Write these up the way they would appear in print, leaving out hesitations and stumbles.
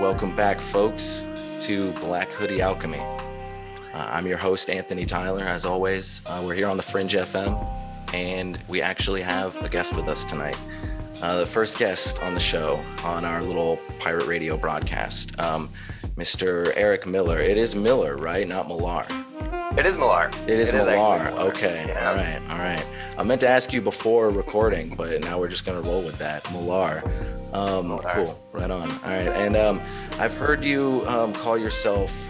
welcome back, folks, to Black Hoodie Alchemy. I'm your host, Anthony Tyler. As always, we're here on the Fringe FM, and we actually have a guest with us tonight. The first guest on the show on our little pirate radio broadcast, Mr. Eric Millar. It is Millar, right? Not Millar. It is Millar. It is Millar. Millar. Okay. Yeah. All right. I meant to ask you before recording, but now we're just going to roll with that. Millar. Cool. Right on. All right. And I've heard you call yourself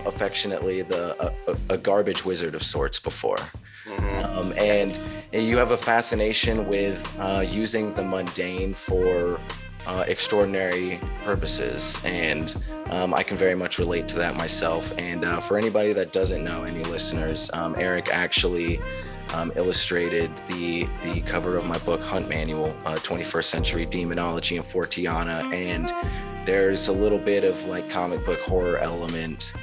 affectionately a garbage wizard of sorts before. Mm-hmm. And you have a fascination with using the mundane for extraordinary purposes, and I can very much relate to that myself. And for anybody that doesn't know, any listeners, Eric actually illustrated the cover of my book Hunt Manual, 21st Century Demonology and Forteana, and there's a little bit of like comic book horror element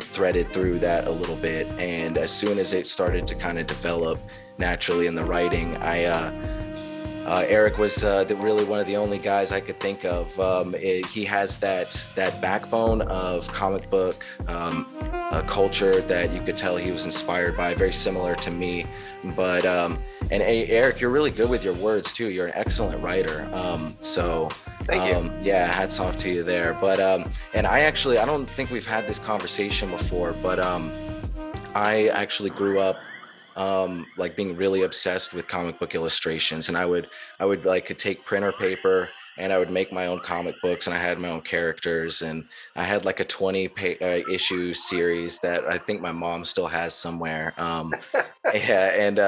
threaded through that a little bit. And as soon as it started to kind of develop naturally in the writing, Eric was really one of the only guys I could think of. He has that backbone of comic book culture that you could tell he was inspired by, very similar to me. But and Eric, you're really good with your words too. You're an excellent writer. Thank you. Yeah, hats off to you there. But and I don't think we've had this conversation before, but I actually grew up like being really obsessed with comic book illustrations, and I would like take printer paper and I would make my own comic books, and I had my own characters, and I had like a 20 issue series that I think my mom still has somewhere. Yeah, and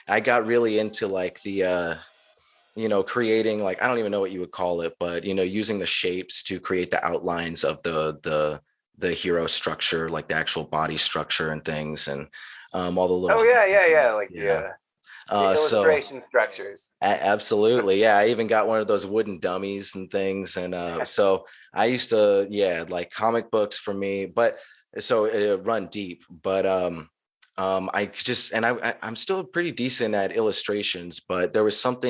I got really into like the creating, like, I don't even know what you would call it, but using the shapes to create the outlines of the hero structure, like the actual body structure and things, and all the little the illustration structures. Absolutely, yeah. I even got one of those wooden dummies and things, and so I used to, like comic books for me, but so it run deep, but I'm still pretty decent at illustrations, but there was some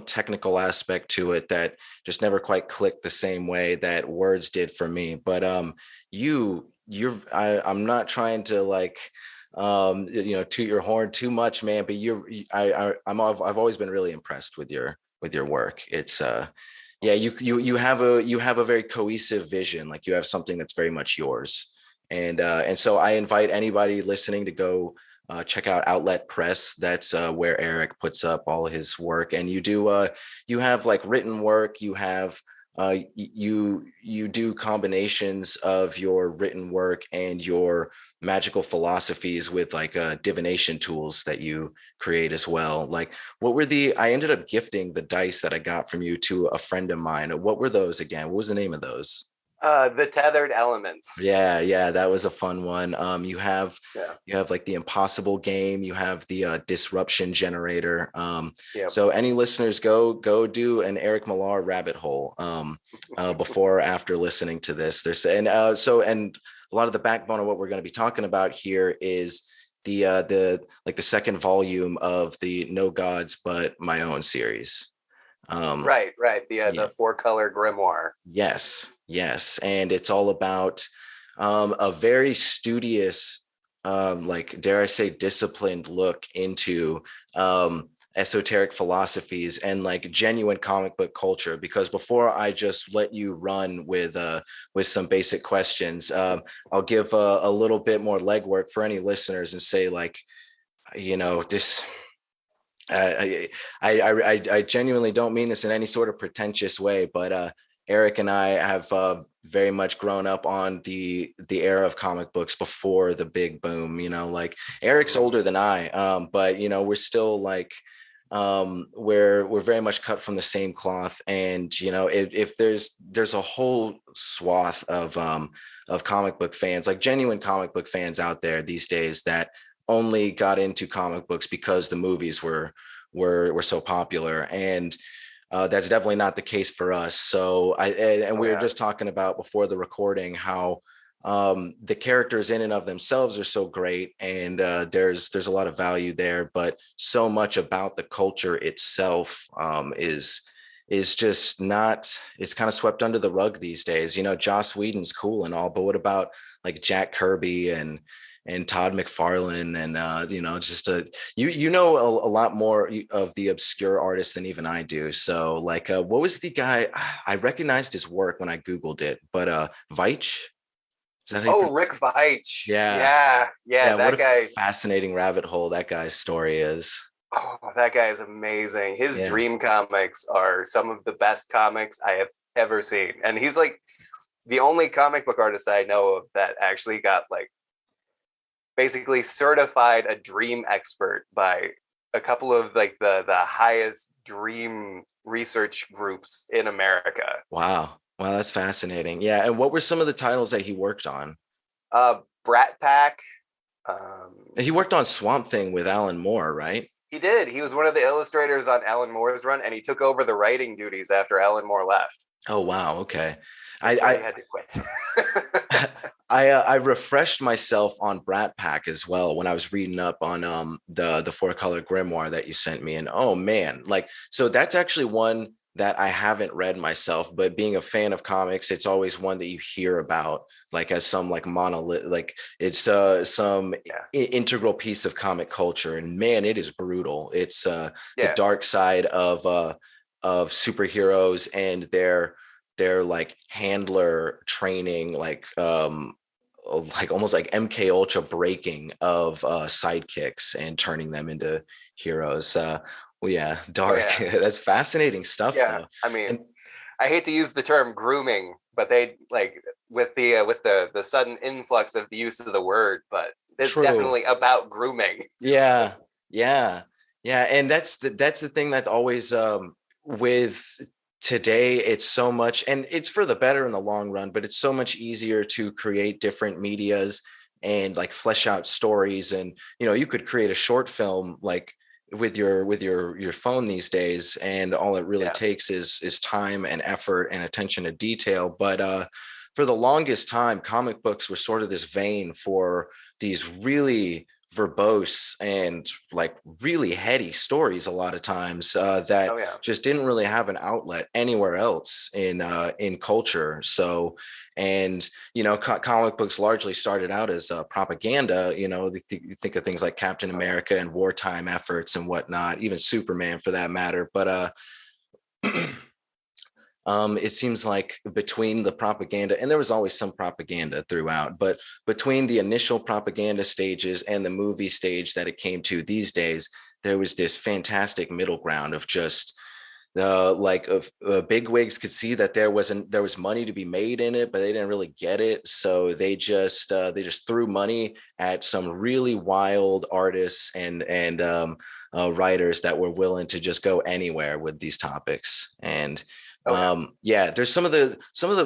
technical aspect to it that just never quite clicked the same way that words did for me. But I'm not trying to like toot your horn too much, man, but I've always been really impressed with your work. It's you have a very cohesive vision, like you have something that's very much yours. And so I invite anybody listening to go check out Outlet Press. That's where Eric puts up all his work. And you have like written work. You have you do combinations of your written work and your magical philosophies with like divination tools that you create as well. Like, I ended up gifting the dice that I got from you to a friend of mine. What were those again? What was the name of those? The tethered elements. Yeah, that was a fun one. You have like the impossible game. You have the disruption generator. So any listeners, go do an Eric Millar rabbit hole before or after listening to this. And a lot of the backbone of what we're going to be talking about here is the second volume of the No Gods But My Own series. Right. The 4-color grimoire. Yes. And it's all about a very studious, like, dare I say, disciplined look into esoteric philosophies and like genuine comic book culture. Because before I just let you run with some basic questions, I'll give a little bit more legwork for any listeners and say, like, this. I genuinely don't mean this in any sort of pretentious way, but Eric and I have very much grown up on the era of comic books before the big boom. Like, Eric's older than I, but we're still like we're very much cut from the same cloth. And if there's a whole swath of comic book fans, like genuine comic book fans out there these days, that only got into comic books because the movies were so popular, and that's definitely not the case for us. So we were just talking about before the recording how the characters in and of themselves are so great, and there's a lot of value there, but so much about the culture itself is is just not, it's kind of swept under the rug these days. You know, Joss Whedon's cool and all, but what about like Jack Kirby and Todd McFarlane and you know, just you know a lot more of the obscure artists than even I do. So like what was the guy? I recognized his work when I Googled it, but Veitch. Is that how Rick Veitch. Yeah. That what a guy. Fascinating rabbit hole that guy's story is. Oh, that guy is amazing. His dream comics are some of the best comics I have ever seen. And he's like the only comic book artist I know of that actually got like basically certified a dream expert by a couple of like the highest dream research groups in America. Wow, that's fascinating. Yeah, and what were some of the titles that he worked on? Brat Pack. He worked on Swamp Thing with Alan Moore, right? He did. He was one of the illustrators on Alan Moore's run, and he took over the writing duties after Alan Moore left. Oh wow, okay. I had to quit. I refreshed myself on Brat Pack as well when I was reading up on the Four Color Grimoire that you sent me, and oh man, like, so that's actually one that I haven't read myself, but being a fan of comics, it's always one that you hear about, like as some like monolith, like it's some integral piece of comic culture, and man, it is brutal. It's the dark side of superheroes and their like handler training, like almost like MK Ultra breaking of sidekicks and turning them into heroes. Well, yeah, dark. Oh, yeah. That's fascinating stuff. Yeah, though. I mean, I hate to use the term grooming, but they like with the sudden influx of the use of the word, but it's definitely about grooming. Yeah, and that's the thing that always with today, it's so much, and it's for the better in the long run, but it's so much easier to create different medias and like flesh out stories. And you know, you could create a short film like with your phone these days, and all it really takes is time and effort and attention to detail. But for the longest time, comic books were sort of this vein for these really verbose and like really heady stories a lot of times that just didn't really have an outlet anywhere else in culture. So, and you know, comic books largely started out as propaganda. You know, you think of things like Captain America and wartime efforts and whatnot, even Superman for that matter. But it seems like between the propaganda, and there was always some propaganda throughout, but between the initial propaganda stages and the movie stage that it came to these days, there was this fantastic middle ground of just big wigs could see that there was money to be made in it, but they didn't really get it. So they just threw money at some really wild artists and writers that were willing to just go anywhere with these topics. And there's some of the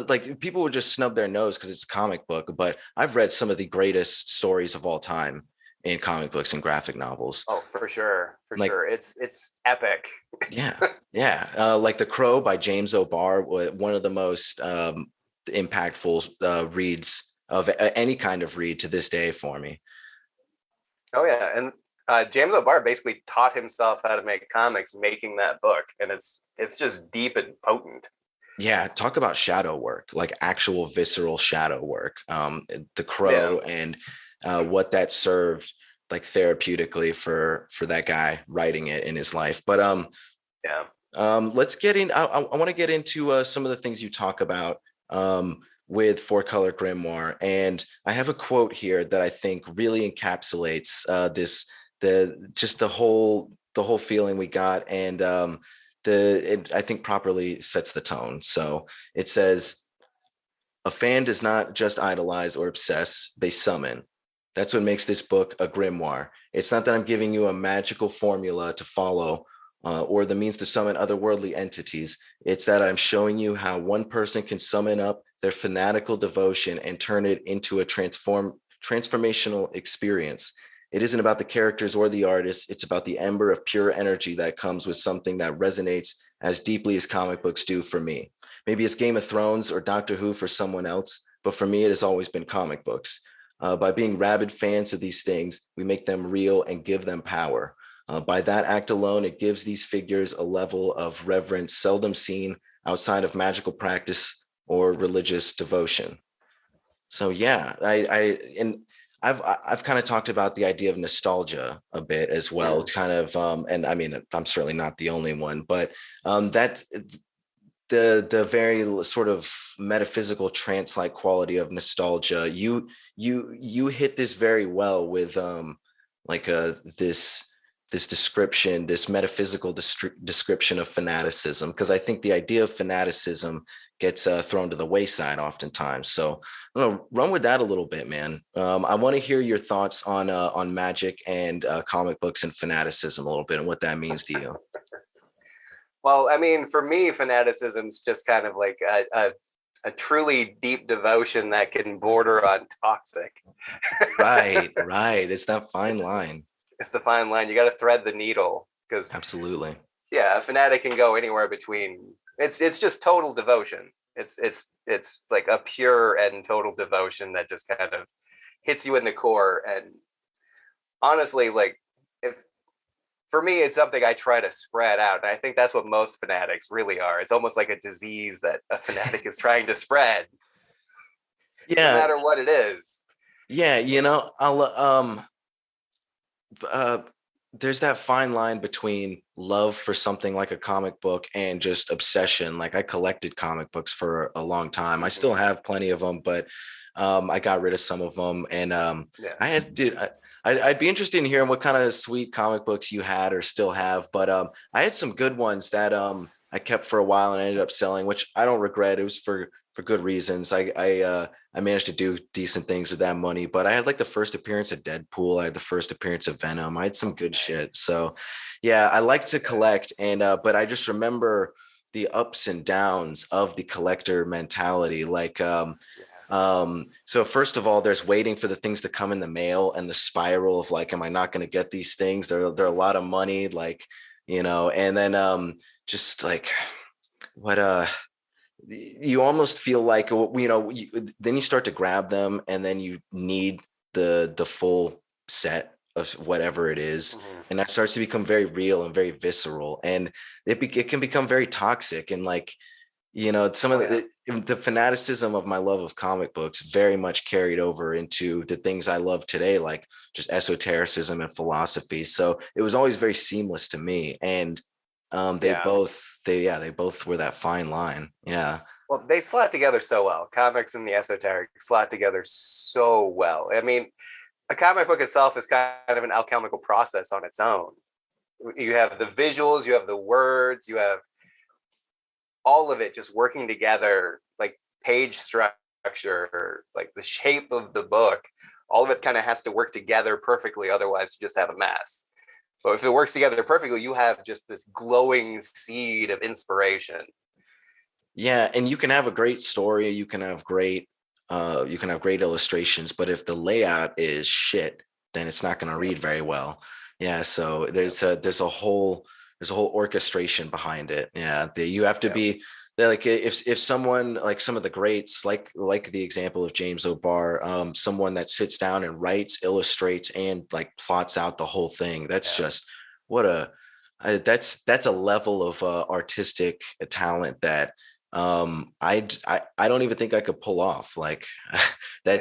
like people would just snub their nose because it's a comic book, but I've read some of the greatest stories of all time in comic books and graphic novels. Oh, for sure. It's epic. Like The Crow by James O'Barr, one of the most impactful reads of any kind of read to this day for me. Oh yeah, and James O'Barr basically taught himself how to make comics making that book, and it's just deep and potent. Yeah, talk about shadow work, like actual visceral shadow work. The Crow and what that served like therapeutically for that guy writing it in his life. But let's get in. I want to get into some of the things you talk about with Four Color Grimoire, and I have a quote here that I think really encapsulates the whole feeling we got, and I think properly sets the tone. So it says, "A fan does not just idolize or obsess; they summon. That's what makes this book a grimoire. It's not that I'm giving you a magical formula to follow or the means to summon otherworldly entities. It's that I'm showing you how one person can summon up their fanatical devotion and turn it into a transformational experience. It isn't about the characters or the artists. It's about the ember of pure energy that comes with something that resonates as deeply as comic books do for me. Maybe it's Game of Thrones or Doctor Who for someone else, but for me, it has always been comic books. By being rabid fans of these things, we make them real and give them power. By that act alone, it gives these figures a level of reverence seldom seen outside of magical practice or religious devotion. So yeah, I've kind of talked about the idea of nostalgia a bit as well. It's kind of and I mean, I'm certainly not the only one, but that the very sort of metaphysical trance-like quality of nostalgia, you hit this very well with this description, this metaphysical description of fanaticism, because I think the idea of fanaticism gets thrown to the wayside oftentimes. So I'm gonna run with that a little bit, man. I want to hear your thoughts on Magick and comic books and fanaticism a little bit, and what that means to you. Well, I mean, for me, fanaticism is just kind of like a truly deep devotion that can border on toxic. Right. It's that fine line. It's the fine line. You got to thread the needle, because absolutely, yeah, a fanatic can go anywhere between. It's just total devotion. It's like a pure and total devotion that just kind of hits you in the core. And honestly, like, if for me, it's something I try to spread out, and I think that's what most fanatics really are. It's almost like a disease that a fanatic is trying to spread. Yeah, no matter what it is. Yeah, there's that fine line between love for something like a comic book and just obsession. Like, I collected comic books for a long time. I still have plenty of them, but I got rid of some of them. And I'd be interested in hearing what kind of sweet comic books you had or still have. But I had some good ones that I kept for a while and I ended up selling, which I don't regret. It was for good reasons. I managed to do decent things with that money, but I had like the first appearance of Deadpool. I had the first appearance of Venom. I had some good shit. So yeah, I like to collect, and but I just remember the ups and downs of the collector mentality. Like, so first of all, there's waiting for the things to come in the mail and the spiral of like, am I not going to get these things? They're a lot of money, like, and then just like what you almost feel like, then you start to grab them, and then you need the full set of whatever it is. And that starts to become very real and very visceral, and it can become very toxic. And like, some of the fanaticism of my love of comic books very much carried over into the things I love today, like just esotericism and philosophy. So it was always very seamless to me, and they both were that fine line. Yeah. Well, they slot together so well. Comics and the esoteric slot together so well. I mean, a comic book itself is kind of an alchemical process on its own. You have the visuals, you have the words, you have all of it just working together, like page structure, like the shape of the book. All of it kind of has to work together perfectly. Otherwise, you just have a mess. But if it works together perfectly, you have just this glowing seed of inspiration. Yeah, and you can have a great story, you can have great illustrations, but if the layout is shit, then it's not going to read very well. Yeah, so there's a whole orchestration behind it. Yeah, you have to be like, if someone like some of the greats, like the example of James O'Barr, someone that sits down and writes, illustrates, and like plots out the whole thing. That's just that's a level of artistic talent that I don't even think I could pull off. Like, I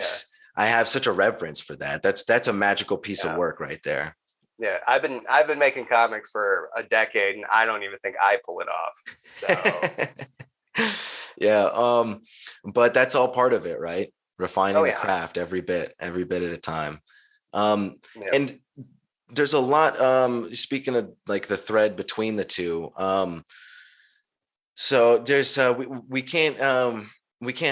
have such a reverence for that. That's a magical piece of work right there. Yeah, I've been making comics for a decade, and I don't even think I pull it off. So yeah, but that's all part of it, right? Refining the craft every bit at a time. And there's a lot, speaking of like the thread between the two. So there's we can't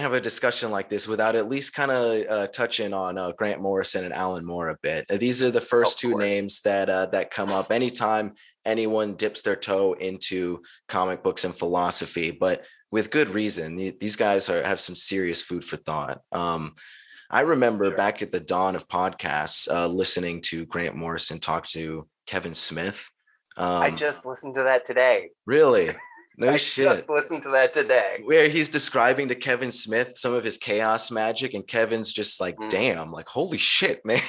have a discussion like this without at least kind of touching on Grant Morrison and Alan Moore a bit. These are the first two names that come up anytime anyone dips their toe into comic books and philosophy, but with good reason. These guys have some serious food for thought. I remember back at the dawn of podcasts, listening to Grant Morrison talk to Kevin Smith. I just listened to that today. Really? No shit. I just listened to that today. Where he's describing to Kevin Smith some of his chaos magic, and Kevin's just like, damn, like, holy shit, man.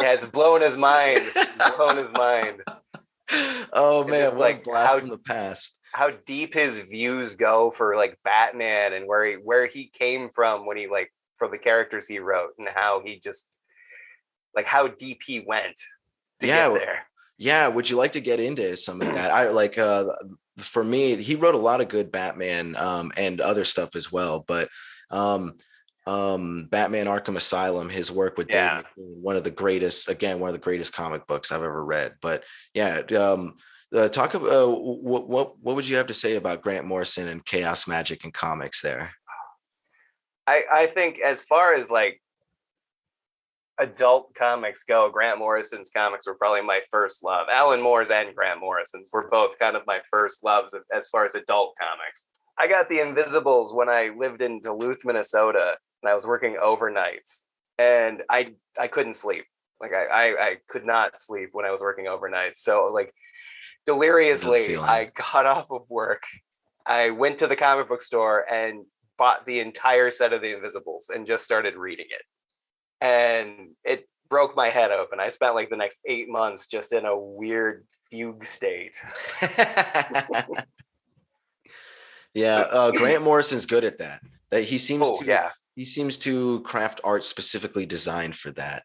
yeah, it's blowing his mind. Oh and just man, what a like blast from the past. how deep his views go for like Batman and where he came from when he like from the characters he wrote and how he just like how deep he went to get Yeah, there. yeah. Would you like to get into some of that? I like for me, he wrote a lot of good Batman and other stuff as well. But um, Batman Arkham Asylum, his work with Dave Yeah. McKean, one of the greatest, again, one of the greatest comic books I've ever read. But yeah, talk about what would you have to say about Grant Morrison and Chaos Magic and comics there? I think as far as like adult comics go, Grant Morrison's comics were probably my first love. Alan Moore's and Grant Morrison's were both kind of my first loves as far as adult comics. I got the Invisibles when I lived in Duluth, Minnesota, and I was working overnights, and I couldn't sleep. Like I could not sleep when I was working overnight. So like deliriously, I got off of work. I went to the comic book store and bought the entire set of the Invisibles and just started reading it. And it broke my head open. I spent like the next 8 months just in a weird fugue state. Yeah, Grant Morrison's good at that. That he seems to yeah. he seems to craft art specifically designed for that.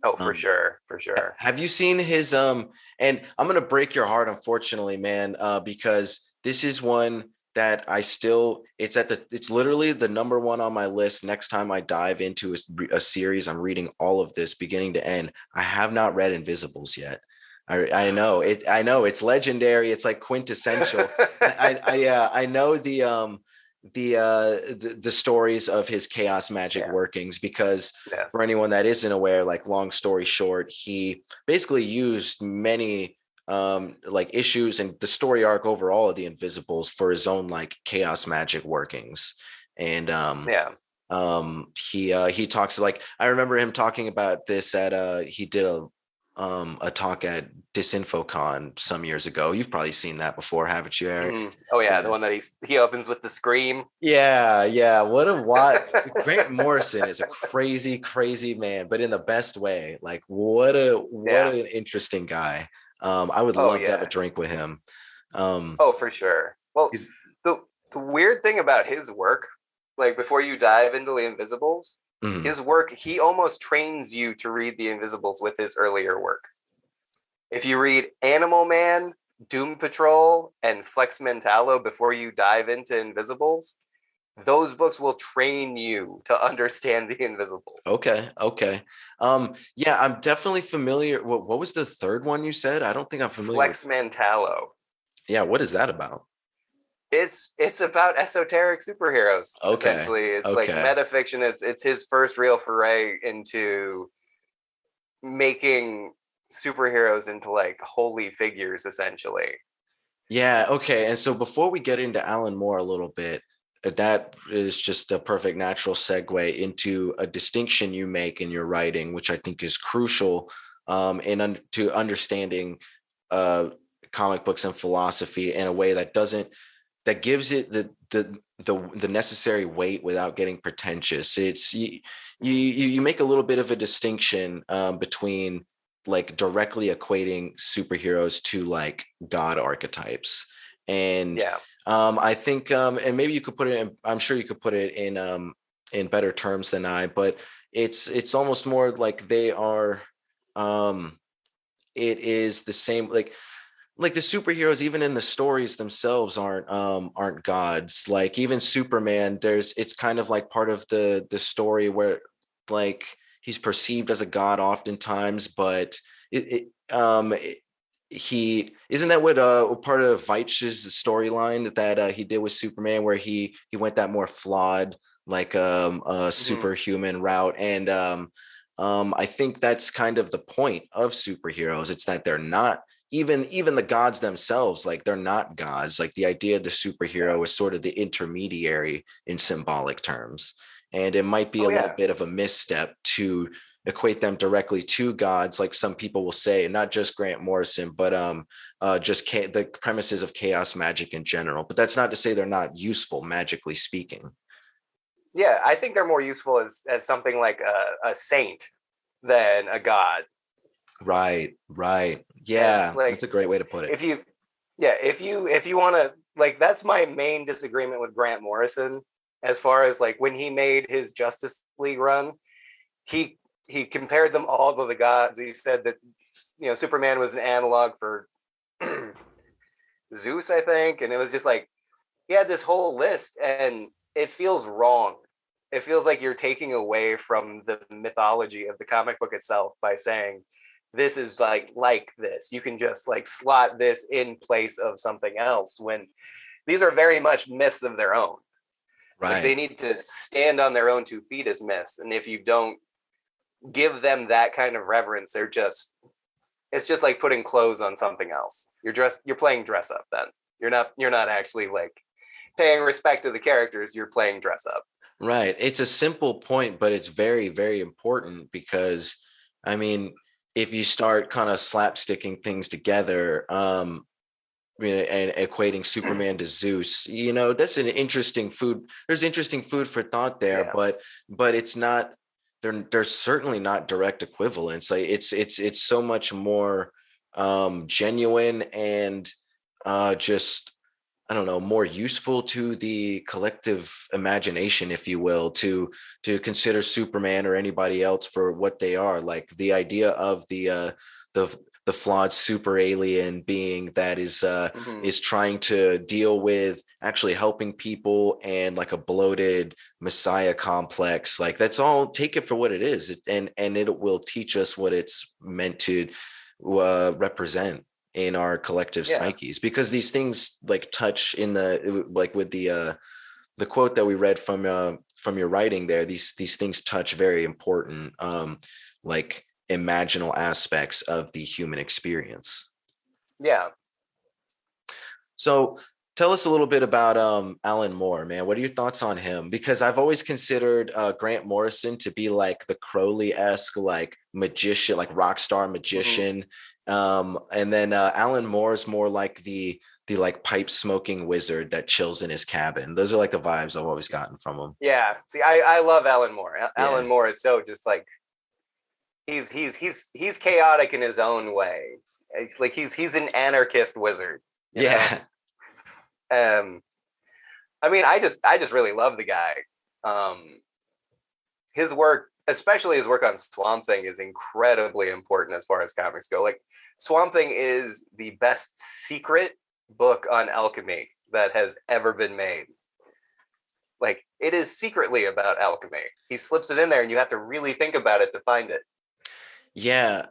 Oh, for sure, for sure. Have you seen his and I'm gonna break your heart, unfortunately, man, because this is one that I still it's literally the number one on my list. Next time I dive into a series, I'm reading all of this beginning to end. I have not read Invisibles yet. I know it. I know it's legendary. It's like quintessential. I know the stories of his chaos magic workings, because for anyone that isn't aware, like long story short, he basically used many like issues and the story arc overall of the Invisibles for his own like chaos magic workings. And he talks, like, I remember him talking about this at he did a talk at DisinfoCon some years ago. You've probably seen that before, haven't you, Eric? Oh yeah, the one that he opens with the scream. Yeah. What a what Grant Morrison is a crazy man, but in the best way. Like what an interesting guy. I would love to have a drink with him. For sure. Well, the weird thing about his work, like before you dive into the Invisibles, his work, he almost trains you to read the Invisibles with his earlier work. If you read Animal Man, Doom Patrol, and Flex Mentallo before you dive into Invisibles, those books will train you to understand the Invisibles. Okay. Yeah, I'm definitely familiar. What was the third one you said? I don't think I'm familiar. Flex Mentallo. Yeah, what is that about? It's about esoteric superheroes. Essentially, it's like metafiction. It's his first real foray into making superheroes into like holy figures, essentially. Yeah. Okay. And so before we get into Alan Moore a little bit, that is just a perfect natural segue into a distinction you make in your writing, which I think is crucial to understanding comic books and philosophy in a way that gives it the necessary weight without getting pretentious. It's you make a little bit of a distinction between like directly equating superheroes to like god archetypes. And I think and maybe you could put it in, I'm sure you could put it in better terms than I, but it's almost more like they are it is the same, like the superheroes even in the stories themselves aren't gods. Like even Superman, it's kind of like part of the story where like he's perceived as a god oftentimes, but he isn't that what part of Veitch's storyline that he did with Superman, where he went that more flawed like superhuman route. And I think that's kind of the point of superheroes. It's that they're not even the gods themselves, like they're not gods. Like the idea of the superhero is sort of the intermediary in symbolic terms, and it might be a little bit of a misstep to equate them directly to gods, like some people will say, not just Grant Morrison, but just the premises of chaos magic in general. But that's not to say they're not useful, magically speaking. Yeah, I think they're more useful as something like a saint than a god. Right. Yeah, And like, that's a great way to put it. if you want to, like, that's my main disagreement with Grant Morrison, as far as like when he made his Justice League run, he compared them all to the gods. He said that, you know, Superman was an analog for Zeus, I think, and it was just like he had this whole list, and it feels wrong. It feels like you're taking away from the mythology of the comic book itself by saying this is like this. You can just like slot this in place of something else, when these are very much myths of their own. Like, they Right. need to stand on their own 2 feet as myths, and if you don't give them that kind of reverence, it's just like putting clothes on something else. You're playing dress up. Then you're not actually like paying respect to the characters. You're playing dress up. Right. It's a simple point, but it's very, very important because, I mean, if you start kind of slapsticking things together, and equating Superman to Zeus, you know, that's an interesting food. There's interesting food for thought there, Yeah. but it's not. There's certainly not direct equivalence. Like it's so much more genuine and just, I don't know, more useful to the collective imagination, if you will, to consider Superman or anybody else for what they are. Like the idea of the flawed super alien being that is trying to deal with actually helping people, and like a bloated messiah complex. Like, that's all, take it for what it is, and it will teach us what it's meant to represent in our collective Yeah. psyches, because these things like touch in the, like with the quote that we read from your writing there, these things touch very important like imaginal aspects of the human experience. Yeah. So tell us a little bit about Alan Moore, man. What are your thoughts on him? Because I've always considered Grant Morrison to be like the Crowley-esque, like magician, like rock star magician. And then Alan Moore is more like the like pipe smoking wizard that chills in his cabin. Those are like the vibes I've always gotten from him. Yeah. See, I love Alan Moore. Yeah. Alan Moore is so just like, he's chaotic in his own way. It's like he's an anarchist wizard. Yeah. I mean, I just really love the guy. His work, especially his work on Swamp Thing, is incredibly important as far as comics go. Like, Swamp Thing is the best secret book on alchemy that has ever been made. Like, it is secretly about alchemy. He slips it in there, and you have to really think about it to find it. Yeah.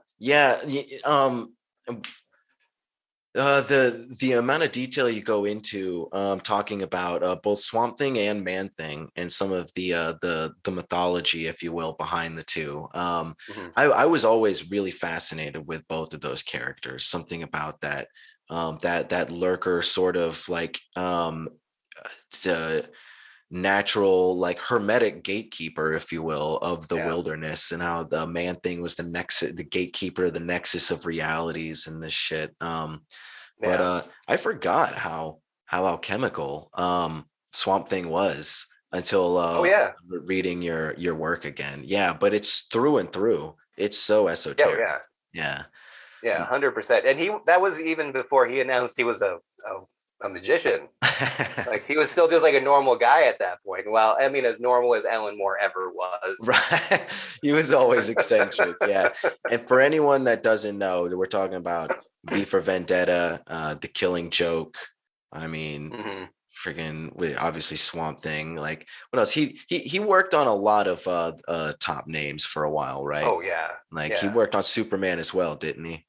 The amount of detail you go into talking about both Swamp Thing and Man Thing, and some of the mythology, if you will, behind the two. I was always really fascinated with both of those characters. Something about that that lurker, sort of like the natural, like hermetic gatekeeper, if you will, of the wilderness, and how the Man Thing was the nexus, the gatekeeper, the nexus of realities and this shit. But I forgot how alchemical Swamp Thing was until reading your work again. Yeah, but it's through and through. It's so esoteric. Yeah, 100%. And that was even before he announced he was a magician. Like, he was still just like a normal guy at that point. Well, I mean, as normal as Alan Moore ever was. Right. He was always eccentric. Yeah. And for anyone that doesn't know, we're talking about V for Vendetta, The Killing Joke. I mean, friggin' obviously Swamp Thing. Like, what else? He worked on a lot of top names for a while, right? Oh yeah. Like, he worked on Superman as well, didn't he?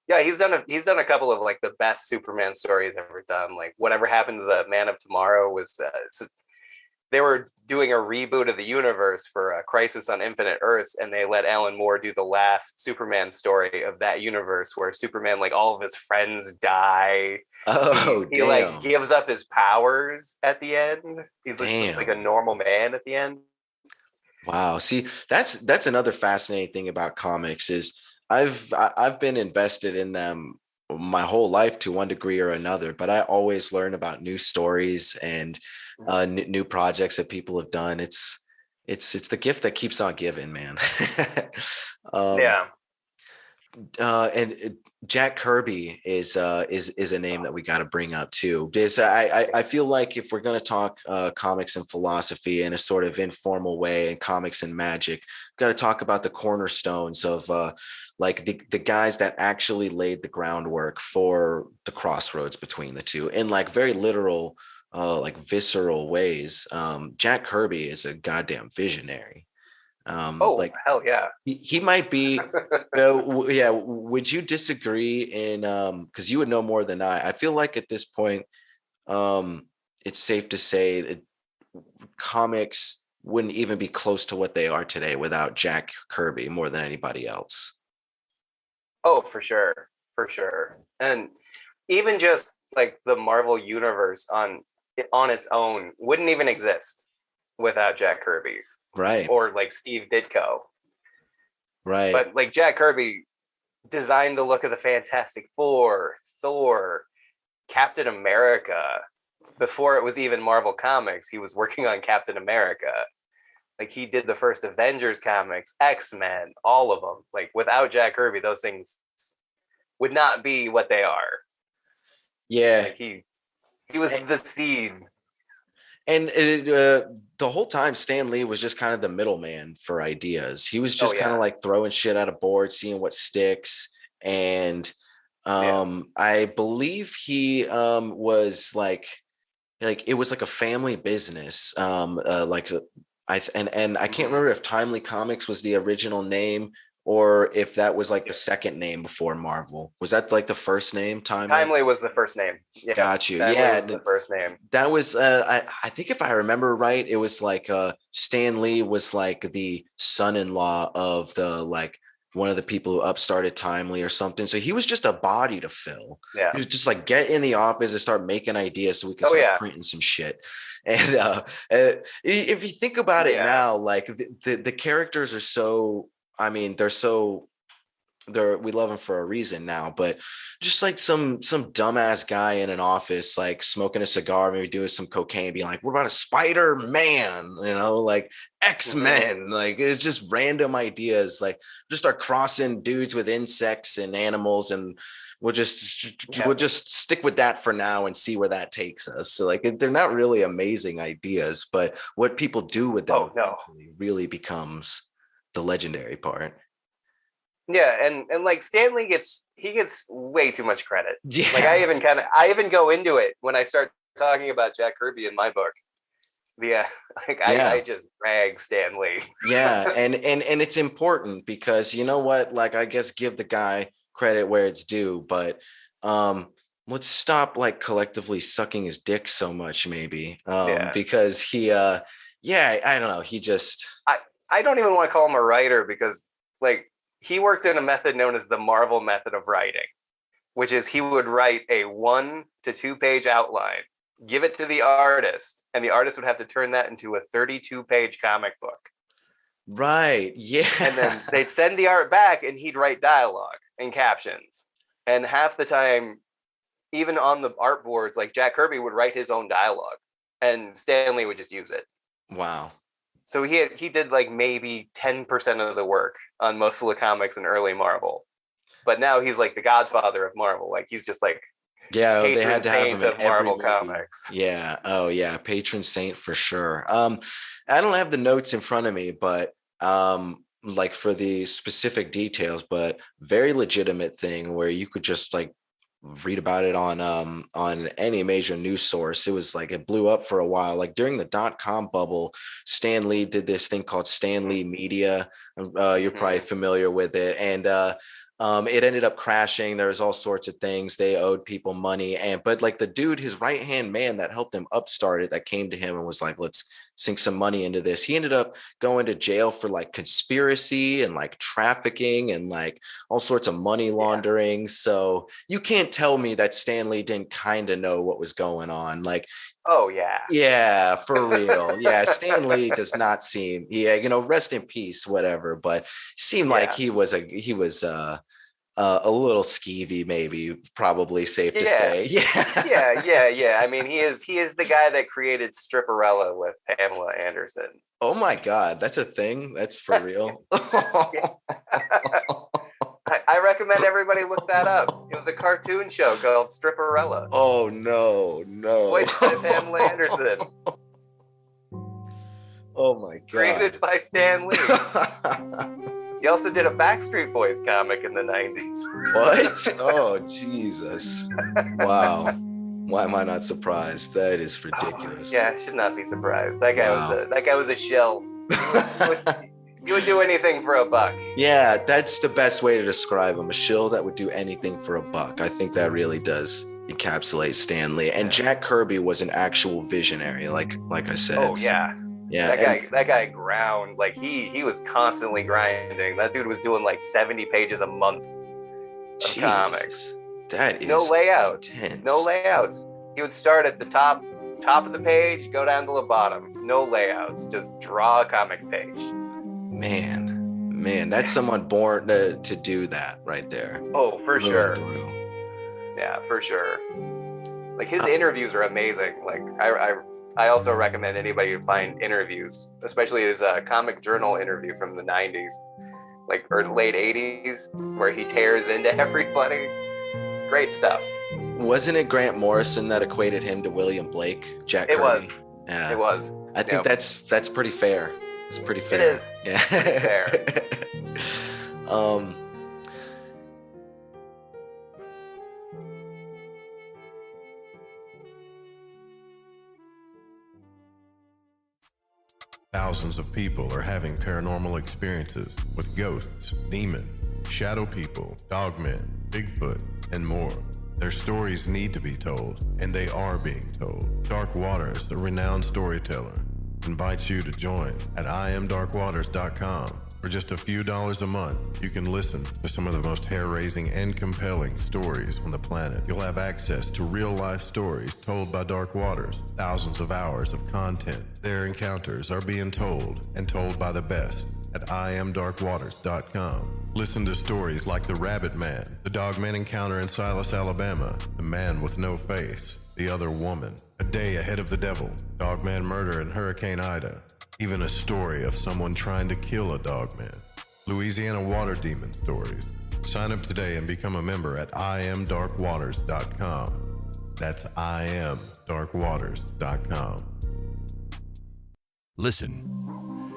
Yeah, he's done a couple of like the best Superman stories ever done. Like, Whatever Happened to the Man of Tomorrow was they were doing a reboot of the universe for a Crisis on Infinite Earths, and they let Alan Moore do the last Superman story of that universe, where Superman, like, all of his friends die. Oh, he like gives up his powers at the end. He's just like a normal man at the end. Wow. See, that's another fascinating thing about comics is I've been invested in them my whole life to one degree or another, but I always learn about new stories and new projects that people have done. It's the gift that keeps on giving, man. And Jack Kirby is a name that we got to bring up too. Because I feel like if we're gonna talk comics and philosophy in a sort of informal way, and comics and magic, got to talk about the cornerstones of like the guys that actually laid the groundwork for the crossroads between the two in like very literal, like visceral ways. Jack Kirby is a goddamn visionary. Like hell yeah. he might be yeah, would you disagree in because you would know more than I feel like at this point it's safe to say that comics wouldn't even be close to what they are today without Jack Kirby more than anybody else. Oh, for sure. For sure. And even just like the Marvel universe on its own wouldn't even exist without Jack Kirby. Right. Or like Steve Ditko. Right. But like Jack Kirby designed the look of the Fantastic Four, Thor, Captain America. Before it was even Marvel Comics, he was working on Captain America. Like he did the first Avengers comics, X-Men, all of them. Like without Jack Kirby, those things would not be what they are. Yeah. Like he was the seed. And the whole time, Stan Lee was just kind of the middleman for ideas. He was just kind of like throwing shit at a board, seeing what sticks. And I believe he was like it was like a family business. Like I can't remember if Timely Comics was the original name or if that was like the second name before Marvel. Was that like the first name? Timely was the first name. Yeah, got you. Timely was the first name. That was I think if I remember right, it was like Stan Lee was like the son-in-law of the like one of the people who upstarted Timely or something. So he was just a body to fill. Yeah. He was just like get in the office and start making ideas so we can start printing some shit. And if you think about it now, like the characters are so, I mean, we love them for a reason now, but just like some dumbass guy in an office, like smoking a cigar, maybe doing some cocaine, being like, what about a Spider-Man, like X-Men, like it's just random ideas, like just start crossing dudes with insects and animals, and we'll just stick with that for now and see where that takes us. So like they're not really amazing ideas, but what people do with them really becomes the legendary part. Yeah, and like Stanley gets way too much credit. Yeah. Like I even go into it when I start talking about Jack Kirby in my book. I just drag Stanley. Yeah, and it's important because you know what? Like I guess give the guy credit where it's due, but let's stop like collectively sucking his dick so much, maybe. Because he I don't know, he just I don't even want to call him a writer because like he worked in a method known as the Marvel method of writing, which is he would write a 1 to 2 page outline, give it to the artist, and the artist would have to turn that into a 32-page comic book. Right. Yeah. And then they'd send the art back and he'd write dialogue and captions. And half the time, even on the art boards, like Jack Kirby would write his own dialogue and Stanley would just use it. Wow. So he did like maybe 10% of the work on most of the comics in early Marvel. But now he's like the godfather of Marvel. Like he's just like they had to have him in Marvel movie. Comics. Yeah. Oh yeah, patron saint for sure. I don't have the notes in front of me, but like for the specific details, but very legitimate thing where you could just like read about it on any major news source. It was like it blew up for a while. Like during the .com bubble, Stan Lee did this thing called Stan Lee Media. You're probably familiar with it, and it ended up crashing. There was all sorts of things. They owed people money, but like the dude, his right hand man that helped him upstart it, that came to him and was like, let's sink some money into this. He ended up going to jail for like conspiracy and like trafficking and like all sorts of money laundering. So you can't tell me that Stan Lee didn't kind of know what was going on. Like, oh yeah, for real. Yeah, Stan Lee does not seem, rest in peace, whatever, but seemed like he was a little skeevy, maybe, probably safe to say. Yeah. I mean, he is the guy that created Stripperella with Pamela Anderson. Oh my God, that's a thing? That's for real? I recommend everybody look that up. It was a cartoon show called Stripperella. Oh, no. Voiced by Pamela Anderson. Oh, my God. Created by Stan Lee. He also did a Backstreet Boys comic in the 90s. What? Oh, Jesus. Wow. Why am I not surprised? That is ridiculous. Yeah, I should not be surprised. That guy was a shell. He would do anything for a buck. Yeah, that's the best way to describe him. A shill that would do anything for a buck. I think that really does encapsulate Stan Lee. And Jack Kirby was an actual visionary, like I said. Oh yeah. Yeah. That guy ground. Like he was constantly grinding. That dude was doing like 70 pages a month of comics. That is no layouts. intense. No layouts. He would start at the top of the page, go down to the bottom. No layouts. Just draw a comic page. Man, that's someone born to do that right there. Oh, for sure. Yeah, for sure. Like his interviews are amazing. Like I also recommend anybody to find interviews, especially his comic journal interview from the 90s, like or late 80s, where he tears into everybody. It's great stuff. Wasn't it Grant Morrison that equated him to William Blake? Jack Kirby? It was. Yeah. It was. I think that's pretty fair. It's pretty fair. It is. Yeah. Pretty fair. Thousands of people are having paranormal experiences with ghosts, demons, shadow people, dogmen, Bigfoot, and more. Their stories need to be told, and they are being told. Dark Waters, the renowned storyteller, invites you to join at IamDarkWaters.com. For just a few dollars a month, you can listen to some of the most hair-raising and compelling stories on the planet. You'll have access to real-life stories told by Dark Waters, thousands of hours of content. Their encounters are being told, and told by the best, at IamDarkWaters.com. Listen to stories like The Rabbit Man, the Dogman encounter in Silas, Alabama, The Man with No Face, The Other Woman, A Day Ahead of the Devil, Dogman Murder in Hurricane Ida, even a story of someone trying to kill a dogman. Louisiana Water Demon stories. Sign up today and become a member at IamDarkWaters.com. That's IamDarkWaters.com. Listen,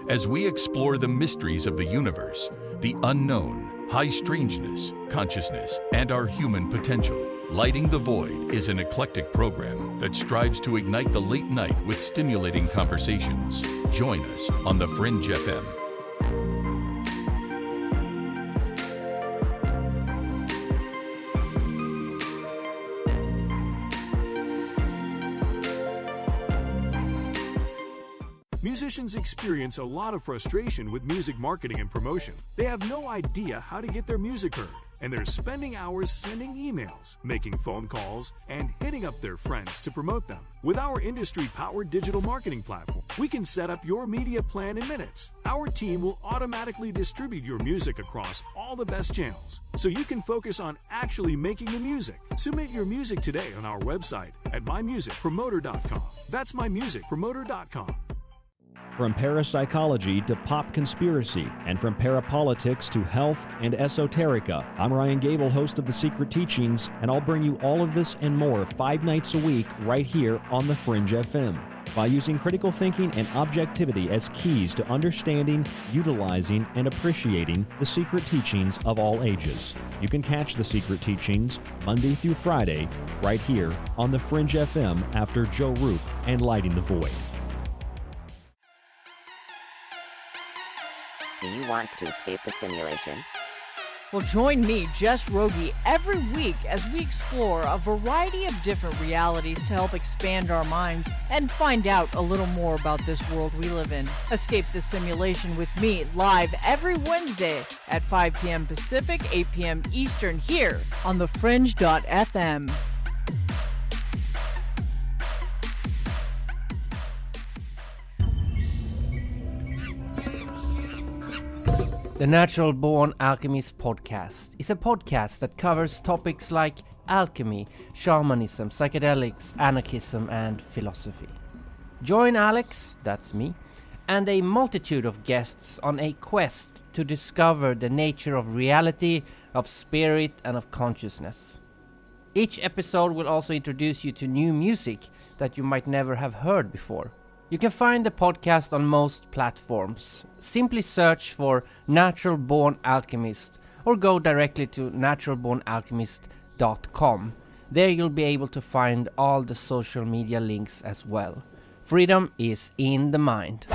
as we explore the mysteries of the universe, the unknown, high strangeness, consciousness, and our human potential. Lighting the Void is an eclectic program that strives to ignite the late night with stimulating conversations. Join us on The Fringe FM. Musicians experience a lot of frustration with music marketing and promotion. They have no idea how to get their music heard, and they're spending hours sending emails, making phone calls, and hitting up their friends to promote them. With our industry-powered digital marketing platform, we can set up your media plan in minutes. Our team will automatically distribute your music across all the best channels, so you can focus on actually making the music. Submit your music today on our website at mymusicpromoter.com. That's mymusicpromoter.com. From parapsychology to pop conspiracy, and from parapolitics to health and esoterica, I'm Ryan Gable, host of The Secret Teachings, and I'll bring you all of this and more 5 nights a week right here on The Fringe FM. By using critical thinking and objectivity as keys to understanding, utilizing, and appreciating the secret teachings of all ages. You can catch The Secret Teachings Monday through Friday right here on The Fringe FM after Joe Roop and Lighting the Void. Do you want to escape the simulation? Well, join me, Jess Rogie, every week as we explore a variety of different realities to help expand our minds and find out a little more about this world we live in. Escape the simulation with me live every Wednesday at 5 p.m. Pacific, 8 p.m. Eastern here on thefringe.fm. The Natural Born Alchemist podcast is a podcast that covers topics like alchemy, shamanism, psychedelics, anarchism, and philosophy. Join Alex, that's me, and a multitude of guests on a quest to discover the nature of reality, of spirit, and of consciousness. Each episode will also introduce you to new music that you might never have heard before. You can find the podcast on most platforms. Simply search for Natural Born Alchemist or go directly to naturalbornalchemist.com. There you'll be able to find all the social media links as well. Freedom is in the mind.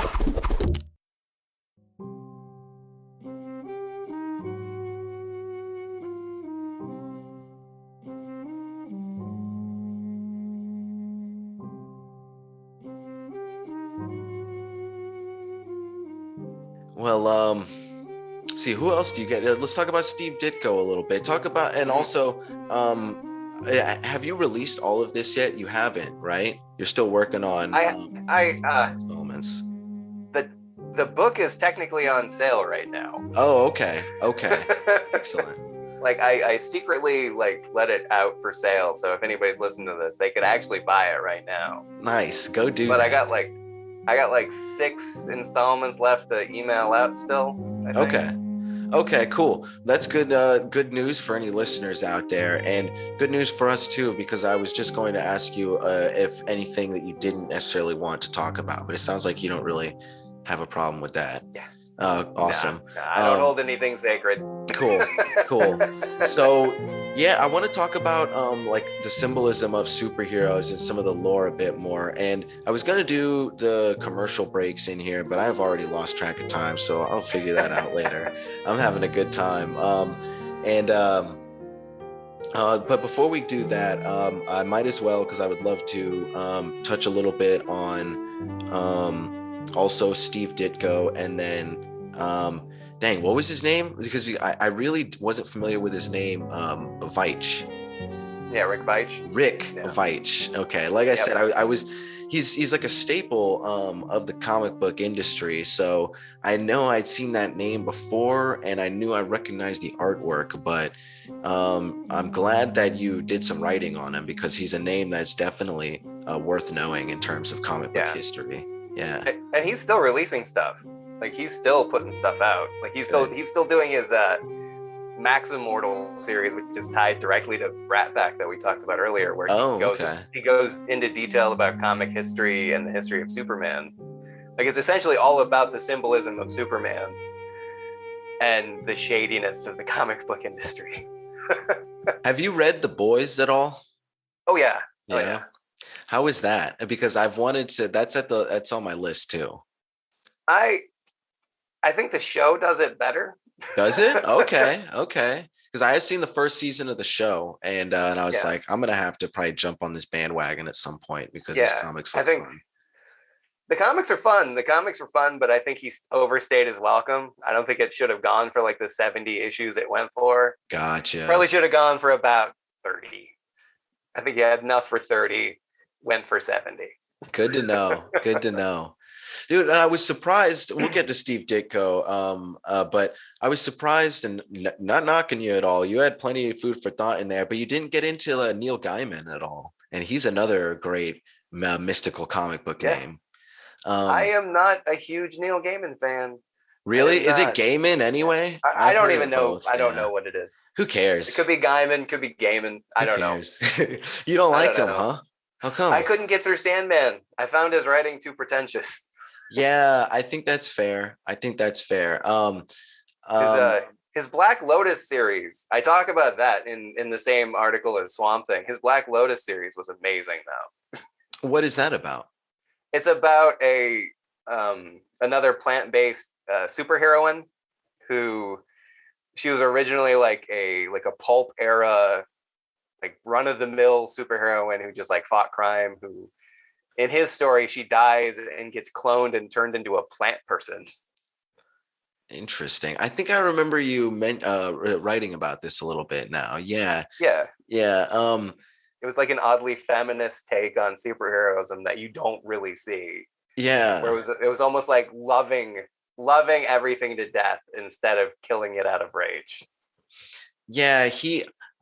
Well, see, who else do you get? Let's talk about Steve Ditko a little bit. Talk about, and also, have you released all of this yet? You haven't, right? You're still working on installments. The book is technically on sale right now. Oh, okay. Excellent. Like I secretly let it out for sale, so if anybody's listening to this, they could actually buy it right now. Nice, go do but that. I got 6 installments left to email out still, I think. Okay, cool. That's good. Good news for any listeners out there, and good news for us too, because I was just going to ask you if anything that you didn't necessarily want to talk about, but it sounds like you don't really have a problem with that. Yeah. Awesome. Nah, I don't hold anything sacred. Cool. So yeah, I want to talk about the symbolism of superheroes and some of the lore a bit more. And I was gonna do the commercial breaks in here, but I've already lost track of time, so I'll figure that out later. I'm having a good time. But before we do that, I might as well, because I would love to touch a little bit on also Steve Ditko, and then what was his name? Because I really wasn't familiar with his name. Veitch. Yeah, Rick Veitch. Veitch. Okay, like I said, he's like a staple of the comic book industry. So I know I'd seen that name before, and I knew I recognized the artwork. But I'm glad that you did some writing on him, because he's a name that's definitely worth knowing in terms of comic book history. Yeah. And he's still releasing stuff. Like, he's still putting stuff out. Like, he's still doing his Max Immortal series, which is tied directly to Rat Pack that we talked about earlier, where he goes into detail about comic history and the history of Superman. Like, it's essentially all about the symbolism of Superman and the shadiness of the comic book industry. Have you read The Boys at all? Oh yeah. How is that? Because I've wanted to. That's on my list too. I think the show does it better. Does it? Okay. Because I have seen the first season of the show, and I was like, I'm gonna have to probably jump on this bandwagon at some point, because this comics are fun. The comics are fun. But I think he's overstayed his welcome. I don't think it should have gone for the 70 issues it went for. Gotcha. Probably should have gone for about 30. I think he had enough for 30. Went for 70. Good to know. Dude, and I was surprised. We'll get to Steve Ditko, but I was surprised, and not knocking you at all. You had plenty of food for thought in there, but you didn't get into Neil Gaiman at all. And he's another great mystical comic book name. I am not a huge Neil Gaiman fan. Really? Is it Gaiman anyway? I don't even know. Both. I don't know what it is. Who cares? It could be Gaiman, could be Gaiman. I don't know. You don't like him, huh? How come? I couldn't get through Sandman. I found his writing too pretentious. Yeah, I think that's fair. His Black Lotus series. I talk about that in the same article as Swamp Thing. His Black Lotus series was amazing, though. What is that about? It's about another plant-based superheroine who she was originally like a pulp era, run-of-the-mill superheroine who just fought crime, who in his story she dies and gets cloned and turned into a plant person. Interesting. I think I remember you writing about this a little bit now. Yeah. It was like an oddly feminist take on superheroism that you don't really see. Yeah. Where it was almost like loving everything to death instead of killing it out of rage. Yeah,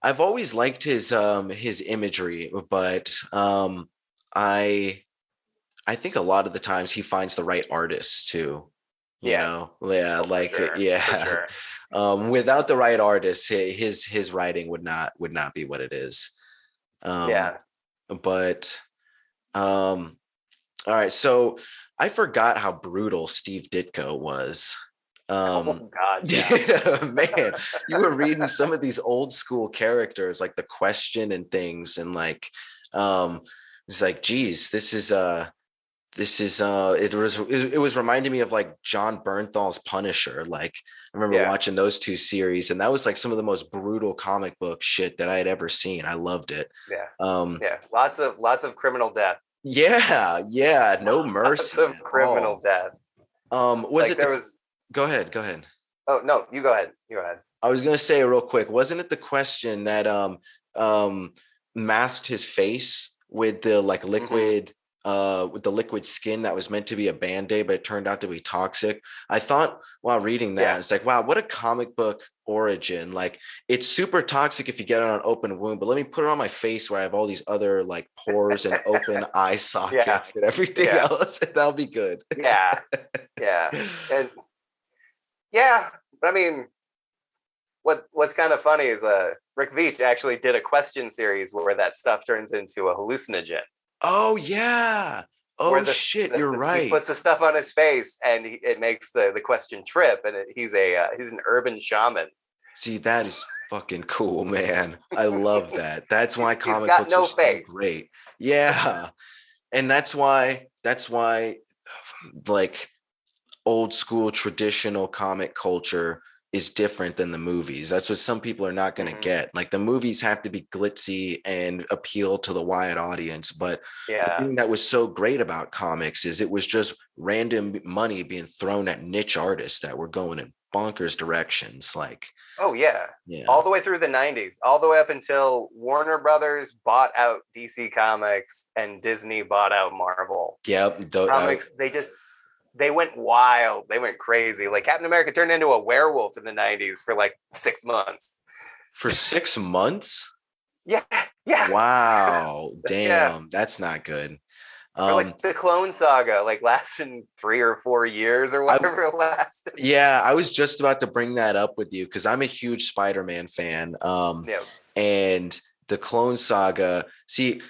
I've always liked his imagery, but I think a lot of the times he finds the right artists too. Yeah, Oh, like for sure. yeah. For sure. Without the right artist, his writing would not be what it is. Yeah. But all right, so I forgot how brutal Steve Ditko was. Oh God, yeah. Yeah, man, you were reading some of these old school characters like the Question and things, and like it's like, geez, this is it was reminding me of like John Bernthal's Punisher. Like I remember watching those two series, and that was like some of the most brutal comic book shit that I had ever seen. I loved it. Yeah. Lots of criminal death. Yeah, no mercy. Lots of criminal death. Go ahead. Oh no, you go ahead. I was gonna say real quick, wasn't it the Question that masked his face with the like liquid with the liquid skin that was meant to be a band-aid, but it turned out to be toxic? I thought while reading that, it's like, wow, what a comic book origin. Like it's super toxic if you get it on an open wound, but let me put it on my face where I have all these other like pores and open eye sockets and everything else, and that'll be good. Yeah. And but I mean, what's kind of funny is Rick Veitch actually did a Question series where that stuff turns into a hallucinogen. Oh yeah. Oh shit, you're right. He puts the stuff on his face and it makes the Question trip, and he's an urban shaman. See, that is fucking cool, man. I love that. That's why comic books are so great. Yeah. And that's why like old school traditional comic culture is different than the movies. That's what some people are not going to get. Like the movies have to be glitzy and appeal to the wide audience. But the thing that was so great about comics is it was just random money being thrown at niche artists that were going in bonkers directions. Like, all the way through the 90s, all the way up until Warner Brothers bought out DC Comics and Disney bought out Marvel. Yep. Comics, they went wild. They went crazy. Like Captain America turned into a werewolf in the 90s for like 6 months. For 6 months? Yeah. Wow. Damn. That's not good. Or like the Clone Saga, like lasted 3 or 4 years or whatever it lasted. Yeah, I was just about to bring that up with you because I'm a huge Spider-Man fan. And the Clone Saga, see,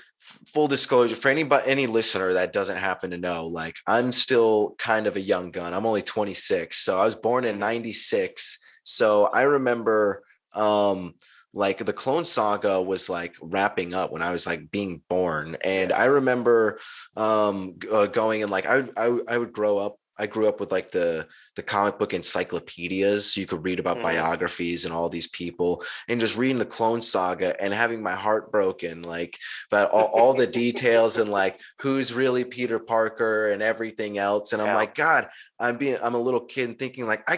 full disclosure for any listener that doesn't happen to know, like I'm still kind of a young gun. I'm only 26. So I was born in 96. So I remember like the Clone Saga was like wrapping up when I was like being born. And I remember going and like I would grow up. I grew up with like the comic book encyclopedias, so you could read about biographies and all these people, and just reading the Clone Saga and having my heart broken, like about all the details and like who's really Peter Parker and everything else. And I'm like, God, I'm a little kid and thinking like,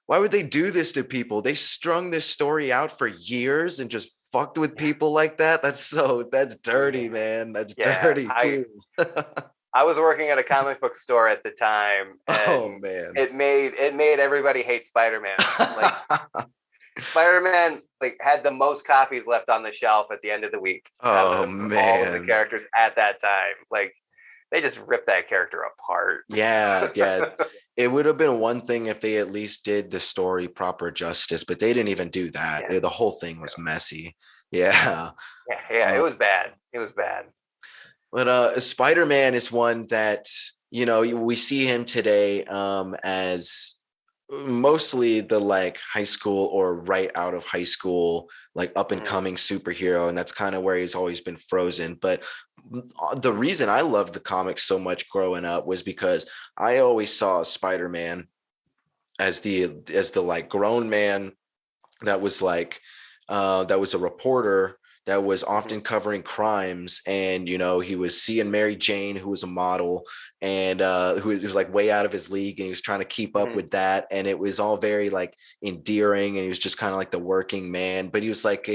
why would they do this to people? They strung this story out for years and just fucked with people like that. That's dirty, man. That's dirty too. I was working at a comic book store at the time. Oh man. It made everybody hate Spider-Man. Like Spider-Man like had the most copies left on the shelf at the end of the week. Oh man. All of the characters at that time. Like they just ripped that character apart. Yeah. It would have been one thing if they at least did the story proper justice, but they didn't even do that. The whole thing was messy. Yeah. It was bad. But Spider-Man is one that, we see him today as mostly the like high school or right out of high school, like up and coming superhero. And that's kind of where he's always been frozen. But the reason I loved the comics so much growing up was because I always saw Spider-Man as the like grown man that was like, that was a reporter that was often covering crimes. And, he was seeing Mary Jane, who was a model and who was like way out of his league. And he was trying to keep up with that. And it was all very like endearing. And he was just kind of like the working man, but he was like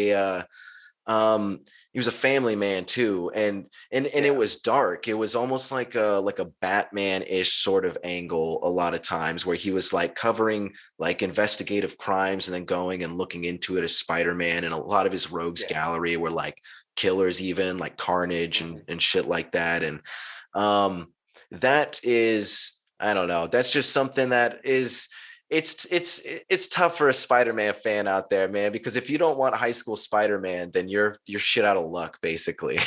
he was a family man too. And it was dark. It was almost like a Batman-ish sort of angle a lot of times, where he was like covering like investigative crimes and then going and looking into it as Spider-Man. And a lot of his rogues gallery were like killers, even like Carnage and shit like that. And that is I don't know. That's just something that is it's tough for a Spider-Man fan out there, man, because if you don't want high school Spider-Man, then you're shit out of luck, basically.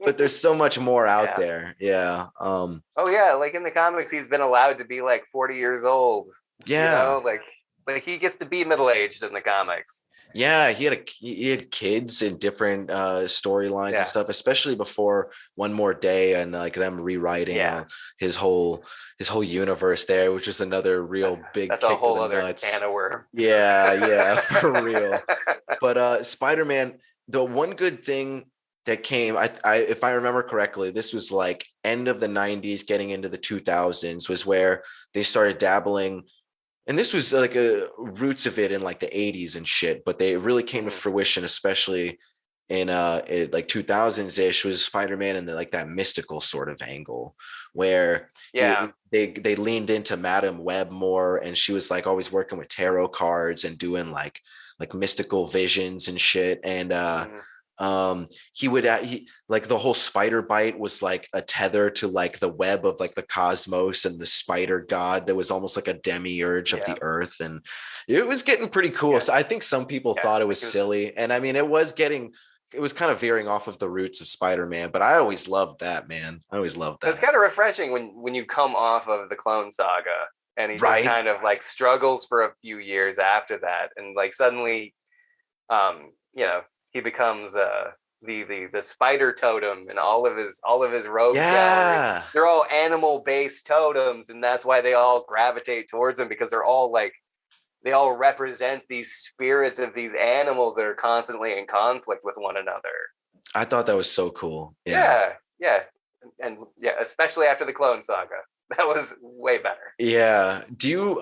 But there's so much more out there. Yeah. Oh yeah, like in the comics, he's been allowed to be like 40 years old. Yeah. You know, like he gets to be middle-aged in the comics. Yeah, he had kids in different storylines and stuff, especially before One More Day and like them rewriting his whole universe there, which is another real big that's kick a whole to the other nuts. can of worms. Yeah, for real. But Spider-Man, the one good thing that came, I if I remember correctly, this was like end of the 90s, getting into the 2000s, was where they started dabbling. And this was like roots of it in like the 80s and shit, but they really came to fruition, especially in like 2000s ish, was Spider-Man and like that mystical sort of angle where they leaned into Madame Web more, and she was like always working with tarot cards and doing like mystical visions and shit. And he like the whole spider bite was like a tether to like the web of like the cosmos and the spider god that was almost like a demiurge of the earth, and it was getting pretty cool. So I think some people thought it was silly, and I mean it was kind of veering off of the roots of Spider-Man, but I always loved that, man. I always loved that. It's kind of refreshing when you come off of the Clone Saga and he just kind of like struggles for a few years after that, and like suddenly you know, he becomes the spider totem, and all of his rogues gallery, they're all animal based totems, and that's why they all gravitate towards him, because they're all like, they all represent these spirits of these animals that are constantly in conflict with one another. I thought that was so cool. Yeah, and especially after the Clone Saga, that was way better. Yeah. Do you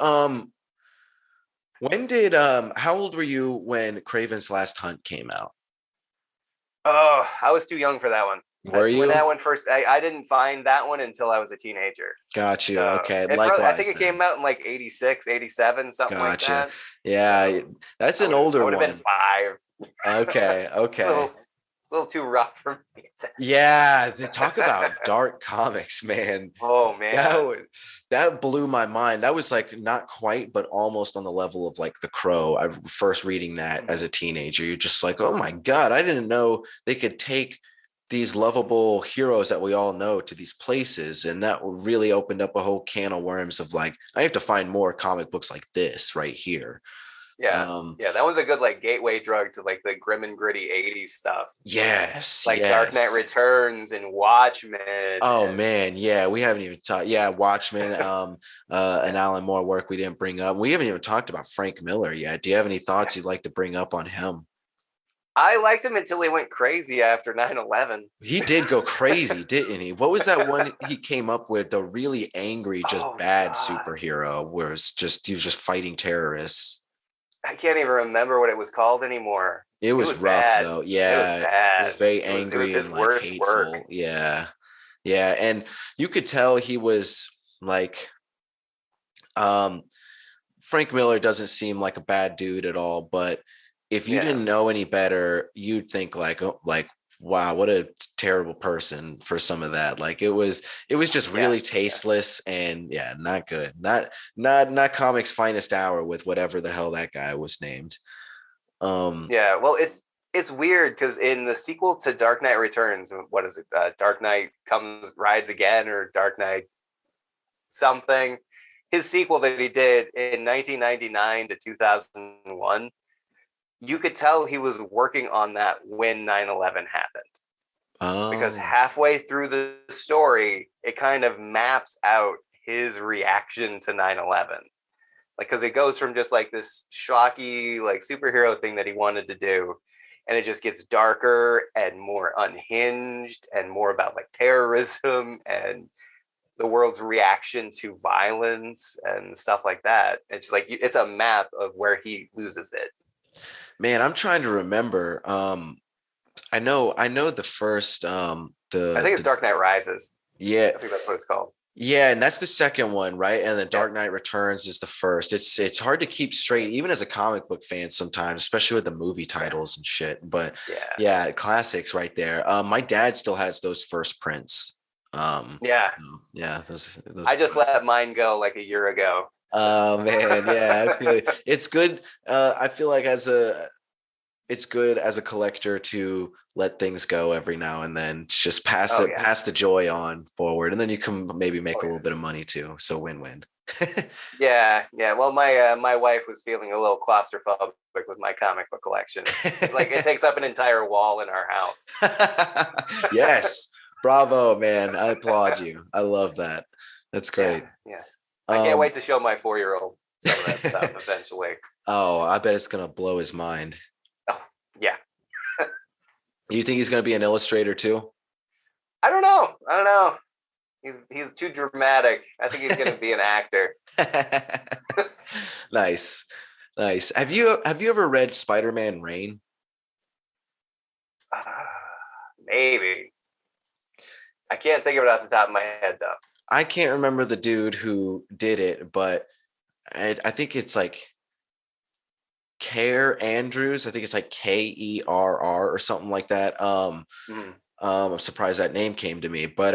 how old were you when Kraven's Last Hunt came out? Oh, I was too young for that one. Were you? When that one first, I didn't find that one until I was a teenager. Got you. Okay. Likewise, I think it came out in like 86, 87, something like that. Yeah, that's an older one. I would have been 5. Okay. A little too rough for me. Yeah, they talk about dark comics, man. Oh man, that blew my mind. That was like not quite, but almost on the level of like The Crow. I first reading that as a teenager. You're just like, oh my god, I didn't know they could take these lovable heroes that we all know to these places, and that really opened up a whole can of worms of like, I have to find more comic books like this right here. That was a good like gateway drug to like the grim and gritty 80s stuff. Yes, like Dark Knight Returns and Watchmen. Man, we haven't even talked. Watchmen, and Alan Moore work we didn't bring up. We haven't even talked about Frank Miller yet. Do you have any thoughts you'd like to bring up on him? I liked him until he went crazy after 9/11. He did go crazy, didn't he? What was that one he came up with? The really angry, bad superhero, where he was just fighting terrorists. I can't even remember what it was called anymore. It was rough bad. though. Yeah, it was bad. It was very angry and like hateful. Work. Yeah, and you could tell he was like, Frank Miller doesn't seem like a bad dude at all, but if you didn't know any better, you'd think like, wow, what a terrible person for some of that. Like it was just really tasteless and not good. Not comics' finest hour with whatever the hell that guy was named. Well, it's weird because in the sequel to Dark Knight Returns, what is it? Dark Knight Rides Again, or Dark Knight something. His sequel that he did in 1999 to 2001. You could tell he was working on that when 9/11 happened. Because halfway through the story, it kind of maps out his reaction to 9/11. Like, because it goes from just like this shocky, like superhero thing that he wanted to do, and it just gets darker and more unhinged and more about like terrorism and the world's reaction to violence and stuff like that. It's like, it's a map of where he loses it. Man, I'm trying to remember. I know the first I think it's Dark Knight Rises. Yeah. I think that's what it's called. Yeah, and that's the second one, right? And then Dark Knight Returns is the first. It's hard to keep straight, even as a comic book fan sometimes, especially with the movie titles and shit. But classics right there. My dad still has those first prints Yeah. So, yeah, those I just classics. let mine go like a year ago. Oh man, yeah, I feel like it's good. I feel like it's good as a collector to let things go every now and then. Just pass it, Yeah. pass the joy on forward, and then you can maybe make a little bit of money too. So win-win. Yeah. Well, my wife was feeling a little claustrophobic with my comic book collection. Like it takes up an entire wall in our house. Yes, bravo, man! I applaud you. I love that. That's great. Yeah. I can't wait to show my 4-year-old some of that stuff eventually. Oh, I bet it's gonna blow his mind. Oh, yeah. You think he's gonna be an illustrator too? I don't know. He's too dramatic. I think he's gonna be an actor. Nice. Have you ever read Spider-Man Reign? Maybe. I can't think of it off the top of my head though. I can't remember the dude who did it, but I think it's like Kerr Andrews. I think it's like Kerr or something like that. I'm surprised that name came to me, but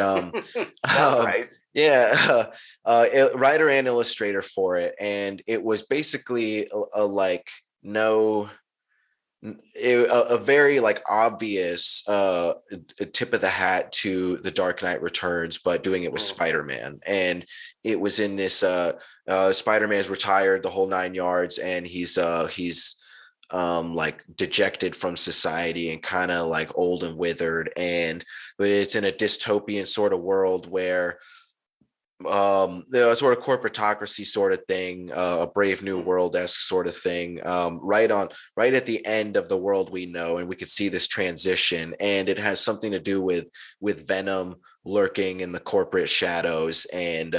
right. Yeah, writer and illustrator for it, and it was basically a very like obvious tip of the hat to The Dark Knight Returns, but doing it with Spider-Man. And it was in this Spider-Man's retired, the whole 9 yards, and he's like dejected from society and kind of like old and withered, and it's in a dystopian sort of world where sort of corporatocracy sort of thing, a Brave New World-esque sort of thing, right at the end of the world we know, and we could see this transition, and it has something to do with Venom lurking in the corporate shadows, and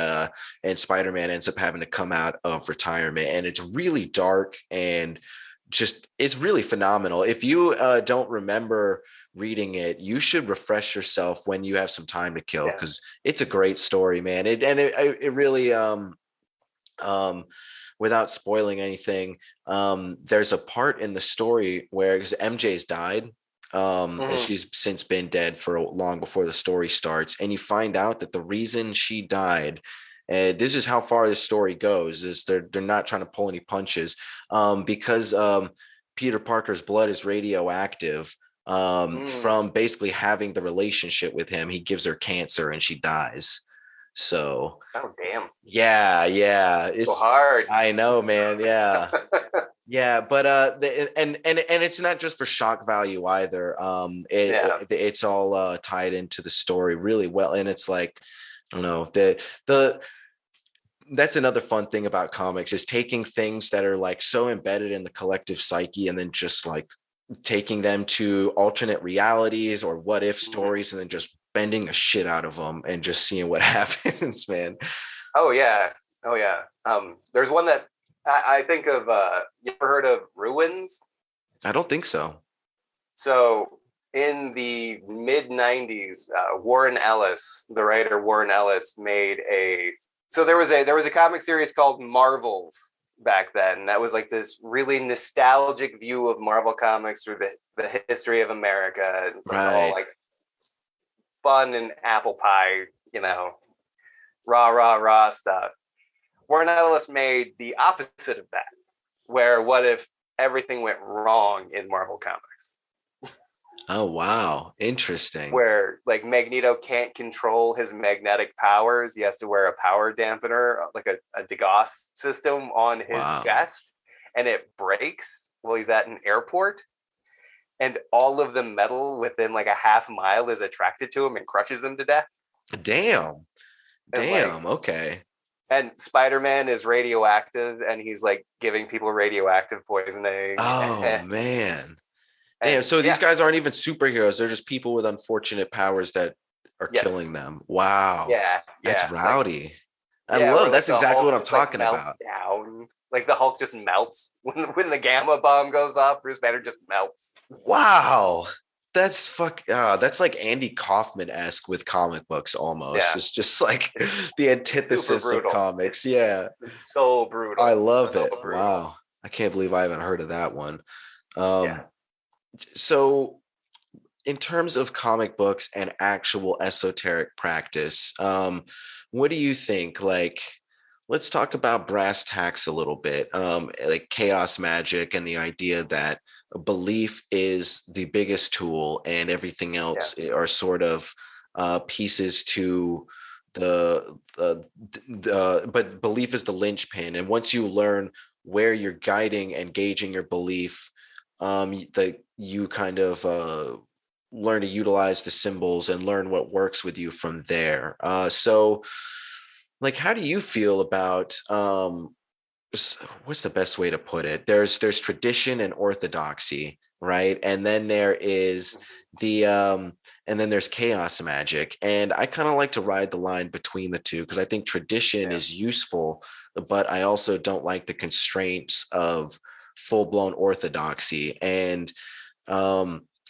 Spider-Man ends up having to come out of retirement, and it's really dark and just it's really phenomenal. If you don't remember reading it, you should refresh yourself when you have some time to kill, because it's a great story, man. It really without spoiling anything, there's a part in the story where, because MJ's died, and she's since been dead for long before the story starts, and you find out that the reason she died, and this is how far the story goes, is they're not trying to pull any punches, because Peter Parker's blood is radioactive. From basically having the relationship with him, he gives her cancer and she dies. So damn. Yeah, it's so hard. I know, man. Yeah. Yeah, but and it's not just for shock value either. It's all tied into the story really well, and it's like, I don't know, that's another fun thing about comics, is taking things that are like so embedded in the collective psyche and then just like taking them to alternate realities or what if stories, and then just bending the shit out of them and just seeing what happens, man. Oh yeah. There's one that I think of. You ever heard of Ruins? I don't think so. So in the mid 90s, Warren Ellis, the writer Warren Ellis, made there was a comic series called Marvels back then. That was like this really nostalgic view of Marvel comics through the history of America, and all like fun and apple pie, rah stuff. Warren Ellis made the opposite of that, where what if everything went wrong in Marvel comics? Oh wow, interesting. Where like Magneto can't control his magnetic powers. He has to wear a power dampener, like a DeGauss system on his chest, and it breaks while he's at an airport. And all of the metal within like a half mile is attracted to him and crushes him to death. Damn. Okay. And Spider-Man is radioactive, and he's like giving people radioactive poisoning. Oh man. Damn, so these guys aren't even superheroes. They're just people with unfortunate powers that are killing them. Wow. Yeah. That's rowdy. That's exactly what I'm talking about. Down. Like the Hulk just melts when the gamma bomb goes off. Bruce Banner just melts. Wow. That's that's like Andy Kaufman-esque with comic books almost. Yeah. It's just like the antithesis of comics. Yeah. It's so brutal. I love it. Brutal. Wow. I can't believe I haven't heard of that one. So in terms of comic books and actual esoteric practice, what do you think? Like, let's talk about brass tacks a little bit, like chaos magic and the idea that belief is the biggest tool and everything else are sort of pieces to but belief is the linchpin. And once you learn where you're guiding and gauging your belief, that you kind of learn to utilize the symbols and learn what works with you from there. So like, how do you feel about what's the best way to put it? There's tradition and orthodoxy, right? And then there is and then there's chaos magic. And I kind of like to ride the line between the two, because I think tradition is useful, but I also don't like the constraints of full-blown orthodoxy. And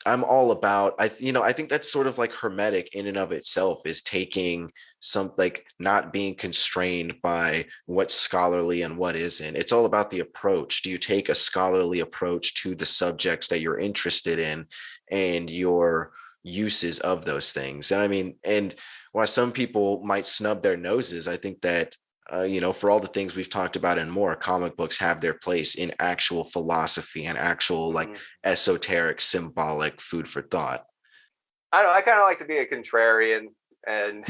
I'm all about, I think that's sort of like hermetic in and of itself, is taking some, like, not being constrained by what's scholarly and what isn't. It's all about the approach. Do you take a scholarly approach to the subjects that you're interested in and your uses of those things? And I mean, and while some people might snub their noses, I think that for all the things we've talked about and more, comic books have their place in actual philosophy and actual like esoteric, symbolic food for thought. I don't know, I kind of like to be a contrarian, and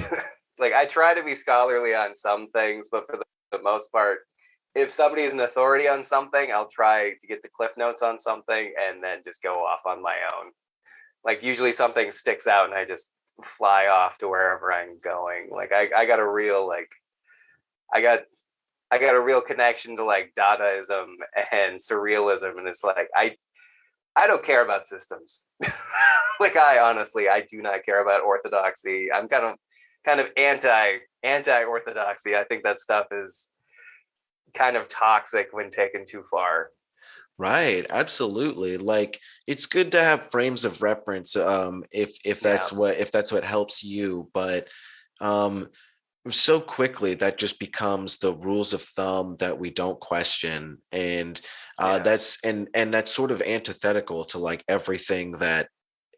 like, I try to be scholarly on some things, but for the most part, if somebody is an authority on something, I'll try to get the cliff notes on something and then just go off on my own. Like, usually something sticks out and I just fly off to wherever I'm going. Like, I got a real, like, I got a real connection to like Dadaism and surrealism, and it's like I don't care about systems. Like, I do not care about orthodoxy. I'm kind of anti-orthodoxy. I think that stuff is kind of toxic when taken too far. Right, absolutely. Like, it's good to have frames of reference, if that's what helps you, but so quickly that just becomes the rules of thumb that we don't question. And that's sort of antithetical to like everything that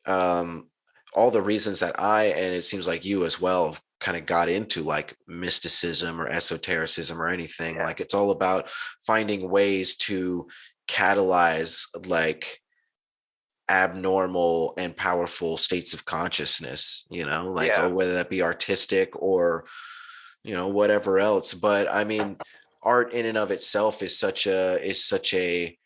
all the reasons that I, and it seems like you as well, kind of got into like mysticism or esotericism or anything. Like, it's all about finding ways to catalyze like abnormal and powerful states of consciousness, or whether that be artistic or whatever else. But I mean, art in and of itself is such a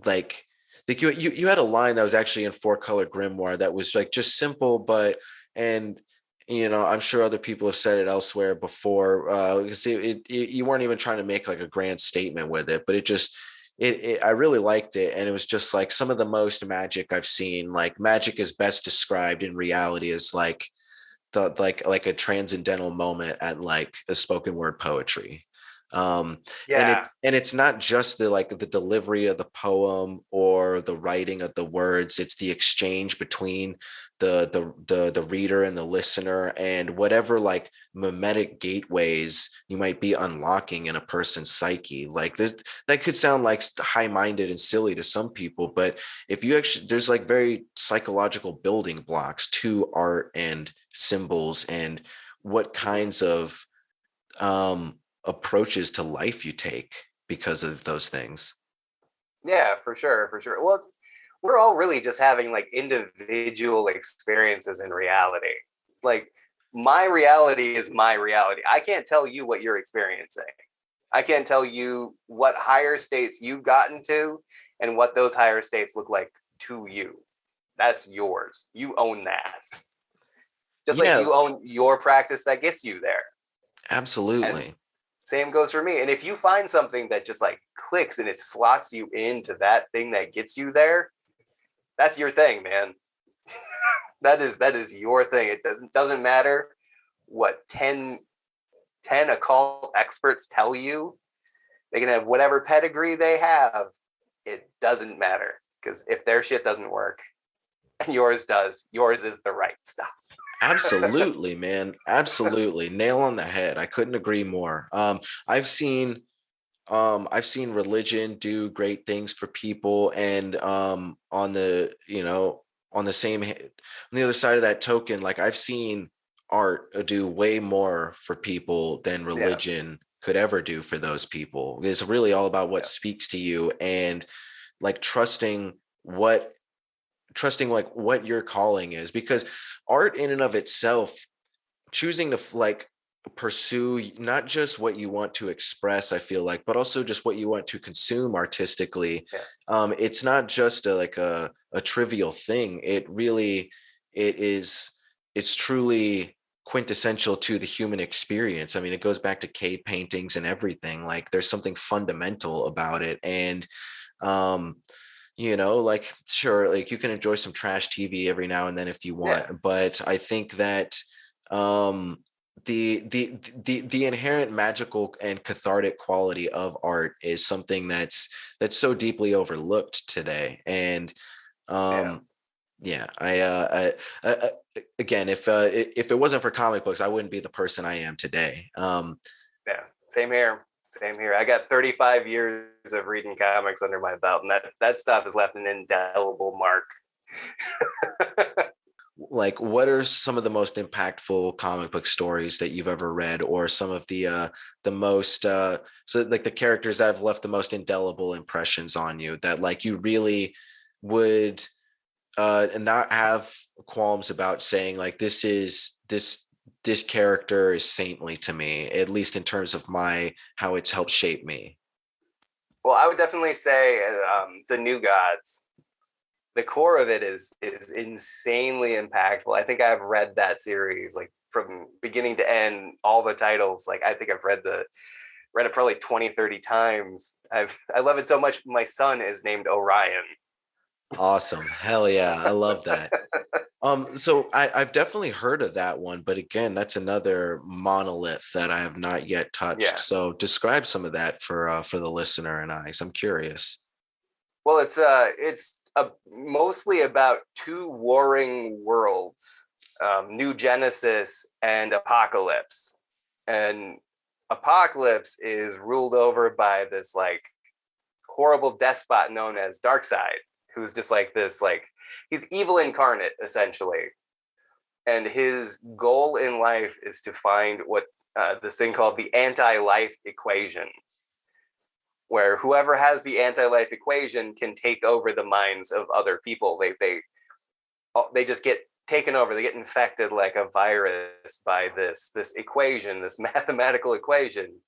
like you had a line that was actually in Four Color Grimoire that was like just simple, but I'm sure other people have said it elsewhere before, because you weren't even trying to make like a grand statement with it, but I really liked it. And it was just like some of the most magic I've seen. Like, magic is best described in reality as like like a transcendental moment at like a spoken word poetry. And it's not just the delivery of the poem or the writing of the words. It's the exchange between the reader and the listener, and whatever like mimetic gateways you might be unlocking in a person's psyche. Like, that could sound like high-minded and silly to some people, but if you actually, there's like very psychological building blocks to art and symbols and what kinds of approaches to life you take because of those things. Yeah, for sure. Well, we're all really just having like individual experiences in reality. Like, my reality is my reality. I can't tell you what you're experiencing. I can't tell you what higher states you've gotten to and what those higher states look like to you. That's yours. You own that. Just like you own your practice that gets you there. Absolutely. And same goes for me. And if you find something that just like clicks and it slots you into that thing that gets you there, that's your thing, man. that is your thing. It doesn't matter what 10 occult experts tell you. They can have whatever pedigree they have. It doesn't matter, because if their shit doesn't work and yours does, yours is the right stuff. Absolutely, man. Absolutely. Nail on the head. I couldn't agree more. I've seen religion do great things for people, and on the on the other side of that token, like I've seen art do way more for people than religion could ever do for those people. It's really all about what speaks to you, and like trusting like what your calling is, because art in and of itself, choosing to like pursue not just what you want to express, I feel like, but also just what you want to consume artistically. It's not just a trivial thing. It's truly quintessential to the human experience. I mean, it goes back to cave paintings and everything. Like there's something fundamental about it. And like, sure, like you can enjoy some trash TV every now and then if you want, but I think that the inherent magical and cathartic quality of art is something that's so deeply overlooked today. And I again, if it wasn't for comic books, I wouldn't be the person I am today. Same here. I got 35 years of reading comics under my belt, and that stuff has left an indelible mark. Like, what are some of the most impactful comic book stories that you've ever read, or some of the most so like the characters that have left the most indelible impressions on you, that like you really would not have qualms about saying like this character is saintly to me, at least in terms of how it's helped shape me? Well, I would definitely say the New Gods. The core of it is insanely impactful. I think I've read that series like from beginning to end, all the titles. Like I think I've read it probably 20, 30 times. I love it so much. My son is named Orion. Awesome. Hell yeah. I love that. So I've definitely heard of that one, but again, that's another monolith that I have not yet touched. Yeah. So describe some of that for the listener and I, 'cause I'm curious. Well, it's mostly about two warring worlds, New Genesis and Apocalypse. And Apocalypse is ruled over by this like horrible despot known as Darkseid, who's just like this, like he's evil incarnate essentially. And his goal in life is to find what this thing called the anti-life equation, where whoever has the anti-life equation can take over the minds of other people. They just get taken over. They get infected like a virus by this equation, this mathematical equation.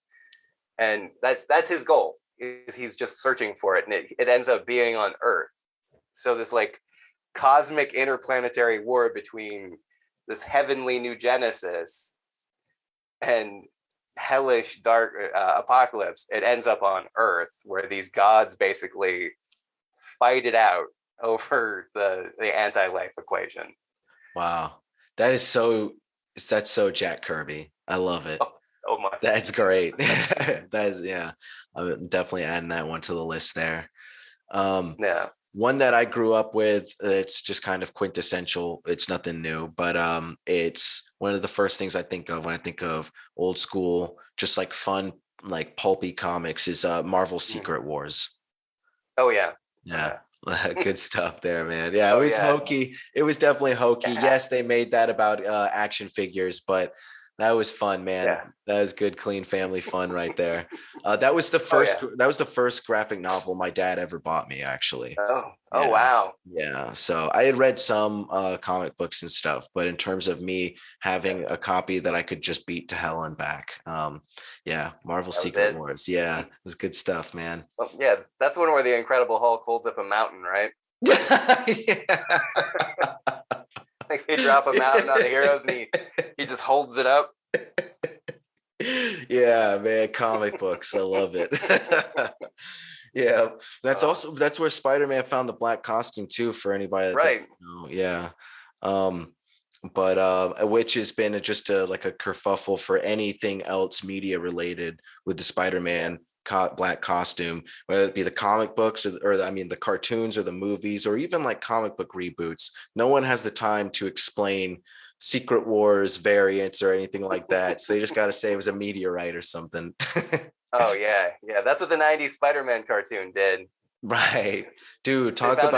And that's his goal, is he's just searching for it. And it ends up being on Earth. So this like cosmic interplanetary war between this heavenly New Genesis and hellish dark Apocalypse, it ends up on Earth, where these gods basically fight it out over the anti-life equation. Wow. That's so Jack Kirby. I love it. Oh my. That's great. I'm definitely adding that one to the list there. One that I grew up with, it's just kind of quintessential. It's nothing new, but it's one of the first things I think of when I think of old school, just like fun, like pulpy comics, is Marvel's Secret Wars. Oh yeah. Yeah. Good stuff there, man. Yeah, it was hokey. It was definitely hokey. Yes, they made that about action figures, but that was fun, man. Yeah. That was good, clean family fun right there. That was the first. That was the first graphic novel my dad ever bought me, actually. Oh, wow. Yeah. So I had read some comic books and stuff, but in terms of me having a copy that I could just beat to hell and back, Marvel Secret Wars. Yeah, it was good stuff, man. Well, yeah, that's the one where the Incredible Hulk holds up a mountain, right? Like they drop a mountain on the heroes and he just holds it up. Yeah, man, comic books. I love it. Yeah, that's where Spider-Man found the black costume too, for anybody that doesn't know. Yeah. But which has been just a kerfuffle for anything else media related with the Spider-Man black costume, whether it be the comic books or the cartoons or the movies or even like comic book reboots. No one has the time to explain Secret Wars variants or anything like that, so they just got to say it was a meteorite or something. Oh yeah, that's what the 90s Spider-Man cartoon did. Right, dude. They found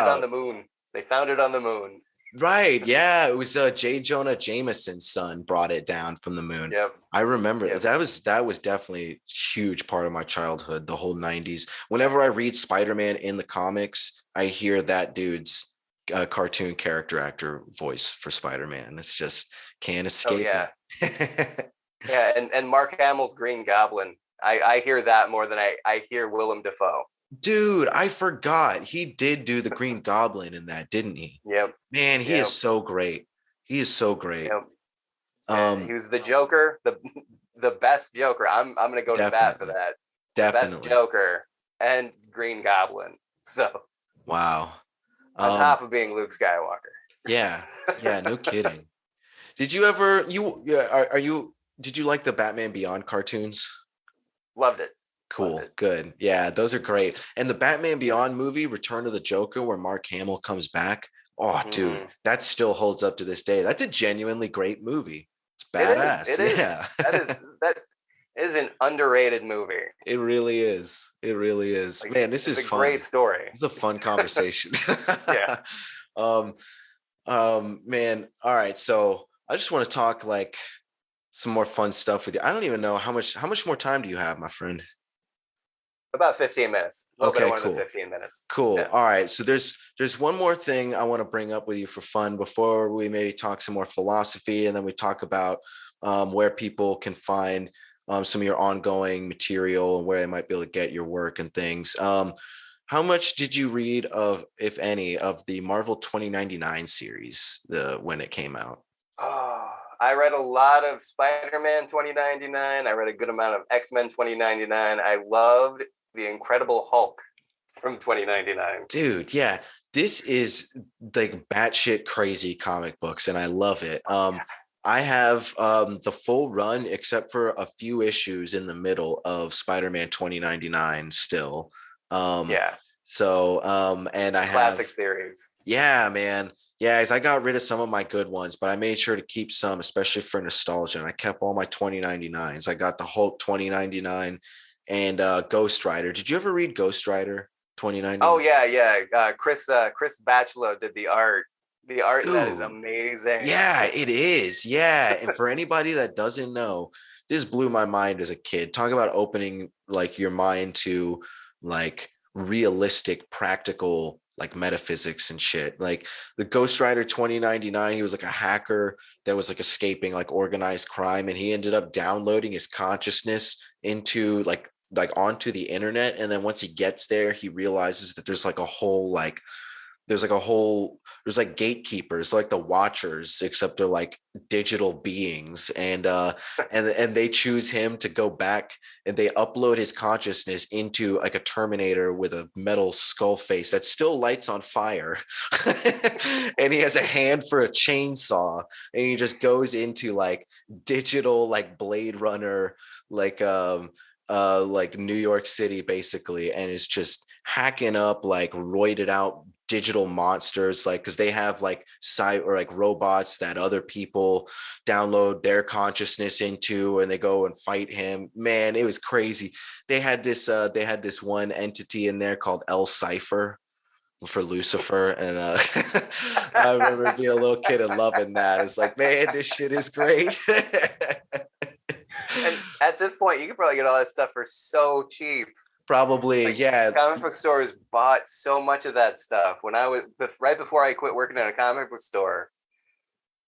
it on the moon. Right. Yeah. It was J. Jonah Jameson's son brought it down from the moon. Yep. I remember Yep. that was definitely a huge part of my childhood, the whole 90s. Whenever I read Spider-Man in the comics, I hear that dude's cartoon character actor voice for Spider-Man. It's just can't escape it. Yeah, and Mark Hamill's Green Goblin. I hear that more than I hear Willem Dafoe. Dude, I forgot. He did do the Green Goblin in that, didn't he? Yep. Man, he is so great. He is so great. Yep. He was the Joker, the best Joker. I'm gonna go to bat for that. Definitely. The best Joker and Green Goblin. So wow. On top of being Luke Skywalker. Yeah. Yeah, no kidding. Did you ever did you like the Batman Beyond cartoons? Loved it. Cool. Loved it. Good. Yeah, those are great. And the Batman Beyond movie, Return of the Joker, where Mark Hamill comes back. Oh, dude, that still holds up to this day. That's a genuinely great movie. It's badass. It is. Yeah. That is an underrated movie. It really is. It really is. Like, man, this is a fun. Great story. It's a fun conversation. Yeah. Man. All right. So I just want to talk like some more fun stuff with you. I don't even know how much more time do you have, my friend? About 15 minutes. Okay, more cool. than 15 minutes. Cool. Yeah. All right. So there's one more thing I want to bring up with you for fun before we maybe talk some more philosophy, and then we talk about where people can find some of your ongoing material and where they might be able to get your work and things. How much did you read of, if any, of the Marvel 2099 series when it came out? Oh, I read a lot of Spider-Man 2099. I read a good amount of X-Men 2099. I loved The Incredible Hulk from 2099. Dude, yeah. This is like batshit crazy comic books, and I love it. I have the full run except for a few issues in the middle of Spider-Man 2099 still. So and I have classic series. Yeah, man. Yeah, I got rid of some of my good ones, but I made sure to keep some, especially for nostalgia. And I kept all my 2099s. I got the Hulk 2099 and Ghost Rider. Did you ever read Ghost Rider 2099? Oh yeah. Chris Bachalo did the art. The art Dude, that is amazing. Yeah, it is. Yeah. And for anybody that doesn't know, this blew my mind as a kid. Talk about opening like your mind to like realistic, practical like metaphysics and shit. Like the Ghost Rider 2099, he was like a hacker that was like escaping like organized crime, and he ended up downloading his consciousness into like onto the internet. And then once he gets there, he realizes that there's like gatekeepers, like the Watchers, except they're like digital beings, and they choose him to go back, and they upload his consciousness into like a Terminator with a metal skull face that still lights on fire, and he has a hand for a chainsaw, and he just goes into like digital like Blade Runner like New York City basically, and is just hacking up like roided out digital monsters, like because they have like robots that other people download their consciousness into, and they go and fight him. Man, it was crazy. They had this one entity in there called El Cypher for Lucifer, and I remember being a little kid and loving that. It's like, man, this shit is great. And at this point, you could probably get all that stuff for so cheap. Probably, like, yeah. Comic book stores bought so much of that stuff. When I was right before I quit working at a comic book store,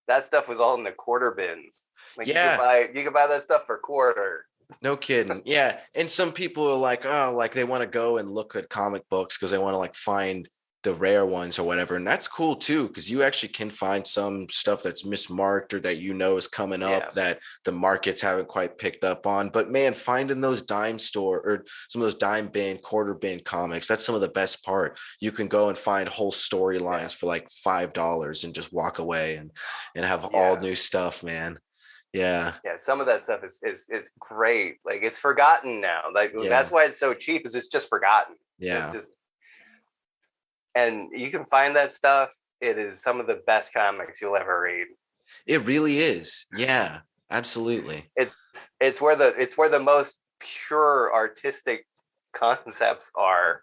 that stuff was all in the quarter bins. Like, yeah, you could buy that stuff for quarter. No kidding. Yeah, and some people are like, oh, like they want to go and look at comic books because they want to like find the rare ones or whatever, and that's cool too, because you actually can find some stuff that's mismarked or that is coming up that the markets haven't quite picked up on. But man, finding those dime store or some of those dime bin, quarter bin comics, that's some of the best part. You can go and find whole storylines for like $5 and just walk away and have all new stuff, man. Yeah, some of that stuff is great. Like, it's forgotten now. Like, that's why it's so cheap, is it's just forgotten. It's just, and you can find that stuff. It is some of the best comics you'll ever read. It really is. Yeah, absolutely. It's where the most pure artistic concepts are.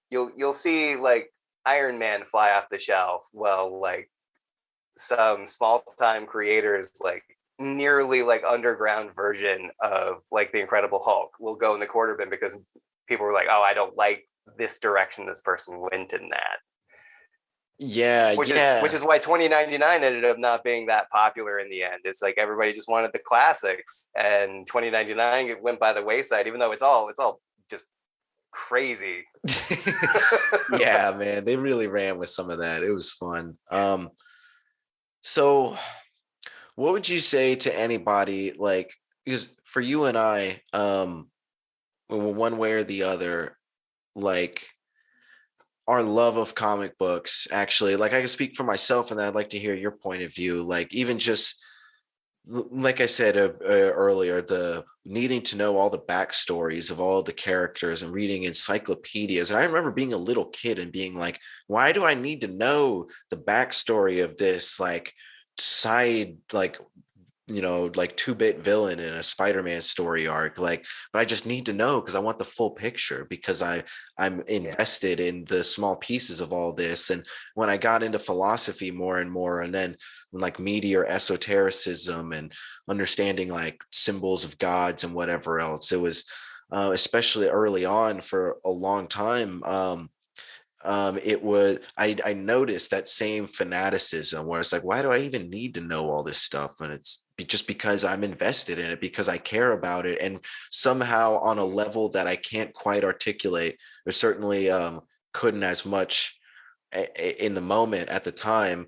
You'll see like Iron Man fly off the shelf. Well, like some small time creators, like nearly like underground version of like the Incredible Hulk will go in the quarter bin because people were like, oh, I don't like this direction this person went in that. Yeah, which is why 2099 ended up not being that popular in the end. It's like everybody just wanted the classics, and 2099 went by the wayside, even though it's all just crazy. Yeah, man, they really ran with some of that. It was fun. So what would you say to anybody, like, because for you and I, one way or the other, like, our love of comic books, actually, like, I can speak for myself, and I'd like to hear your point of view. Like, even just like I said earlier, the needing to know all the backstories of all the characters and reading encyclopedias. And I remember being a little kid and being like, why do I need to know the backstory of this, like, side, like, you know, like 2-bit villain in a Spider-Man story arc, like, but I just need to know because I want the full picture, because I'm invested in the small pieces of all this. And when I got into philosophy more and more, and then like meteor esotericism and understanding like symbols of gods and whatever else, it was especially early on for a long time, it was, I noticed that same fanaticism where it's like, why do I even need to know all this stuff? And it's just because I'm invested in it, because I care about it. And somehow on a level that I can't quite articulate, or certainly couldn't as much in the moment at the time,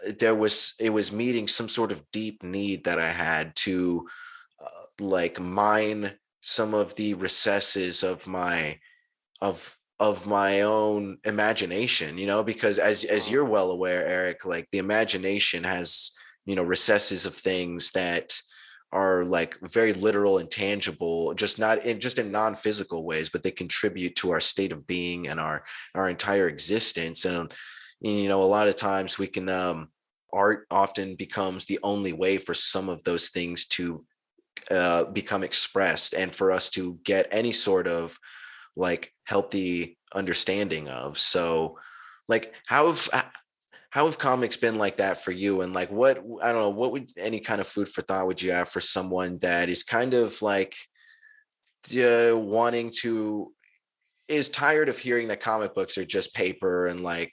it was meeting some sort of deep need that I had to like mine some of the recesses of my own imagination, you know, because as you're well aware, Eric, like the imagination has, you know, recesses of things that are like very literal and tangible, just in non-physical ways, but they contribute to our state of being and our entire existence. And, you know, a lot of times we can, art often becomes the only way for some of those things to become expressed, and for us to get any sort of like healthy understanding of. So like how have comics been like that for you? And like, what, I don't know, what would any kind of food for thought would you have for someone that is kind of like is tired of hearing that comic books are just paper and like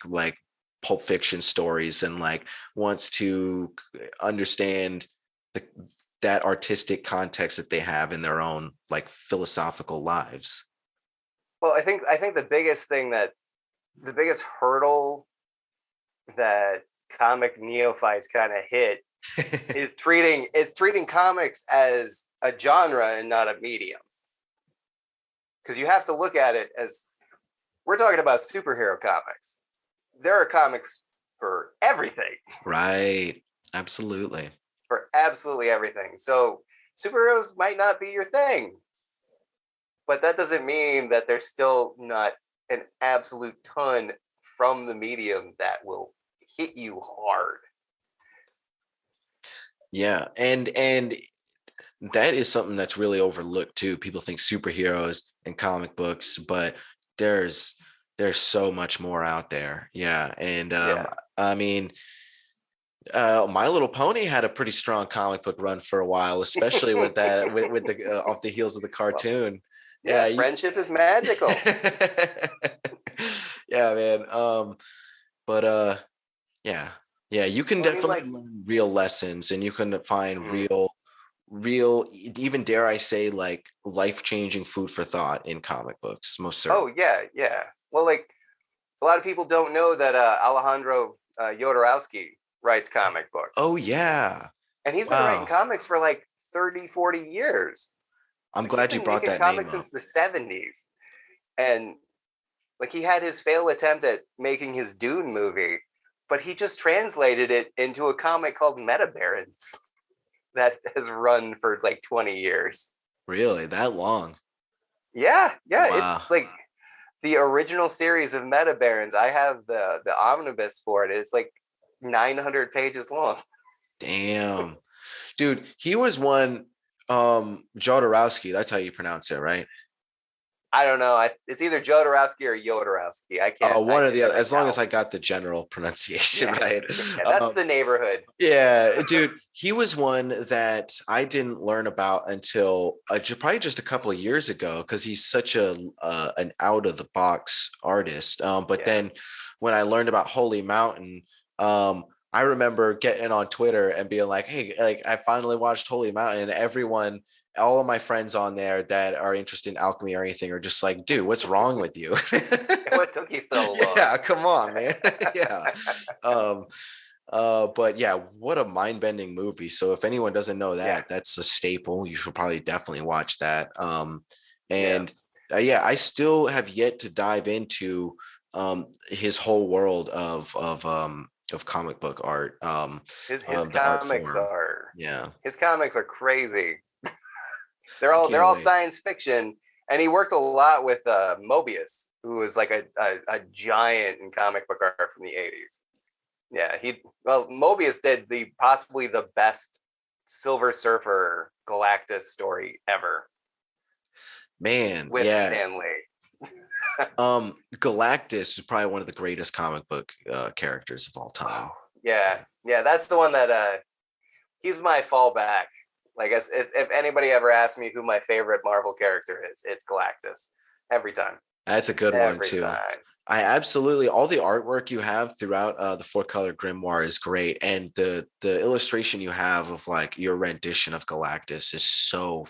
Pulp Fiction stories, and like wants to understand that artistic context that they have in their own like philosophical lives? Well, I think the biggest hurdle that comic neophytes kind of hit is treating comics as a genre and not a medium. Because you have to look at it as, we're talking about superhero comics. There are comics for everything. Right. Absolutely. For absolutely everything. So superheroes might not be your thing, but that doesn't mean that there's still not an absolute ton from the medium that will hit you hard. Yeah. And that is something that's really overlooked too. People think superheroes and comic books, but there's so much more out there. Yeah. And I mean, My Little Pony had a pretty strong comic book run for a while, especially with that with the off the heels of the cartoon. Yeah, friendship is magical. Yeah, man. Yeah, you can definitely learn real lessons, and you can find real, even dare I say, like life-changing food for thought in comic books. Most certainly. Oh yeah. Well, like a lot of people don't know that Alejandro Jodorowsky writes comic books. Oh yeah. And he's been writing comics for like 30, 40 years. I'm glad you brought that name up. Since the 70s. And like he had his failed attempt at making his Dune movie, but he just translated it into a comic called Meta Barons that has run for like 20 years. Really? That long? Yeah. Wow. It's like the original series of Meta Barons. I have the omnibus for it. It's like 900 pages long. Damn. Dude, he was one Jodorowsky, that's how you pronounce it, right? I don't know. It's either Jodorowsky or Jodorowsky. I can't. One or the other, never as long tell. as I got the general pronunciation right. Yeah, that's the neighborhood. Yeah, dude, he was one that I didn't learn about until probably just a couple of years ago, because he's such an out of the box artist. But then when I learned about Holy Mountain, I remember getting on Twitter and being like, hey, like I finally watched Holy Mountain, and all of my friends on there that are interested in alchemy or anything are just like, dude, what's wrong with you? What took you so long? Yeah, come on, man. Yeah. But yeah, what a mind-bending movie. So if anyone doesn't know that, that's a staple. You should probably definitely watch that. I still have yet to dive into his whole world of comic book art. His comics are his comics are crazy. They're all science fiction, and he worked a lot with Mobius, who was like a giant in comic book art from the 80s. Yeah, Mobius did possibly the best Silver Surfer Galactus story ever. Man, with Stan Lee. Galactus is probably one of the greatest comic book characters of all time. Yeah, that's the one that he's my fallback. Like, if anybody ever asks me who my favorite Marvel character is, it's Galactus every time. That's a good one too. Time. I absolutely, all the artwork you have throughout the 4-color grimoire is great, and the illustration you have of like your rendition of Galactus is so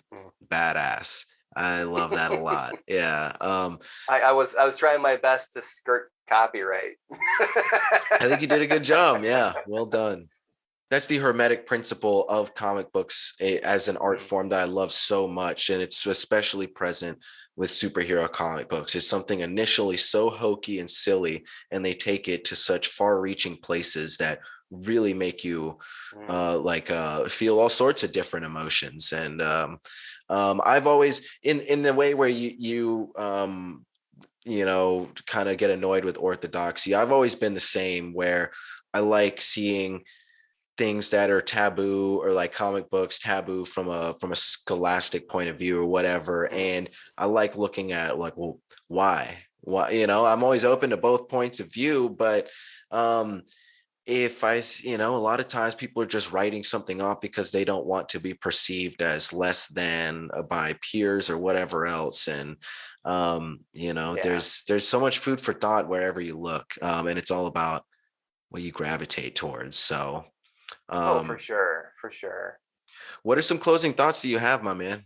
badass. I love that a lot. Yeah. I was trying my best to skirt copyright. I think you did a good job. Yeah, well done. That's the hermetic principle of comic books as an art form that I love so much, and it's especially present with superhero comic books. It's something initially so hokey and silly, and they take it to such far-reaching places that really make you feel all sorts of different emotions. And I've always, in the way where you kind of get annoyed with orthodoxy, I've always been the same, where I like seeing things that are taboo, or like comic books taboo from a scholastic point of view or whatever. And I like looking at like, well, why, I'm always open to both points of view, but if a lot of times people are just writing something off because they don't want to be perceived as less than by peers or whatever else. And there's so much food for thought wherever you look, and it's all about what you gravitate towards. So for sure. What are some closing thoughts that you have, my man?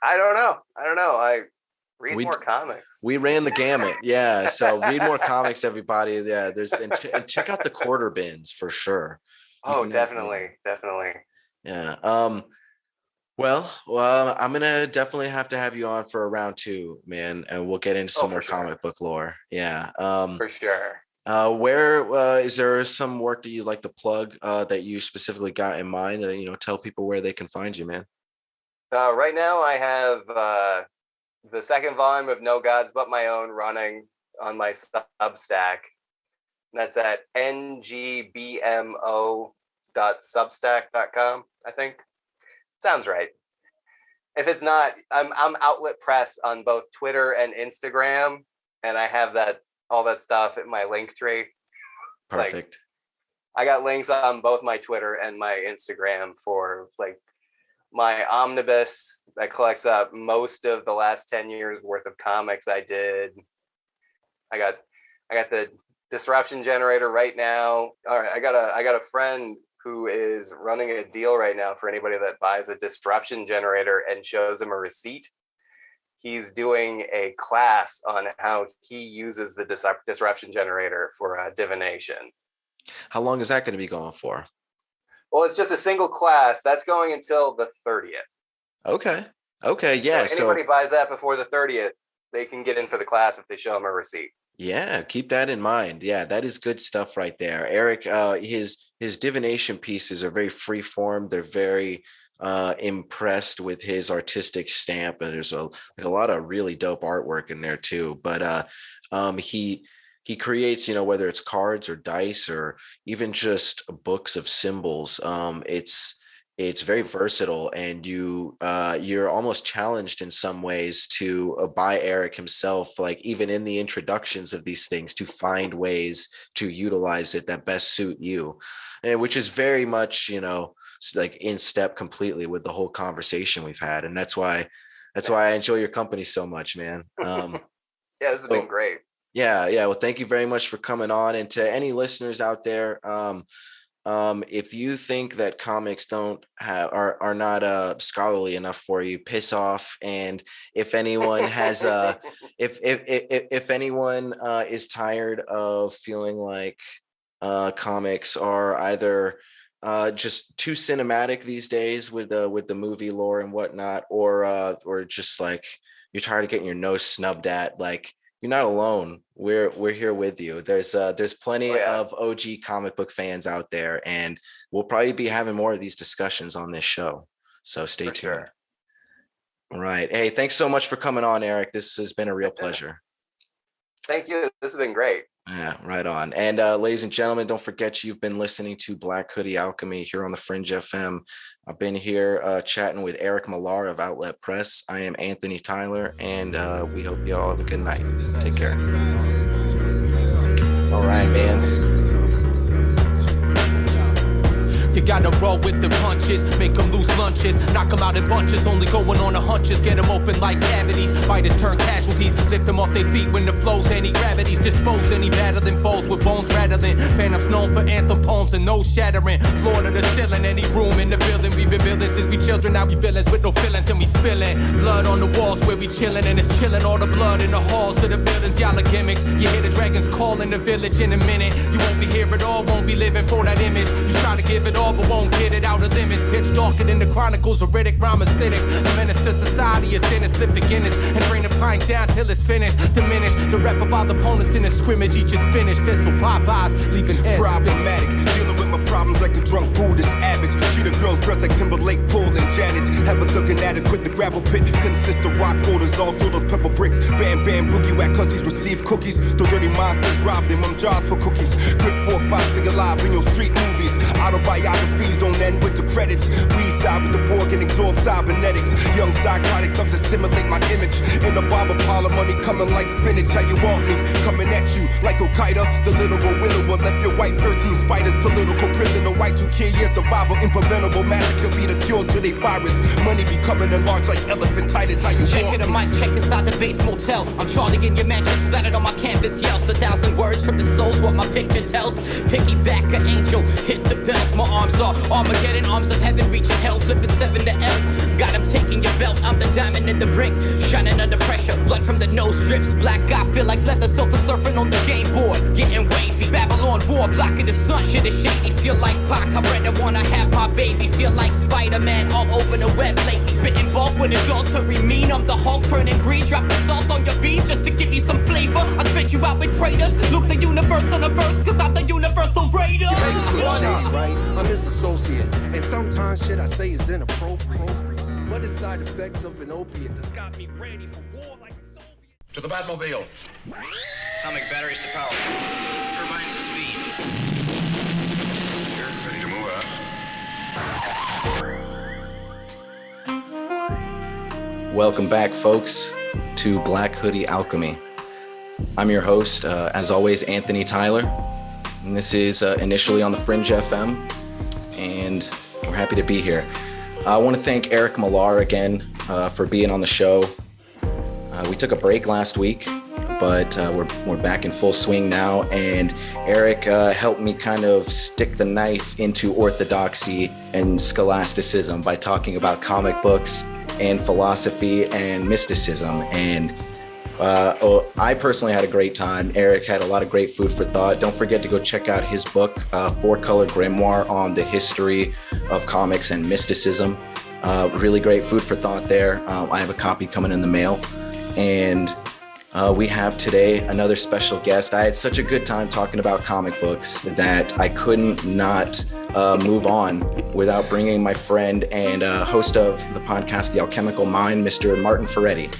I don't know. I read more comics. We ran the gamut. Yeah. So read more comics, everybody. Yeah. And check out the quarter bins for sure. Oh, definitely. Yeah. Well, I'm gonna definitely have to have you on for a round 2, man, and we'll get into some more comic book lore. Yeah. For sure. Where is there some work that you'd like to plug that you specifically got in mind? Tell people where they can find you, man. Right now, I have the second volume of No Gods But My Own running on my Substack. That's at ngbmo.substack.com, I think. Sounds right. If it's not, I'm Outlet Press on both Twitter and Instagram, and I have all that stuff in my link tree. Perfect. I got links on both my Twitter and my Instagram for like my omnibus that collects up most of the last 10 years worth of comics I did. I got the disruption generator right now. All right, I got a friend who is running a deal right now for anybody that buys a disruption generator and shows him a receipt. He's doing a class on how he uses the disruption generator for divination. How long is that going to be going for? Well, it's just a single class. That's going until the 30th. Okay. Yeah. So anybody buys that before the 30th, they can get in for the class if they show them a receipt. Yeah, keep that in mind. Yeah, that is good stuff right there. Eric, his divination pieces are very free form. They're very impressed with his artistic stamp, and there's a lot of really dope artwork in there too. But he creates, whether it's cards or dice or even just books of symbols. it's very versatile, and you're almost challenged in some ways by Eric himself, like even in the introductions of these things, to find ways to utilize it that best suit you, and which is very much, like in step completely with the whole conversation we've had. And that's why I enjoy your company so much, man. Yeah, this has been great. Yeah. Well, thank you very much for coming on. And to any listeners out there, if you think that comics are not scholarly enough for you, piss off. And if anyone has if anyone is tired of feeling like comics are either just too cinematic these days with the movie lore and whatnot, or just like you're tired of getting your nose snubbed at, like, you're not alone. We're here with you. There's plenty of OG comic book fans out there, and we'll probably be having more of these discussions on this show. So stay tuned. Sure. All right. Hey, thanks so much for coming on, Eric. This has been a real pleasure. Thank you. This has been great. Yeah, right on. And ladies and gentlemen, don't forget you've been listening to Black Hoodie Alchemy here on the Fringe FM. I've been here chatting with Eric Millar of Outlet Press. I am Anthony Tyler, and we hope you all have a good night. Take care. All right, man. You gotta roll with the punches, make them lose lunches, knock them out in bunches, only going on the hunches, get them open like cavities, fighters turn casualties, lift them off their feet when the flow's any gravities, dispose any battling foes with bones rattling, phantoms known for anthem poems and no shattering, floor to the ceiling, any room in the building, we've been building since we children, now we villains with no feelings and we spilling, blood on the walls where we chilling, and it's chilling, all the blood in the halls of the buildings, y'all are gimmicks, you hear the dragons call in the village in a minute, you won't be here at all, won't be living for that image, you try to give it all but won't get it out of limits. Pitch darker than the chronicles of Riddick, rhyme acidic. The menace to society is in it, slip the Guinness and bring the pint down till it's finished. Diminish the rep about the opponents in a scrimmage, eat your spinach, fistful Popeyes, leaving heads problematic, dealing with my problems like a drunk Buddhist average. Treat a girl's breast like Timberlake, Paul and Janet's. Have a thuggin' adequate, the gravel pit consist of rock boulders, also those pepper bricks. Bam, bam, boogie whack, cussies receive cookies. The dirty monsters rob them, jars for cookies. Grip 4-5, stay alive in your street movies. Autobiographies don't end with the credits. We side with the Borg and absorb cybernetics. Young psychotic thugs assimilate my image. In the barber parlor, money coming like spinach. How you want me? Coming at you like Al-Qaeda. The literal widower left your wife 13 spiders. Political prisoner, white 2 year survival. Impreventable massacre be the cure to the virus. Money be coming in large like elephantitis. How you check it, I might check inside the base motel. I'm Charlie in your mansion, splattered on my canvas yells. 1,000 words from the souls, what my picture tells. Piggyback an angel, hit the bells. My arms are Armageddon, arms of heaven reaching hell, flipping 7 to L. Got him taking your belt, I'm the diamond in the ring, shining under pressure, blood from the nose strips. Black guy feel like leather, silver surfing on the game board, getting wavy. Babylon war, blocking the sun, shit is shady. Feel like Pac, I read wanna have my baby. Feel like Spider-Man all over the web lately. Spitting bulk with adultery mean. I'm the Hulk turning green, dropping salt on your beef just to give you some flavor. I spit you out with traitors, look the universe on the verse, cause I'm the universal raider. Right? I'm his associate, and sometimes shit I say is inappropriate. What is side effects of an opiate that's got me ready for war like a Soviet? To the Batmobile. Atomic batteries to power. Turbines to speed. You're ready to move out. Welcome back, folks, to Black Hoodie Alchemy. I'm your host, as always, Anthony Tyler. And this is initially on the Fringe FM, and we're happy to be here. I want to thank Eric Millar again for being on the show. We took a break last week, but we're back in full swing now, and Eric helped me kind of stick the knife into orthodoxy and scholasticism by talking about comic books and philosophy and mysticism, and I personally had a great time. Eric had a lot of great food for thought. Don't forget to go check out his book, 4-Color Grimoire on the history of comics and mysticism. Really great food for thought there. I have a copy coming in the mail. And we have today another special guest. I had such a good time talking about comic books that I couldn't not move on without bringing my friend and host of the podcast, The Alchemical Mind, Mr. Martin Ferretti.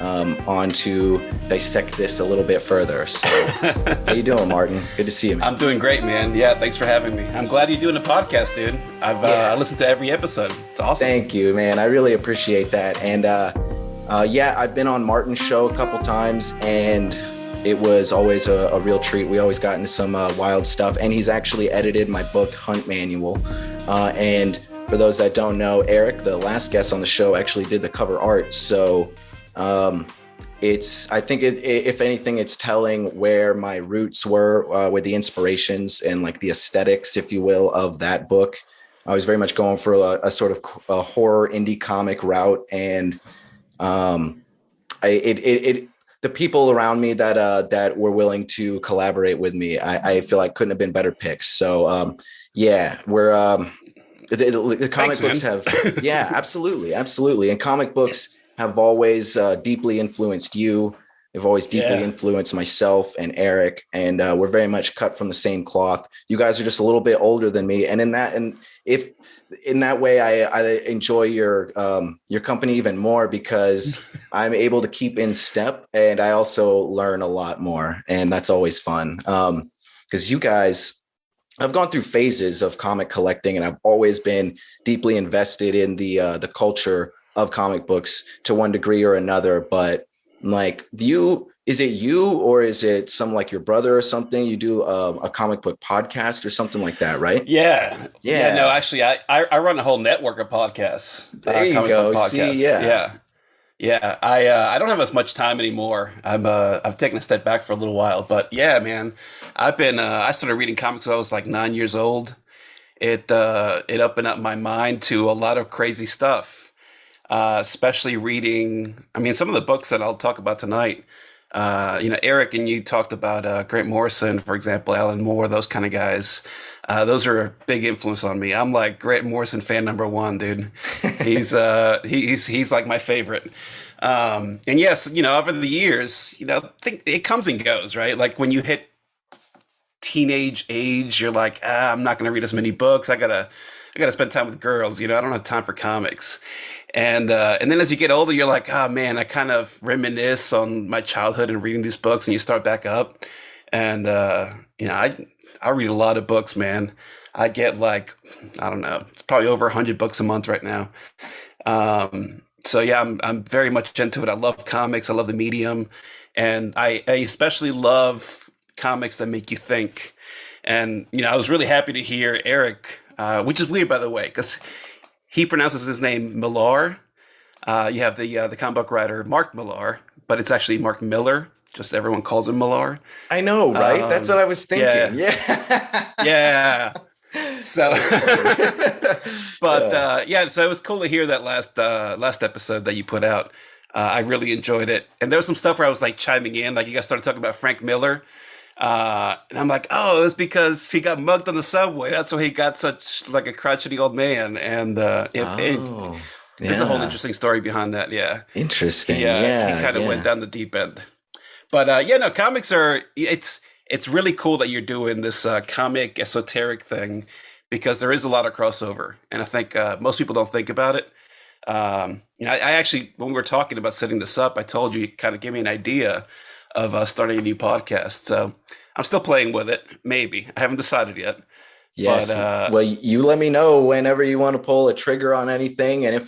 on to dissect this a little bit further. So how you doing, Martin? Good to see you, man. I'm doing great, man. Yeah, thanks for having me. I'm glad you're doing a podcast, dude. I listened to every episode. It's awesome. Thank you, man. I really appreciate that. And yeah, I've been on Martin's show a couple times, and it was always a real treat. We always got into some wild stuff, and he's actually edited my book, Hunt Manual. And for those that don't know, Eric, the last guest on the show, actually did the cover art. So I think if anything, it's telling where my roots were with the inspirations and like the aesthetics, if you will, of that book. I was very much going for a sort of a horror indie comic route, and the people around me that were willing to collaborate with me, I feel like couldn't have been better picks. So yeah, we're the comic books have yeah, absolutely, and comic books have always deeply influenced you. They've always deeply influenced myself and Eric, and we're very much cut from the same cloth. You guys are just a little bit older than me, and in that way, I enjoy your company even more, because I'm able to keep in step, and I also learn a lot more, and that's always fun. Because you guys, I've gone through phases of comic collecting, and I've always been deeply invested in the culture of comic books to one degree or another. But like is it you, or is it some like your brother or something? You do a comic book podcast or something like that, right? Yeah. No, actually, I run a whole network of podcasts. There you go. See, yeah. I don't have as much time anymore. I've taken a step back for a little while, but yeah, man, I started reading comics when I was like 9 years old. It opened up my mind to a lot of crazy stuff. Especially reading, some of the books that I'll talk about tonight. Eric and you talked about Grant Morrison, for example, Alan Moore, those kind of guys. Those are a big influence on me. I'm like Grant Morrison fan number one, dude. He's like my favorite. And yes, over the years, I think it comes and goes, right? Like when you hit teenage age, you're like, I'm not going to read as many books. I gotta spend time with girls. I don't have time for comics. And then as you get older, you're like, oh man, I kind of reminisce on my childhood and reading these books, and you start back up. And I read a lot of books, man. I get like, I don't know, it's probably over 100 books a month right now. So yeah, I'm very much into it. I love comics. I love the medium, and I especially love comics that make you think. And I was really happy to hear Eric, which is weird, by the way, because he pronounces his name Millar. You have the comic book writer Mark Millar, but it's actually Mark Millar. Just everyone calls him Millar. I know, right? That's what I was thinking. Yeah. So, but so it was cool to hear that last episode that you put out. I really enjoyed it, and there was some stuff where I was like chiming in, like you guys started talking about Frank Miller. And I'm like, oh, it was because he got mugged on the subway. That's why he got such like a crotchety old man. And there's a whole interesting story behind that. Yeah, interesting. He kind of went down the deep end. But comics are it's really cool that you're doing this comic esoteric thing, because there is a lot of crossover, and I think most people don't think about it. I actually, when we were talking about setting this up, I told you kind of gave me an idea of starting a new podcast. So I'm still playing with it. Maybe I haven't decided yet. Yes. But, well, you let me know whenever you want to pull a trigger on anything, and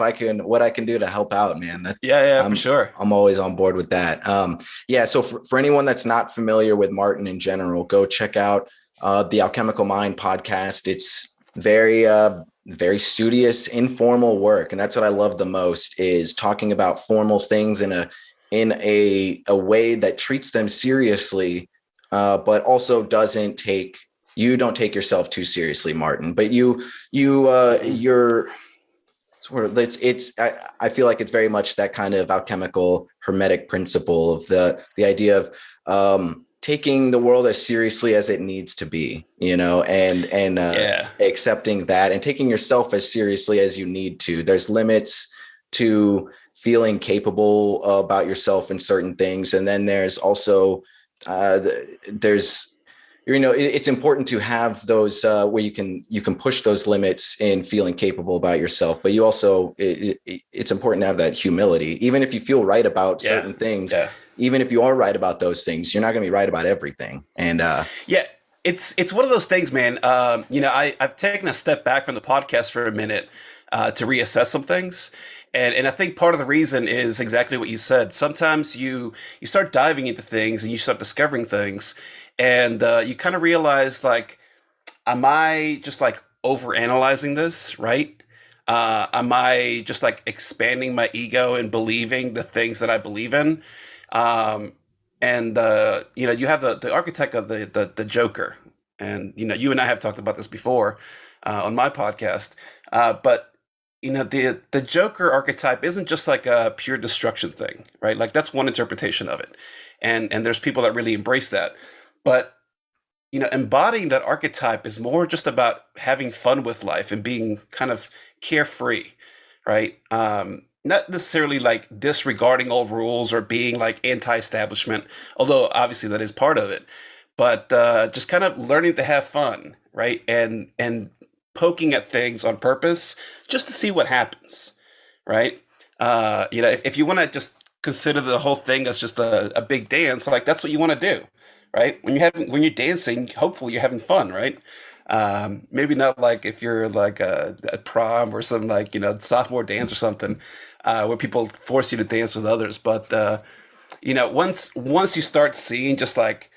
what I can do to help out, man. For sure. I'm always on board with that. So for anyone that's not familiar with Martin in general, go check out the Alchemical Mind podcast. It's very, very studious, informal work. And that's what I love the most, is talking about formal things in a way that treats them seriously, but also you don't take yourself too seriously, Martin. But you're sort of, I feel like it's very much that kind of alchemical hermetic principle of the idea of taking the world as seriously as it needs to be, and accepting that, and taking yourself as seriously as you need to. There's limits to feeling capable about yourself in certain things. And then there's also, it's important to have those where you can push those limits in feeling capable about yourself, but you also, it's important to have that humility, even if you feel right about certain things. Even if you are right about those things, you're not going to be right about everything. And it's one of those things, man. I've taken a step back from the podcast for a minute to reassess some things. And I think part of the reason is exactly what you said. Sometimes you start diving into things and you start discovering things, and you kind of realize, like, am I just like overanalyzing this, right? Am I just like expanding my ego and believing the things that I believe in? You have the archetype of the Joker, and you and I have talked about this before on my podcast, but the Joker archetype isn't just like a pure destruction thing, right? Like, that's one interpretation of it, and there's people that really embrace that, but embodying that archetype is more just about having fun with life and being kind of carefree, right? Not necessarily like disregarding all rules or being like anti-establishment, although obviously that is part of it, but just kind of learning to have fun, right? And poking at things on purpose just to see what happens, right? If you want to just consider the whole thing as just a big dance, like, that's what you want to do, right? When you're dancing, hopefully you're having fun, right? Maybe not like if you're like a prom or some like sophomore dance or something, where people force you to dance with others, but once you start seeing just like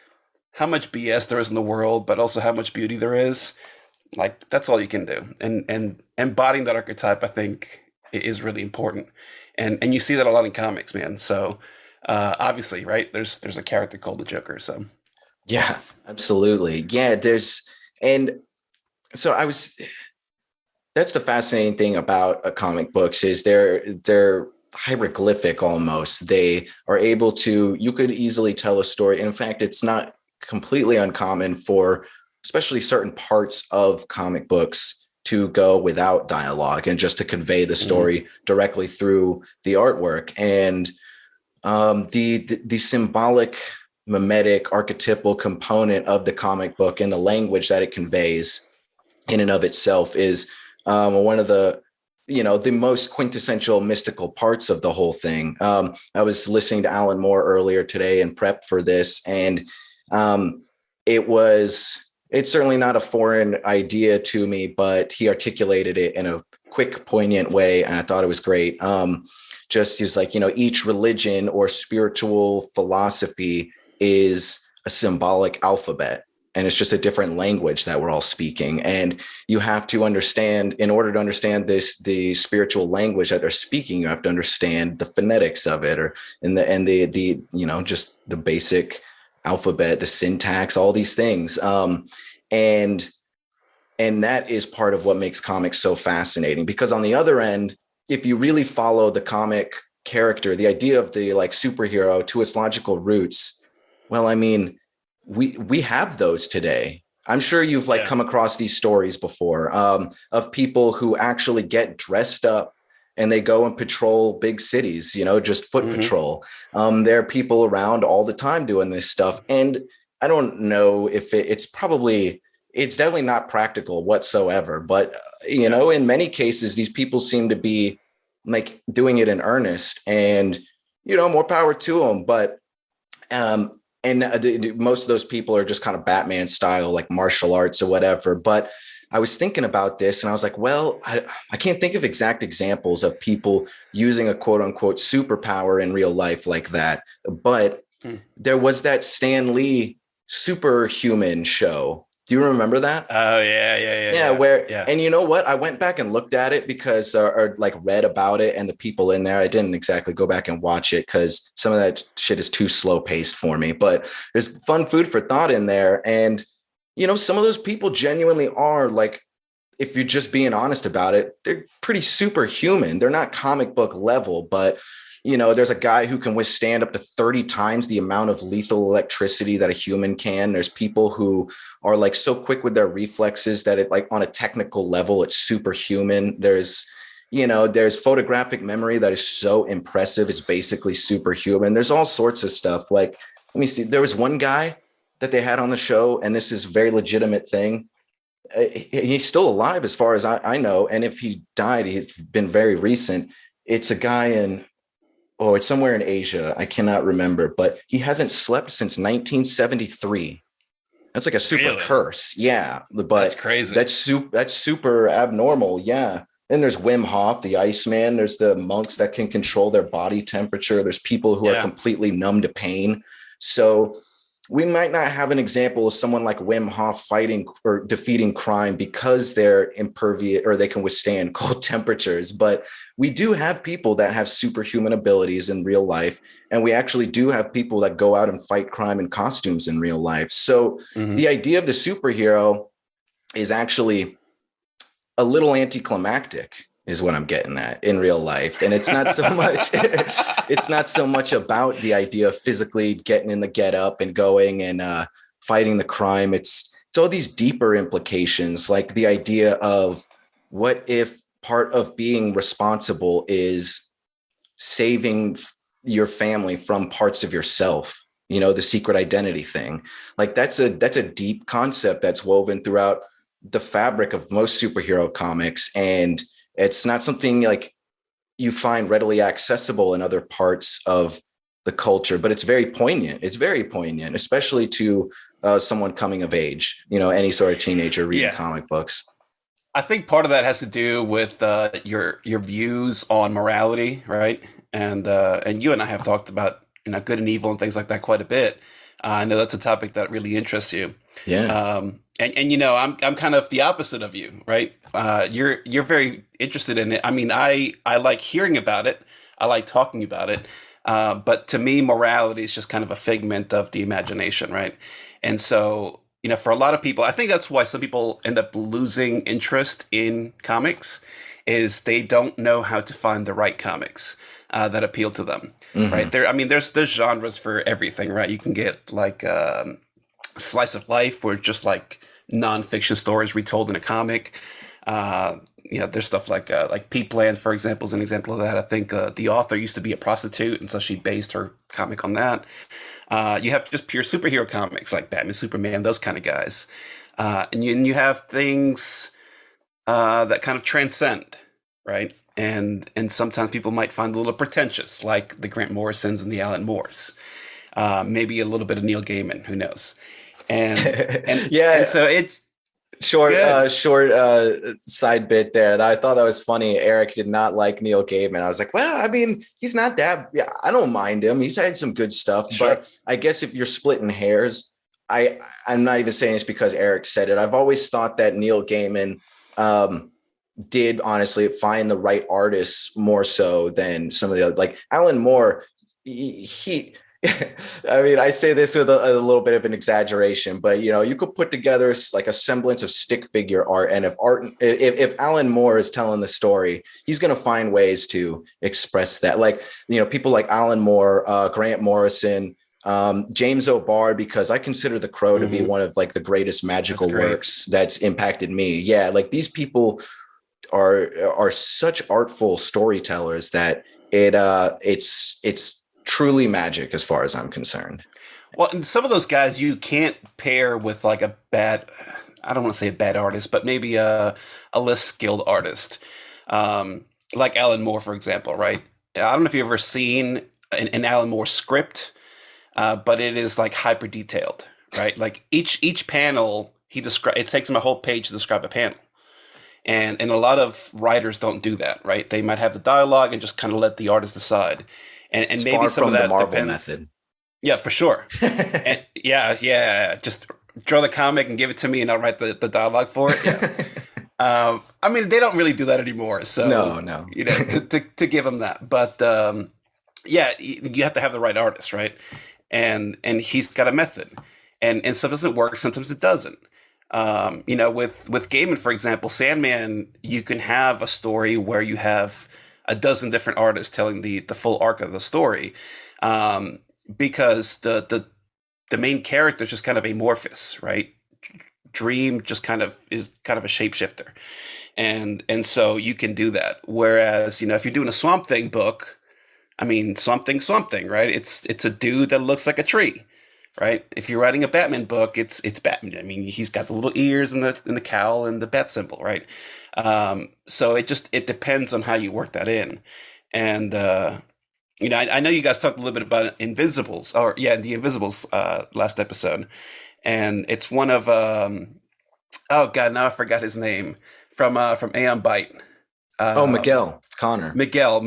how much BS there is in the world, but also how much beauty there is, like, that's all you can do. And embodying that archetype, I think, is really important. And you see that a lot in comics, man. So obviously, right, there's a character called the Joker. So yeah, absolutely. Yeah, that's the fascinating thing about comic books is they're hieroglyphic almost. They are able to, you could easily tell a story. In fact, it's not completely uncommon for especially certain parts of comic books to go without dialogue and just to convey the story directly through the artwork. And the symbolic, mimetic, archetypal component of the comic book and the language that it conveys in and of itself is one of the most quintessential mystical parts of the whole thing. I was listening to Alan Moore earlier today in prep for this, and it's certainly not a foreign idea to me, but he articulated it in a quick, poignant way, and I thought it was great. He's like, each religion or spiritual philosophy is a symbolic alphabet, and it's just a different language that we're all speaking. And you have to understand, in order to understand the spiritual language that they're speaking, you have to understand the phonetics of it, just the basic alphabet, the syntax, all these things. And that is part of what makes comics so fascinating, because on the other end, if you really follow the comic character, the idea of the like superhero to its logical roots, well, I mean, we have those today. I'm sure you've come across these stories before of people who actually get dressed up and they go and patrol big cities, just foot patrol. There are people around all the time doing this stuff. And I don't know if it's definitely not practical whatsoever. But, in many cases, these people seem to be like doing it in earnest, and, more power to them. But most of those people are just kind of Batman style, like martial arts or whatever. But I was thinking about this and I was like, well, I can't think of exact examples of people using a quote unquote superpower in real life like that. But there was that Stan Lee Superhuman show. Do you remember that? Oh, yeah. And you know what? I went back and looked at it because, or like read about it and the people in there. I didn't exactly go back and watch it because some of that shit is too slow paced for me, but there's fun food for thought in there. And, some of those people genuinely are like, if you're just being honest about it, they're pretty superhuman. They're not comic book level, but there's a guy who can withstand up to 30 times the amount of lethal electricity that a human can. There's people who are like so quick with their reflexes that it like on a technical level, it's superhuman. There's photographic memory that is so impressive. It's basically superhuman. There's all sorts of stuff. Like, let me see. There was one guy that they had on the show, and this is a very legitimate thing. He's still alive as far as I know. And if he died, he's been very recent. It's a guy it's somewhere in Asia. I cannot remember, but he hasn't slept since 1973. That's like a super curse. Yeah. But that's crazy. That's super abnormal. Yeah. And there's Wim Hof, the Iceman. There's the monks that can control their body temperature. There's people who are completely numb to pain. So we might not have an example of someone like Wim Hof fighting or defeating crime because they're impervious or they can withstand cold temperatures. But we do have people that have superhuman abilities in real life. And we actually do have people that go out and fight crime in costumes in real life. So the idea of the superhero is actually a little anticlimactic, is what I'm getting at in real life. And it's not so much about the idea of physically getting in the get up and going and fighting the crime. It's all these deeper implications, like the idea of what if part of being responsible is saving your family from parts of yourself, the secret identity thing. Like that's a deep concept that's woven throughout the fabric of most superhero comics. And it's not something like you find readily accessible in other parts of the culture, but it's very poignant. It's very poignant, especially to someone coming of age, any sort of teenager reading comic books. I think part of that has to do with your views on morality, right? And you and I have talked about good and evil and things like that quite a bit. I know that's a topic that really interests you. Yeah. And I'm kind of the opposite of you, right? You're very interested in it. I mean, I like hearing about it. I like talking about it. But to me, morality is just kind of a figment of the imagination, right? And so, for a lot of people, I think that's why some people end up losing interest in comics, is they don't know how to find the right comics that appeal to them, right? There's genres for everything, right? You can get like slice of life, where just like nonfiction stories retold in a comic. There's stuff like Peatland, for example, is an example of that. I think the author used to be a prostitute, and so she based her comic on that. You have just pure superhero comics like Batman, Superman, those kind of guys. And you have things that kind of transcend, right? And sometimes people might find a little pretentious, like the Grant Morrisons and the Alan Moores. Maybe a little bit of Neil Gaiman, who knows? And so it short side bit there. I thought that was funny. Eric did not like Neil Gaiman. I was like, well, I mean, he's not that. Yeah, I don't mind him. He's had some good stuff, but I guess if you're splitting hairs, I'm not even saying it's because Eric said it. I've always thought that Neil Gaiman did honestly find the right artists more so than some of the other, like Alan Moore. He I mean, I say this with a little bit of an exaggeration, but you could put together like a semblance of stick figure art, and if Alan Moore is telling the story, he's going to find ways to express that. Like people like Alan Moore, Grant Morrison, James O'Barr, because I consider The Crow to be one of like the greatest magical works that's impacted me. Yeah, like these people are such artful storytellers that it's truly magic as far as I'm concerned. Well, and some of those guys you can't pair with like a bad, I don't want to say a bad artist, but maybe a less skilled artist. Like Alan Moore, for example, right? I don't know if you've ever seen an Alan Moore script, but it is like hyper detailed, right? Like each panel it takes him a whole page to describe a panel. And a lot of writers don't do that, right? They might have the dialogue and just kind of let the artist decide. And maybe some of that depends. Method. Yeah, for sure. And just draw the comic and give it to me, and I'll write the dialogue for it. Yeah. I mean, they don't really do that anymore. So no. To give them that, but you have to have the right artist, right? And he's got a method, and sometimes it works, sometimes it doesn't. With Gaiman, for example, Sandman, you can have a story where you have a dozen different artists telling the full arc of the story, because the main character is just kind of amorphous, right? Dream just is kind of a shapeshifter, and so you can do that. Whereas if you're doing a Swamp Thing book, I mean Swamp Thing, right? It's a dude that looks like a tree, right? If you're writing a Batman book, it's Batman. I mean, he's got the little ears and the cowl and the bat symbol, right? So it depends on how you work that in. And I know you guys talked a little bit about Invisibles, the Invisibles last episode, and it's one of oh god, now I forgot his name from Aeon Byte. Miguel. It's Connor. Miguel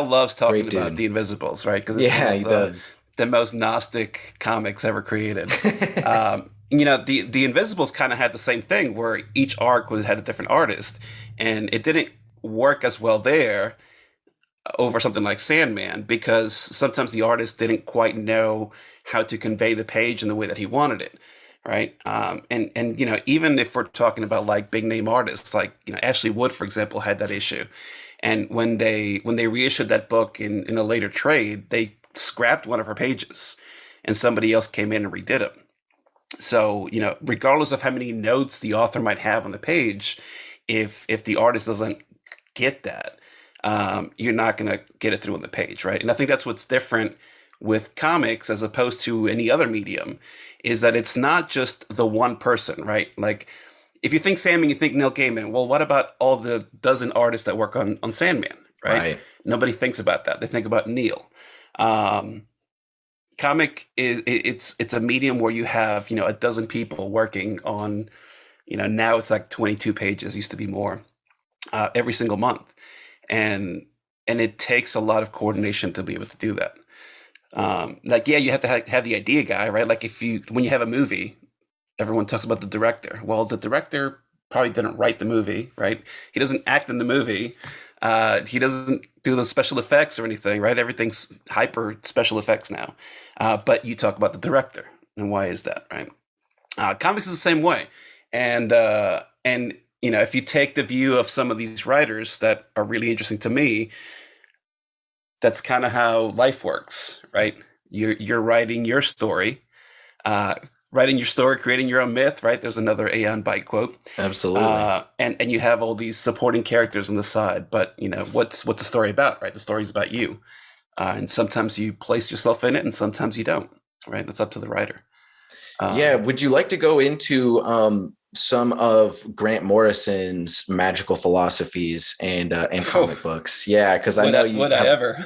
loves talking Great about dude. the Invisibles, right? Because he does. The most Gnostic comics ever created. The Invisibles kind of had the same thing where each arc had a different artist, and it didn't work as well there over something like Sandman, because sometimes the artist didn't quite know how to convey the page in the way that he wanted it, right? And even if we're talking about like big name artists, like Ashley Wood, for example, had that issue. And when they reissued that book in a later trade, they scrapped one of her pages, and somebody else came in and redid them. So regardless of how many notes the author might have on the page, if the artist doesn't get that, you're not going to get it through on the page, right? And I think that's what's different with comics as opposed to any other medium, is that it's not just the one person, right? Like if you think Sandman, you think Neil Gaiman. Well, what about all the dozen artists that work on Sandman, right? Nobody thinks about that. They think about Neil. Comic it's a medium where you have a dozen people working on now it's like 22 pages, used to be more, every single month, and it takes a lot of coordination to be able to do that. You have to have the idea guy, right? Like when you have a movie, everyone talks about the director. Well, the director probably didn't write the movie, right? He doesn't act in the movie. He doesn't do the special effects or anything, right? Everything's hyper special effects now. But you talk about the director, and why is that, right? Comics is the same way. And if you take the view of some of these writers that are really interesting to me, that's kind of how life works, right? You're writing your story, creating your own myth, right? There's another Aeon Byte quote. Absolutely. And you have all these supporting characters on the side, but what's the story about, right? The story's about you. And sometimes you place yourself in it and sometimes you don't, right? That's up to the writer. Would you like to go into some of Grant Morrison's magical philosophies and comic books? Yeah, because I know you would I ever?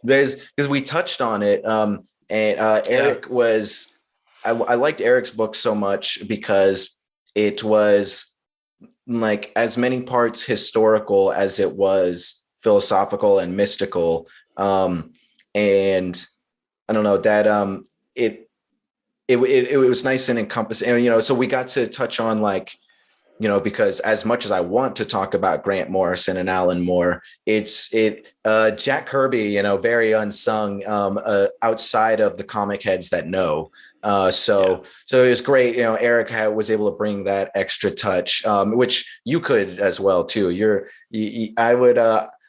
Because we touched on it. And Eric was, I liked Eric's book so much because it was like as many parts historical as it was philosophical and mystical. And I don't know that it was nice and encompassing. And, so we got to touch on because as much as I want to talk about Grant Morrison and Alan Moore, Jack Kirby, very unsung outside of the comic heads that know. So it was great. Eric was able to bring that extra touch, which you could as well too.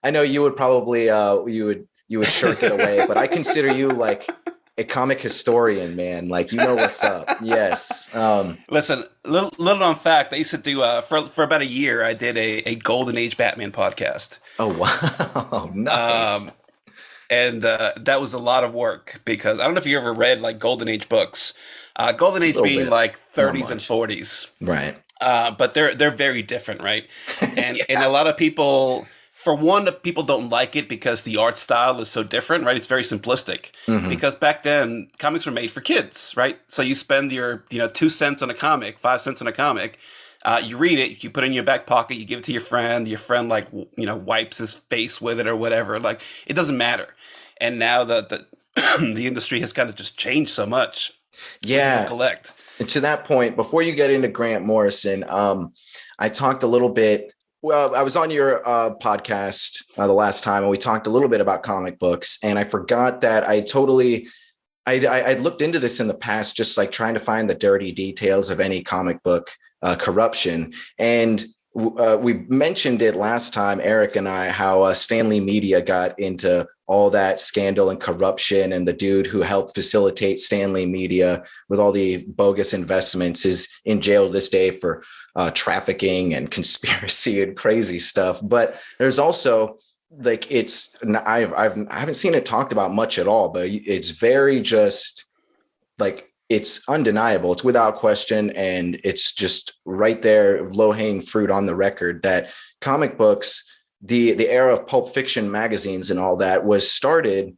I know you would probably you would shirk it away, but I consider you like a comic historian, man. Like, what's up. Yes. Listen, little known fact, I used to do for about a year, I did a Golden Age Batman podcast. Oh, wow. Nice. And that was a lot of work because I don't know if you ever read like Golden Age books. Golden Age being like 30s and 40s. Right. But they're very different, right? And and a lot of people, for one, people don't like it because the art style is so different, right? It's very simplistic. Mm-hmm. Because back then, comics were made for kids, right? So you spend your 2 cents on a comic, 5 cents on a comic. You read it, you put it in your back pocket, you give it to your friend like wipes his face with it or whatever. Like, it doesn't matter. And now the industry has kind of just changed so much. Yeah. Collect. And to that point, before you get into Grant Morrison, I talked a little bit. Well, I was on your podcast the last time, and we talked a little bit about comic books. And I forgot that I'd looked into this in the past, just like trying to find the dirty details of any comic book corruption. And we mentioned it last time, Eric and I, how Stanley Media got into all that scandal and corruption, and the dude who helped facilitate Stanley Media with all the bogus investments is in jail this day for trafficking and conspiracy and crazy stuff. But there's also like I haven't seen it talked about much at all, but it's very just like, it's undeniable. It's without question. And it's just right there, low hanging fruit on the record that comic books, the era of pulp fiction magazines and all that was started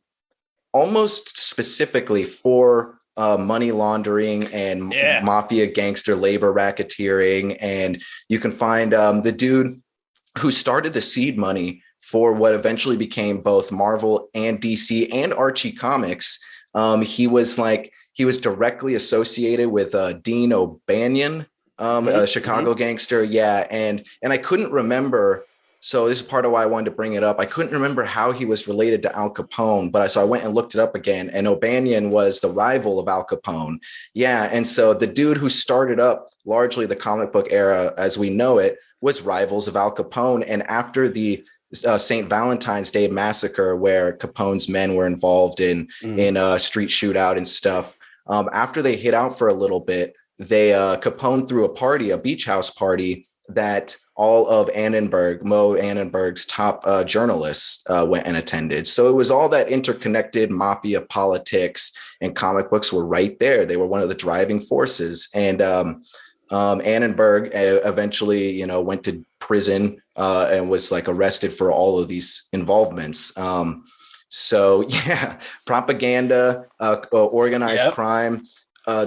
almost specifically for money laundering and mafia gangster labor racketeering. And you can find the dude who started the seed money for what eventually became both Marvel and DC and Archie Comics. He was directly associated with Dean O'Banion, a Chicago gangster. Yeah. And I couldn't remember. So this is part of why I wanted to bring it up. I couldn't remember how he was related to Al Capone, so I went and looked it up again. And O'Banion was the rival of Al Capone. Yeah. And so the dude who started up largely the comic book era as we know it was rivals of Al Capone. And after the St. Valentine's Day massacre, where Capone's men were involved in a street shootout and stuff, after they hid out for a little bit, Capone threw a beach house party that all of Mo Annenberg's top journalists went and attended. So it was all that interconnected mafia politics, and comic books were right there. They were one of the driving forces. And Annenberg eventually, went to prison and was like arrested for all of these involvements. So yeah, propaganda, organized crime.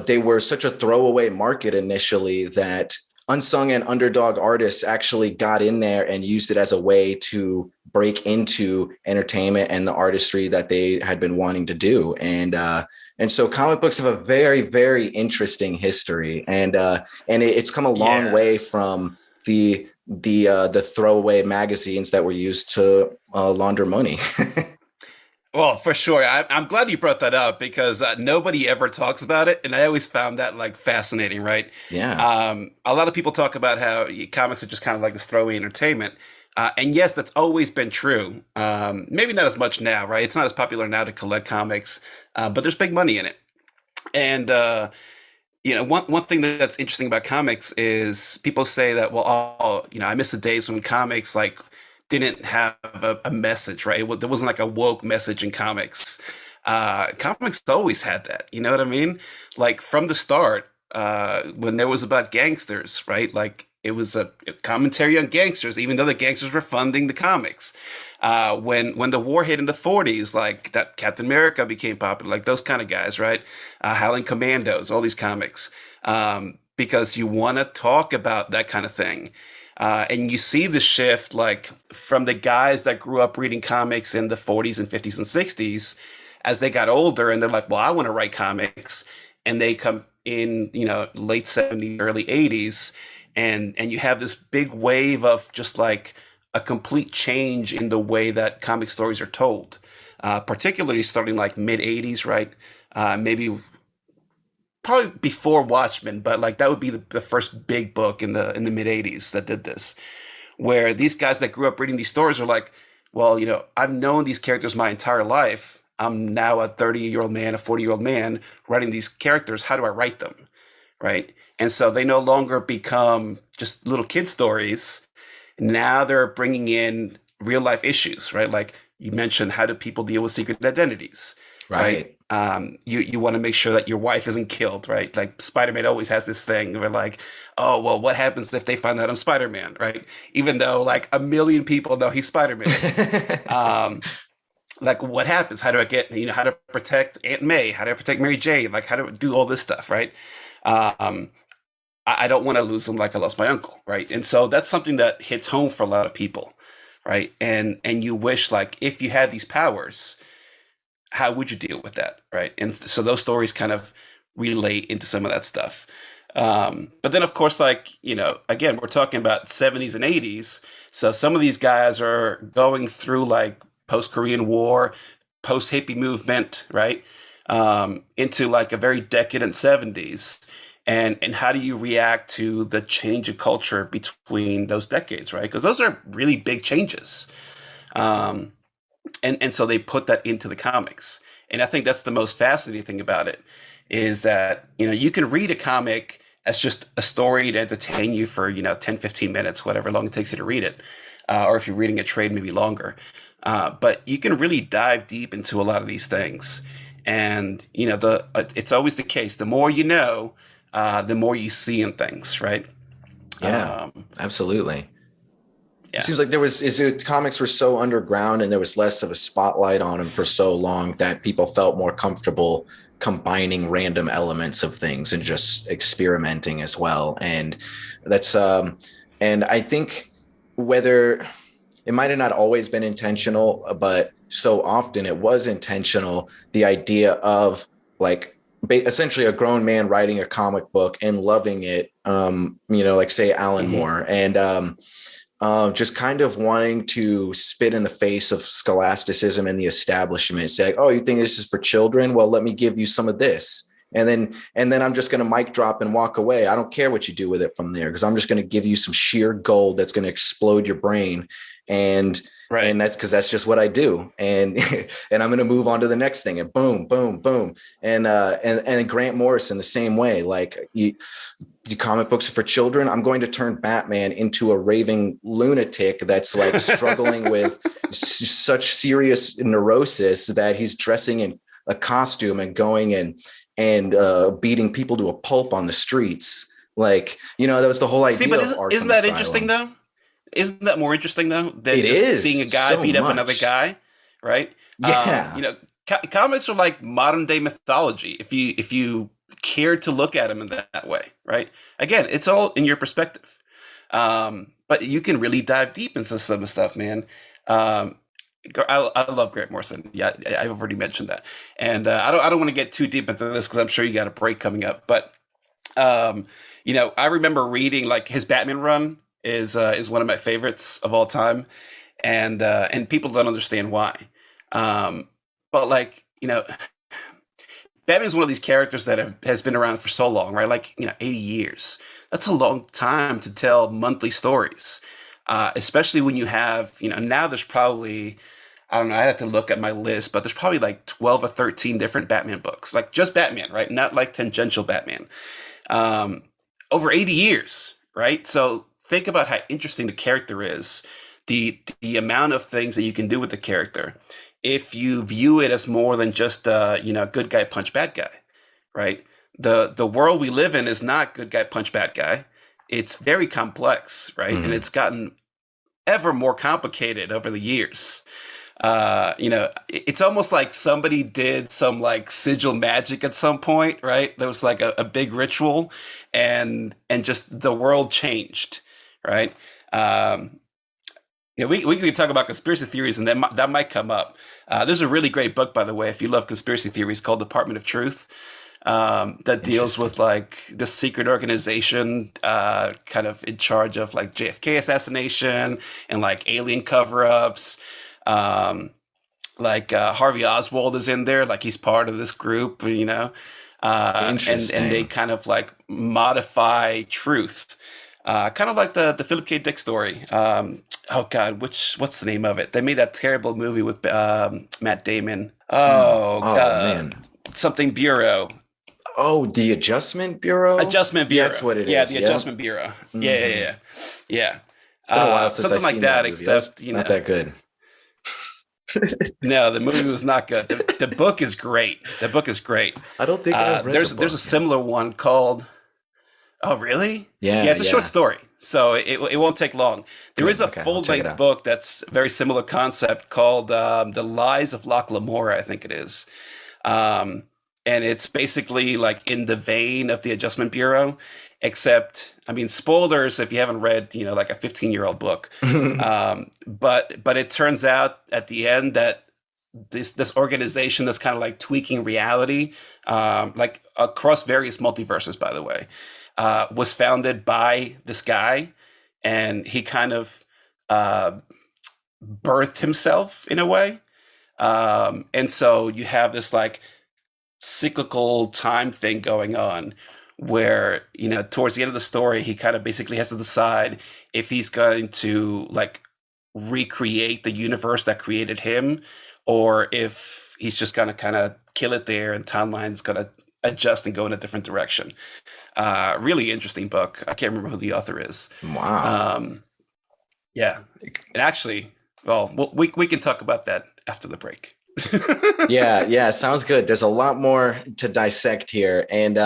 They were such a throwaway market initially that unsung and underdog artists actually got in there and used it as a way to break into entertainment and the artistry that they had been wanting to do. And so comic books have a very, very interesting history, and it's come a long way from the throwaway magazines that were used to launder money. Well, for sure. I'm glad you brought that up, because nobody ever talks about it. And I always found that like fascinating, right? Yeah. A lot of people talk about how comics are just kind of like this throwaway entertainment. And yes, that's always been true. Maybe not as much now, right? It's not as popular now to collect comics, but there's big money in it. And, one thing that's interesting about comics is people say that, well, I miss the days when comics like didn't have a message, right? There wasn't like a woke message in comics. Comics always had that, you know what I mean? Like from the start, when there was about gangsters, right? Like it was a commentary on gangsters, even though the gangsters were funding the comics. When the war hit in the 40s, like that Captain America became popular, like those kind of guys, right? Howling Commandos, all these comics, because you want to talk about that kind of thing. And you see the shift, like from the guys that grew up reading comics in the 40s and 50s and 60s, as they got older and they're like, well, I want to write comics. And they come in, late 70s, early 80s. And you have this big wave of just like a complete change in the way that comic stories are told, particularly starting like mid 80s, right? Maybe probably before Watchmen, but like that would be the first big book in the mid 80s that did this, where these guys that grew up reading these stories are like, well, I've known these characters my entire life. I'm now a 30-year-old man, a 40-year-old man writing these characters. How do I write them? Right. And so they no longer become just little kid stories. Now they're bringing in real life issues, right? Like you mentioned, how do people deal with secret identities? Right. You want to make sure that your wife isn't killed, right? Like Spider-Man always has this thing where like, oh, well, what happens if they find out I'm Spider-Man, right? Even though like a million people know he's Spider-Man. Like what happens? How do I get, how to protect Aunt May? How do I protect Mary Jane? Like how do I do all this stuff, right? I don't want to lose them like I lost my uncle, right? And so that's something that hits home for a lot of people, right? And you wish like if you had these powers, how would you deal with that, right? And so those stories kind of relate into some of that stuff. But then, of course, like, again, we're talking about 70s and 80s. So some of these guys are going through like post-Korean War, post-hippie movement, right? Into like a very decadent 70s. And how do you react to the change of culture between those decades, right? Because those are really big changes. And so they put that into the comics. And I think that's the most fascinating thing about it, is that, you can read a comic as just a story to entertain you for, 10, 15 minutes, whatever long it takes you to read it. or if you're reading a trade, maybe longer. But you can really dive deep into a lot of these things. And, you know, it's always the case. The more you know, the more you see in things, right? Yeah, absolutely. Yeah. It seems like comics were so underground and there was less of a spotlight on them for so long that people felt more comfortable combining random elements of things and just experimenting as well. And that's, and I think whether it might have not always been intentional, but so often it was intentional, the idea of like essentially a grown man writing a comic book and loving it, you know, like say Alan Moore, and just kind of wanting to spit in the face of scholasticism and the establishment, say, like, oh, you think this is for children? Well, let me give you some of this. And then I'm just going to mic drop and walk away. I don't care what you do with it from there, because I'm just going to give you some sheer gold that's going to explode your brain. And that's because that's just what I do. And and I'm going to move on to the next thing, and boom, boom, boom. And Grant Morrison the same way. Like, the comic books are for children. I'm going to turn Batman into a raving lunatic that's like struggling with such serious neurosis that he's dressing in a costume and going and beating people to a pulp on the streets. Like, you know, that was the whole idea. See, but of isn't that interesting though? Isn't that more interesting though than just seeing a guy beat up another guy, right? Yeah. You know, comics are like modern day mythology. If you care to look at them in that way, right? Again, it's all in your perspective, but you can really dive deep into some of the stuff, man. I love Grant Morrison. Yeah, I've already mentioned that, and I don't want to get too deep into this because I'm sure you got a break coming up. But you know, I remember reading like his Batman run is one of my favorites of all time, and people don't understand why. But like, you know, Batman's one of these characters that has been around for so long, right? Like, you know, 80 years. That's a long time to tell monthly stories, especially when you have, you know, now there's probably, I don't know, I'd have to look at my list, but there's probably like 12 or 13 different Batman books, like just Batman, right? Not like tangential Batman. Over 80 years, right? So think about how interesting the character is, the amount of things that you can do with the character if you view it as more than just you know, good guy punch bad guy, right? The world we live in is not good guy punch bad guy. It's very complex, right? And it's gotten ever more complicated over the years. You know, it's almost like somebody did some like sigil magic at some point, right? There was like a big ritual, and just the world changed, right? You know, we could talk about conspiracy theories, and that might come up. There's a really great book, by the way, if you love conspiracy theories, called Department of Truth, that deals with like the secret organization kind of in charge of like JFK assassination and like alien cover-ups. Like Harvey Oswald is in there, like he's part of this group, you know, and they kind of like modify truth. Kind of like the Philip K. Dick story. Oh God, what's the name of it? They made that terrible movie with Matt Damon. Oh God, man, something Bureau. Oh, the Adjustment Bureau. Adjustment Bureau. That's what it is. Yeah, the Adjustment Bureau. Yeah. It's been a while since something I've like seen that. movie. Except you know, not that good. No, the movie was not good. The book is great. The book is great. I don't think I've read there's the book, there's a similar one called. Oh really? Yeah. Yeah, it's a short story, so it won't take long. There is a Okay, full-length book that's a very similar concept called The Lies of Locke Lamora, I think it is. And it's basically like in the vein of the Adjustment Bureau, except, I mean, spoilers if you haven't read, you know, like a 15-year-old book. But it turns out at the end that this organization that's kind of like tweaking reality, like across various multiverses, by the way, was founded by this guy, and he kind of birthed himself in a way. And so you have this like cyclical time thing going on where, you know, towards the end of the story, he kind of basically has to decide if he's going to like recreate the universe that created him, or if he's just going to kind of kill it there and timeline's going to adjust and go in a different direction. Really interesting book. I can't remember who the author is. Wow. Yeah. And actually, well, we can talk about that after the break. Yeah, sounds good. There's a lot more to dissect here. And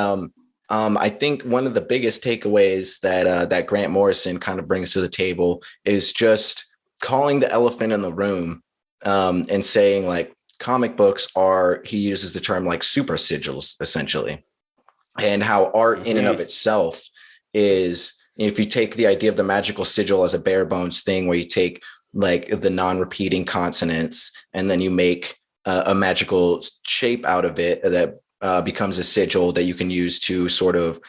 I think one of the biggest takeaways that Grant Morrison kind of brings to the table is just calling the elephant in the room, and saying like comic books are, he uses the term like super sigils essentially, and how art in and of itself is, if you take the idea of the magical sigil as a bare bones thing where you take like the non-repeating consonants and then you make a magical shape out of it that becomes a sigil that you can use to sort of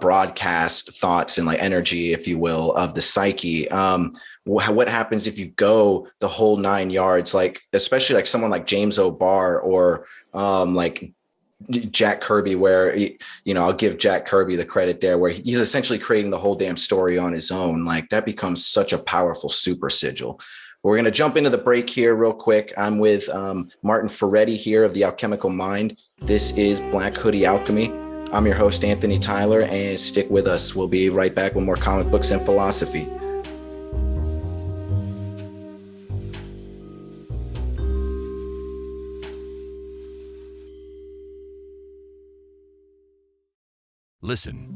broadcast thoughts and like energy, if you will, of the psyche. What happens if you go the whole 9 yards, like especially like someone like James O'Barr or like Jack Kirby, where, I'll give Jack Kirby the credit there, where he's essentially creating the whole damn story on his own. Like that becomes such a powerful super sigil. We're going to jump into the break here real quick. I'm with Martin Ferretti here of The Alchemical Mind. This is Black Hoodie Alchemy. I'm your host, Anthony Tyler, and stick with us. We'll be right back with more comic books and philosophy. Listen,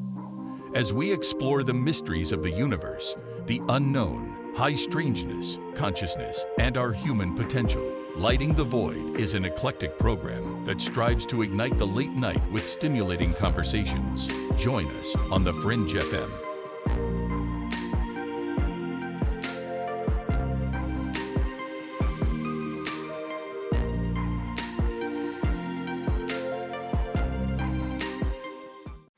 as we explore the mysteries of the universe, the unknown, high strangeness, consciousness, and our human potential. Lighting the Void is an eclectic program that strives to ignite the late night with stimulating conversations. Join us on The Fringe FM.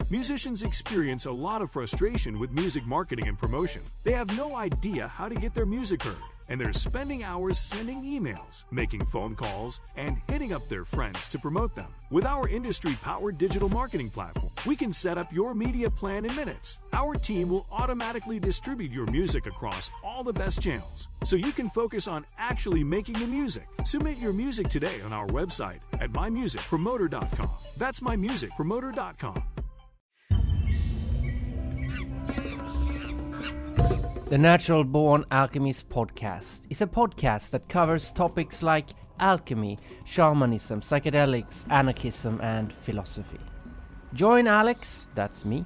Musicians experience a lot of frustration with music marketing and promotion. They have no idea how to get their music heard, and they're spending hours sending emails, making phone calls, and hitting up their friends to promote them. With our industry-powered digital marketing platform, we can set up your media plan in minutes. Our team will automatically distribute your music across all the best channels, so you can focus on actually making the music. Submit your music today on our website at mymusicpromoter.com. That's mymusicpromoter.com. The Natural Born Alchemist podcast is a podcast that covers topics like alchemy, shamanism, psychedelics, anarchism, and philosophy. Join Alex, that's me,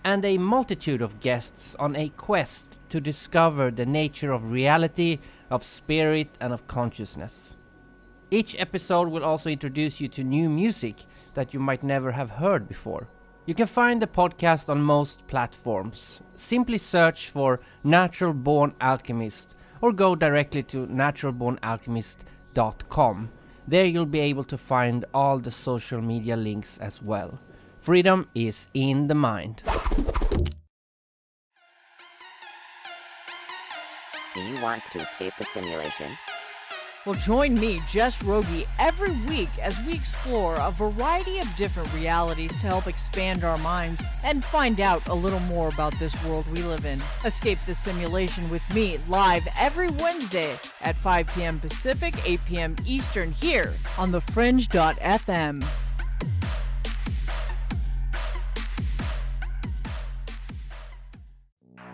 and a multitude of guests on a quest to discover the nature of reality, of spirit, and of consciousness. Each episode will also introduce you to new music that you might never have heard before. You can find the podcast on most platforms. Simply search for Natural Born Alchemist or go directly to naturalbornalchemist.com. There you'll be able to find all the social media links as well. Freedom is in the mind. Do you want to escape the simulation? Well, join me, Jess Rogie, every week as we explore a variety of different realities to help expand our minds and find out a little more about this world we live in. Escape the simulation with me live every Wednesday at 5 p.m. Pacific, 8 p.m. Eastern here on thefringe.fm.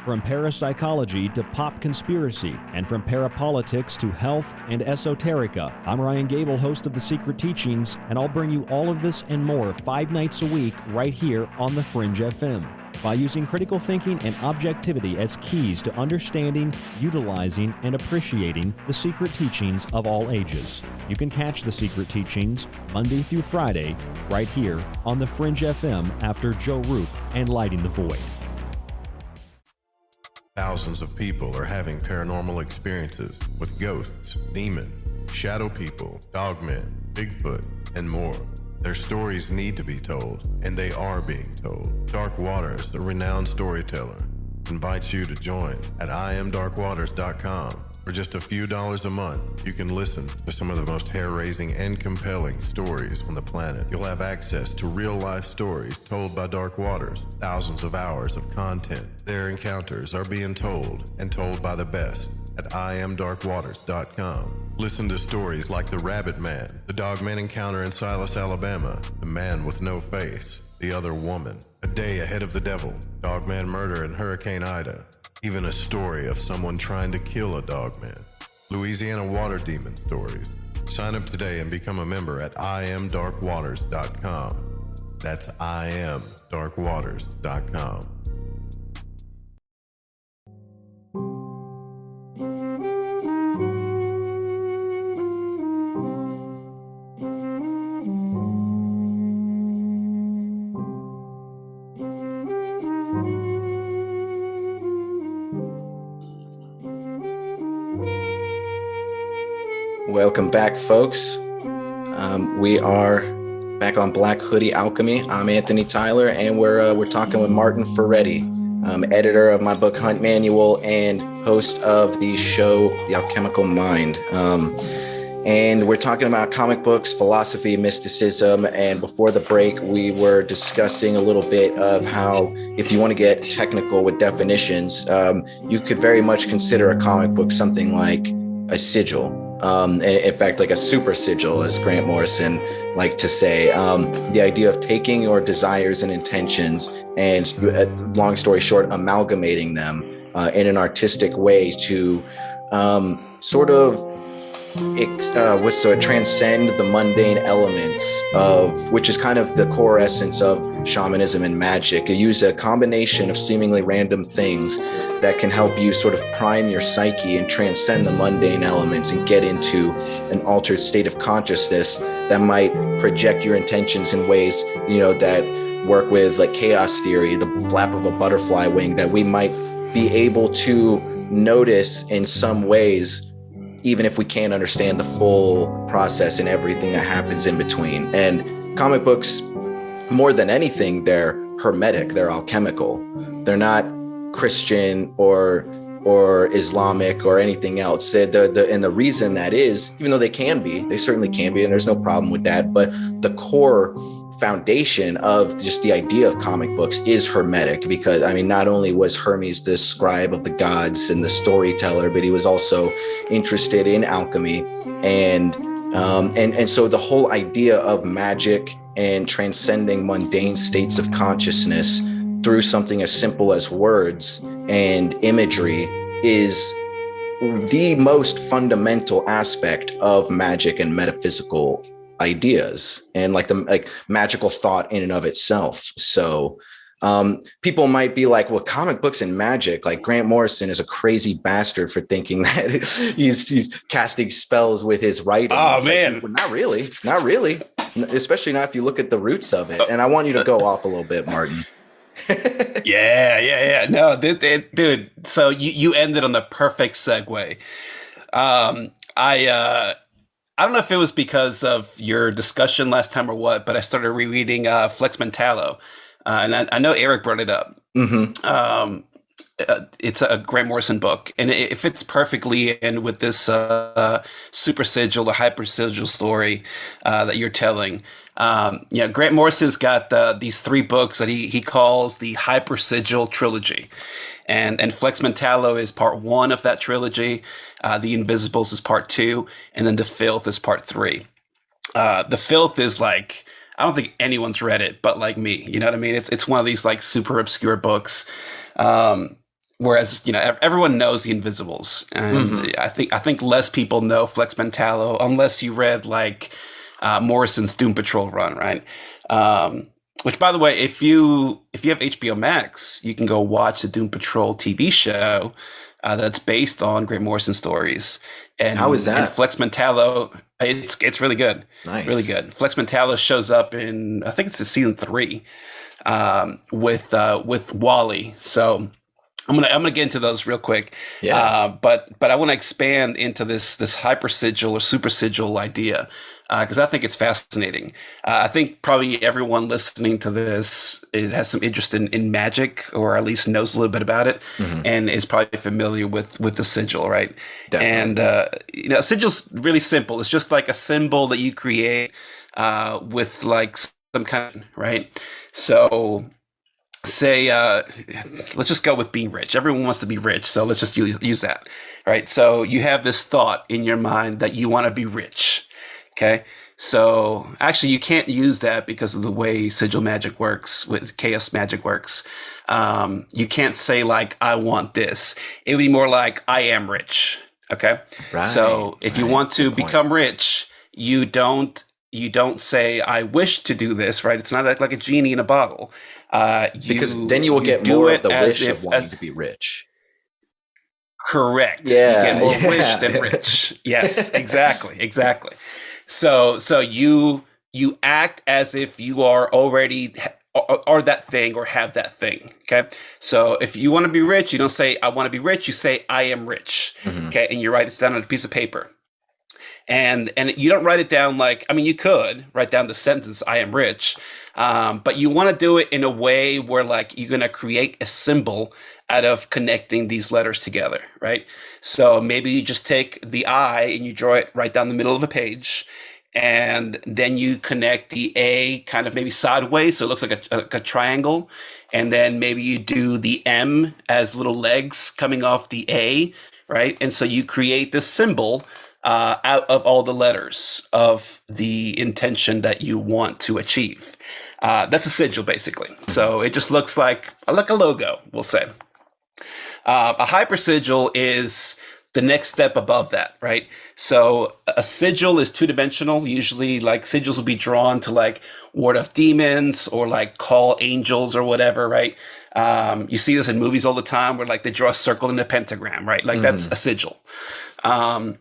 From parapsychology to pop conspiracy, and from parapolitics to health and esoterica, I'm Ryan Gable, host of The Secret Teachings, and I'll bring you all of this and more 5 nights a week right here on The Fringe FM. By using critical thinking and objectivity as keys to understanding, utilizing, and appreciating the secret teachings of all ages. You can catch The Secret Teachings Monday through Friday right here on The Fringe FM after Joe Roop and Lighting the Void. Thousands of people are having paranormal experiences with ghosts, demons, shadow people, dogmen, Bigfoot, and more. Their stories need to be told, and they are being told. Dark Waters, the renowned storyteller, invites you to join at IamDarkWaters.com. For just a few dollars a month, you can listen to some of the most hair-raising and compelling stories on the planet. You'll have access to real-life stories told by Dark Waters, thousands of hours of content. Their encounters are being told, and told by the best, at IamDarkWaters.com. Listen to stories like The Rabbit Man, the Dogman Encounter in Silas, Alabama, The Man with No Face, The Other Woman, A Day Ahead of the Devil, Dogman Murder in Hurricane Ida, even a story of someone trying to kill a dogman. Louisiana water demon stories. Sign up today and become a member at IamDarkWaters.com. That's IamDarkWaters.com. Welcome back, folks. We are back on Black Hoodie Alchemy. I'm Anthony Tyler, and we're talking with Martin Ferretti, editor of my book Hunt Manual and host of the show The Alchemical Mind. And we're talking about comic books, philosophy, mysticism. And before the break, we were discussing a little bit of how, if you want to get technical with definitions, you could very much consider a comic book something like a sigil. In fact, like a super sigil, as Grant Morrison liked to say. The idea of taking your desires and intentions and, long story short, amalgamating them in an artistic way to sort of transcend the mundane elements of, which is kind of the core essence of shamanism and magic. You use a combination of seemingly random things that can help you sort of prime your psyche and transcend the mundane elements and get into an altered state of consciousness that might project your intentions in ways, that work with like chaos theory, the flap of a butterfly wing, that we might be able to notice in some ways, even if we can't understand the full process and everything that happens in between. And comic books, more than anything, they're hermetic, they're alchemical. They're not Christian or Islamic or anything else. And the reason that is, even though they certainly can be, and there's no problem with that, but the core foundation of just the idea of comic books is hermetic, because not only was Hermes the scribe of the gods and the storyteller, but he was also interested in alchemy, and so the whole idea of magic and transcending mundane states of consciousness through something as simple as words and imagery is the most fundamental aspect of magic and metaphysical ideas, and like magical thought in and of itself. So people might be like, well, comic books and magic, like Grant Morrison is a crazy bastard for thinking that he's casting spells with his writing. Oh, man. Like, well, not really, especially not if you look at the roots of it. And I want you to go off a little bit, Martin. Yeah. No, dude. So you ended on the perfect segue. I don't know if it was because of your discussion last time or what, but I started rereading Flex Mentallo, and I know Eric brought it up. Mm-hmm. It's a Grant Morrison book, and it fits perfectly in with this super sigil or hyper sigil story that you're telling. Grant Morrison's got these 3 books that he calls the hyper sigil trilogy. And Flex Mentallo is part 1 of that trilogy. The Invisibles is part 2, and then The Filth is part 3. The Filth is like, I don't think anyone's read it, but like me, you know what I mean? It's one of these like super obscure books. Whereas, everyone knows The Invisibles, and mm-hmm. I think less people know Flex Mentallo unless you read like Morrison's Doom Patrol run, right? Which, by the way, if you have HBO Max, you can go watch the Doom Patrol TV show that's based on Grant Morrison stories. And how is that? And Flex Mentallo, it's really good. Nice. Really good. Flex Mentallo shows up in, I think it's season 3, with Wally. So I'm gonna get into those real quick. Yeah. But I want to expand into this hyper sigil or super sigil idea, because I think it's fascinating. I think probably everyone listening to this has some interest in magic, or at least knows a little bit about it, mm-hmm. and is probably familiar with the sigil, right? Definitely. And a sigil's really simple. It's just like a symbol that you create with like some kind, right? So say, let's just go with being rich. Everyone wants to be rich, so let's just use that, right? So you have this thought in your mind that you want to be rich. Okay. So actually, you can't use that because of the way sigil magic works, with chaos magic works. You can't say like, I want this. It would be more like, I am rich. Okay. Right, so if you want to become rich, you don't say, I wish to do this, right? It's not like a genie in a bottle. Because then you will get more of the wish of wanting to be rich. Correct. Yeah. You get more rich than rich. Yes, exactly. So you act as if you are already are that thing or have that thing. Okay. So if you want to be rich, you don't say, I want to be rich. You say, I am rich. Okay. And you write it down on a piece of paper. And you don't write it down like, I mean, you could write down the sentence, I am rich. But you want to do it in a way where like you're going to create a symbol out of connecting these letters together, right? So maybe you just take the I and you draw it right down the middle of a page. And then you connect the A kind of maybe sideways, so it looks like a triangle. And then maybe you do the M as little legs coming off the A, right? And so you create this symbol out of all the letters of the intention that you want to achieve. That's a sigil, basically. So it just looks like a logo, we'll say. A hypersigil is the next step above that, right? So a sigil is two-dimensional. Usually, like, sigils will be drawn to like ward off demons or like call angels or whatever, right? You see this in movies all the time where like they draw a circle and a pentagram, right? Like that's a sigil. But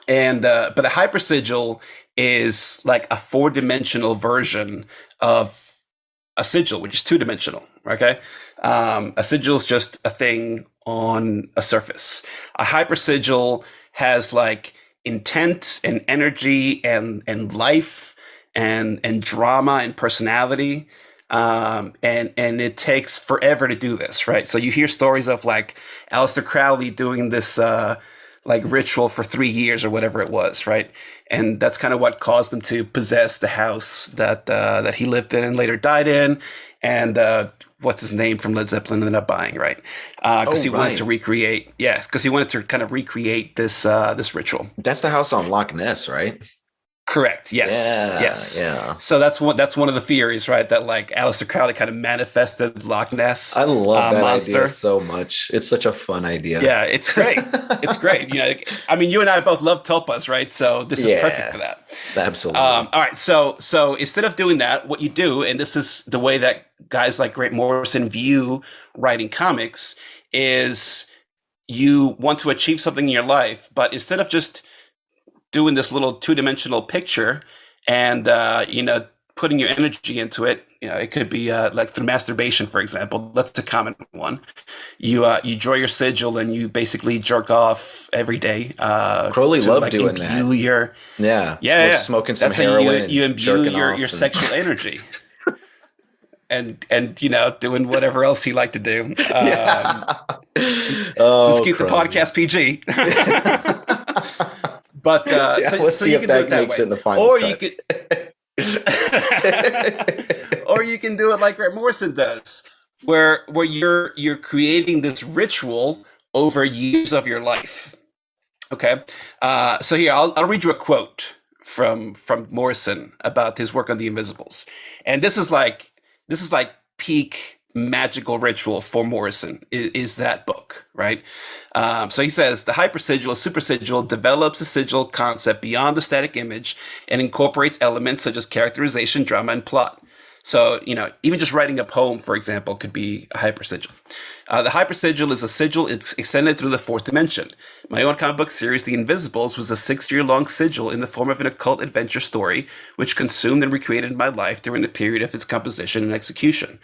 a hypersigil is like a four-dimensional version of a sigil, which is two-dimensional. Okay, a sigil is just a thing on a surface. A hypersigil has like intent and energy and life and drama and personality. And it takes forever to do this, right? So you hear stories of like Aleister Crowley doing this like ritual for 3 years or whatever it was, right? And that's kind of what caused him to possess the house that he lived in and later died in. And what's his name from Led Zeppelin ended up buying, right? Because he wanted to recreate, because he wanted to kind of recreate this this ritual. That's the house on Loch Ness, right? Correct. Yes. Yeah. So that's one of the theories, right? That like Aleister Crowley kind of manifested Loch Ness. I love that monster idea so much. It's such a fun idea. Yeah, it's great. It's great. You know, I mean, you and I both love tulpas, right? So this is perfect for that. Absolutely. All right. So instead of doing that, what you do, and this is the way that guys like Grant Morrison view writing comics, is you want to achieve something in your life, but instead of just doing this little two-dimensional picture and putting your energy into it, it could be like through masturbation, for example. That's a common one. You draw your sigil and you basically jerk off every day. Crowley loved doing that. Yeah. Smoking some That's heroin. How you imbue your sexual energy. And doing whatever else he liked to do. Let's keep the podcast PG. But let's see if that makes it in the final cut. Or you can do it like Grant Morrison does, where you're creating this ritual over years of your life. Okay, so here I'll read you a quote from Morrison about his work on the Invisibles, and this is like peak magical ritual for Morrison is that book, right? So he says the hypersigil or supersigil develops a sigil concept beyond the static image and incorporates elements such as characterization, drama, and plot. So, even just writing a poem, for example, could be a hypersigil. The hypersigil is a sigil extended through the fourth dimension. My own comic book series, The Invisibles, was a 6-year-long sigil in the form of an occult adventure story, which consumed and recreated my life during the period of its composition and execution.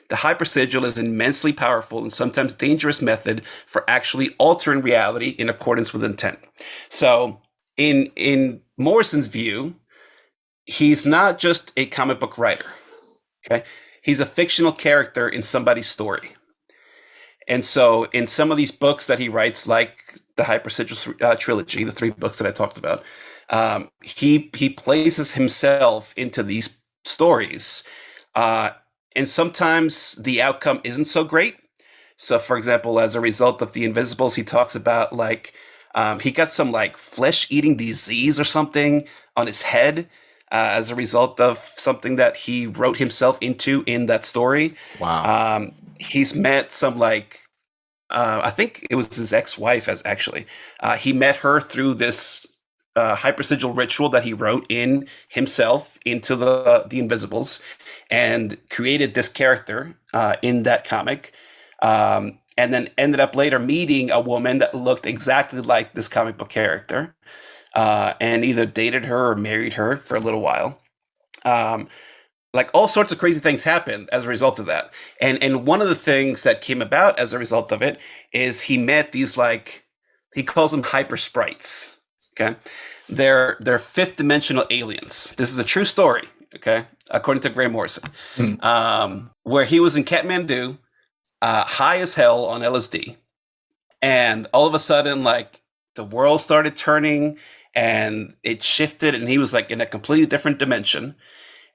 The hypersigil is an immensely powerful and sometimes dangerous method for actually altering reality in accordance with intent. So, in Morrison's view, he's not just a comic book writer. Okay, he's a fictional character in somebody's story. And so in some of these books that he writes, like the Hypersigil trilogy, the 3 books that I talked about, he places himself into these stories. And sometimes the outcome isn't so great. So, for example, as a result of the Invisibles, he talks about like he got some like flesh-eating disease or something on his head. as a result of something that he wrote himself into in that story. Wow. He's met some I think it was his ex-wife actually. He met her through this hypersigil ritual that he wrote in himself into the Invisibles, and created this character in that comic. And then ended up later meeting a woman that looked exactly like this comic book character, and either dated her or married her for a little while. Like all sorts of crazy things happened as a result of that. And one of the things that came about as a result of it is he met these, like, he calls them hyper sprites. Okay. They're fifth dimensional aliens. This is a true story. Okay. According to Grant Morrison, where he was in Kathmandu, high as hell on LSD. And all of a sudden, like, the world started turning and it shifted, and he was like in a completely different dimension.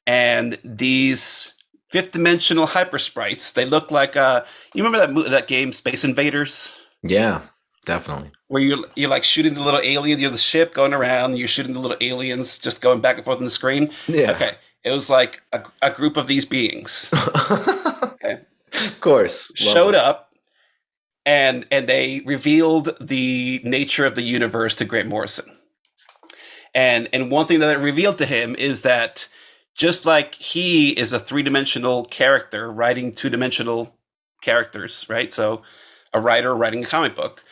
And these fifth dimensional hyper sprites, they look like you remember that game Space Invaders? Yeah, definitely. Where you're like shooting the little aliens, you're the ship going around, and you're shooting the little aliens just going back and forth on the screen. Yeah. Okay. It was like a group of these beings. Okay. Of course. Showed up, and they revealed the nature of the universe to Grant Morrison. And one thing that it revealed to him is that just like he is a three-dimensional character writing two-dimensional characters, right? So a writer writing a comic book.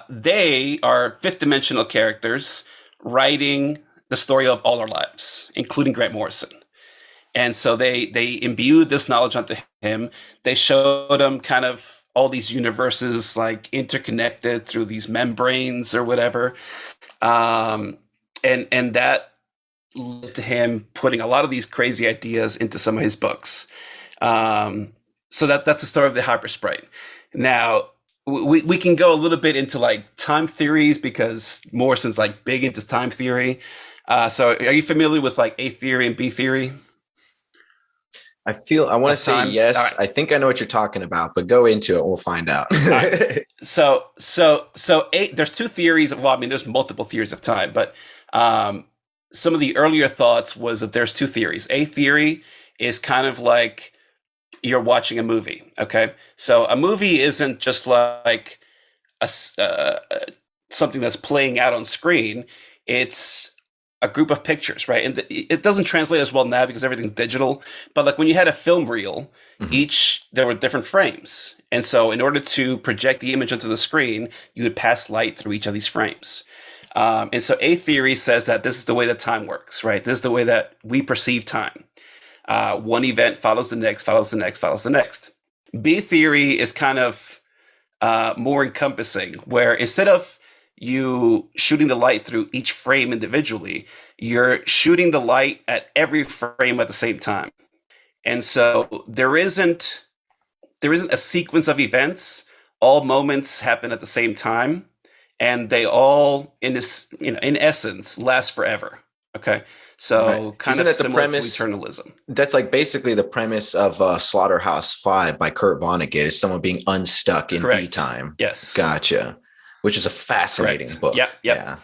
They are fifth-dimensional characters writing the story of all our lives, including Grant Morrison. And so they imbued this knowledge onto him. They showed him kind of all these universes like interconnected through these membranes or whatever. And that led to him putting a lot of these crazy ideas into some of his books. So that's the story of the Hyper Sprite. Now, we can go a little bit into like time theories because Morrison's like big into time theory. So are you familiar with like A theory and B theory? I want to say yes. Right. I think I know what you're talking about, but go into it. We'll find out. Right. So there's two theories. Well, I mean, there's multiple theories of time, but some of the earlier thoughts was that there's two theories. A theory is kind of like you're watching a movie. Okay. So a movie isn't just like something that's playing out on screen. It's a group of pictures, right? And it doesn't translate as well now because everything's digital. But like when you had a film reel, there were different frames. And so in order to project the image onto the screen, you would pass light through each of these frames. And so A theory says that this is the way that time works, right? This is the way that we perceive time. One event follows the next, follows the next, follows the next. B theory is kind of more encompassing, where instead of you shooting the light through each frame individually, you're shooting the light at every frame at the same time. And so there isn't a sequence of events. All moments happen at the same time. And they all, in essence, last forever. Okay, so right. Kind of similar to eternalism. That's like basically the premise of Slaughterhouse-Five by Kurt Vonnegut, is someone being unstuck in B time. Yes, gotcha. Which is a fascinating book. Yep. Yeah.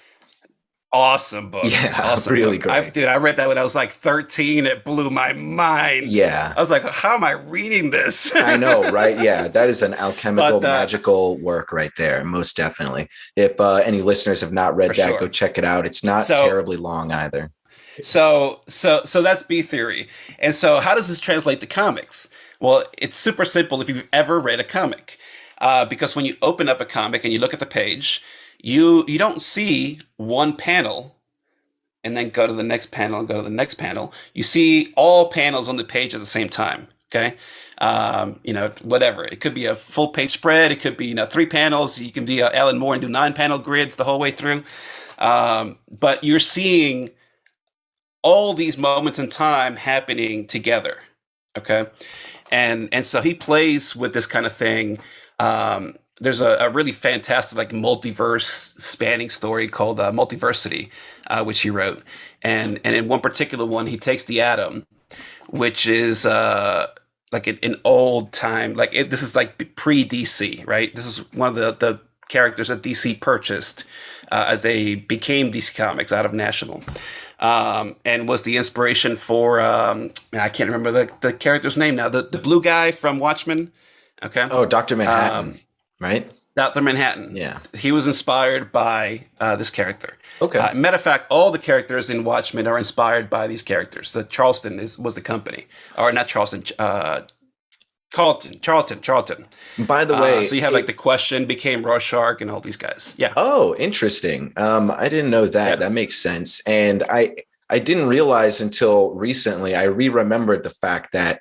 Awesome book. Yeah, awesome really book. great. I read that when I was like 13. It blew my mind. Yeah. I was like, how am I reading this? I know, right? Yeah, that is an alchemical, magical work right there. Most definitely. If any listeners have not read that, go check it out. It's not terribly long either. So that's B theory. And so how does this translate to comics? Well, it's super simple if you've ever read a comic. Because when you open up a comic and you look at the page, you don't see one panel and then go to the next panel and go to the next panel. You see all panels on the page at the same time. Okay. Whatever. It could be a full page spread. It could be, 3 panels. You can be Alan Moore and do 9 panel grids the whole way through. But you're seeing all these moments in time happening together. Okay. And so he plays with this kind of thing. There's a really fantastic like multiverse spanning story called Multiversity, which he wrote. And in one particular one, he takes the Atom, which is like an old time, this is like pre-DC, right? This is one of the characters that DC purchased as they became DC Comics out of National. and was the inspiration for I can't remember the character's name now. The blue guy from Watchmen. Okay. Oh, Dr. Manhattan, right? Dr. Manhattan. Yeah. He was inspired by this character. Okay. Matter of fact, all the characters in Watchmen are inspired by these characters. The Charleston was the company, or not Charleston. Charlton. By the way, so you have like the Question became Rorschach and all these guys. Yeah. Oh, interesting. I didn't know that. Yeah. That makes sense. And I didn't realize until recently. I remembered the fact that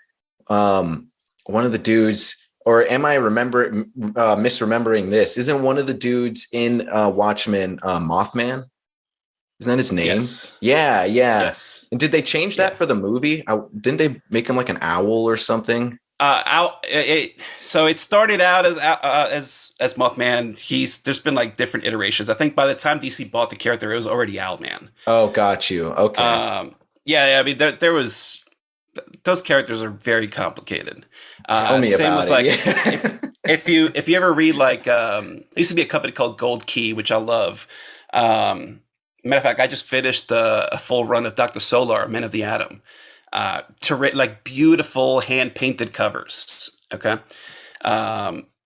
one of the dudes, or am I misremembering this? Isn't one of the dudes in Watchmen Mothman? Isn't that his name? Yes. Yeah. Yes. And did they change that for the movie? Didn't they make him like an owl or something? So it started out as Mothman. There's been like different iterations. I think by the time DC bought the character, it was already Owlman. Oh, got you. Okay. Yeah. I mean, there was those characters are very complicated. Tell me same about with, like, it. Yeah. if you ever read like there used to be a company called Gold Key, which I love. Matter of fact, I just finished a full run of Dr. Solar, Men of the Atom. Like beautiful hand painted covers. Okay.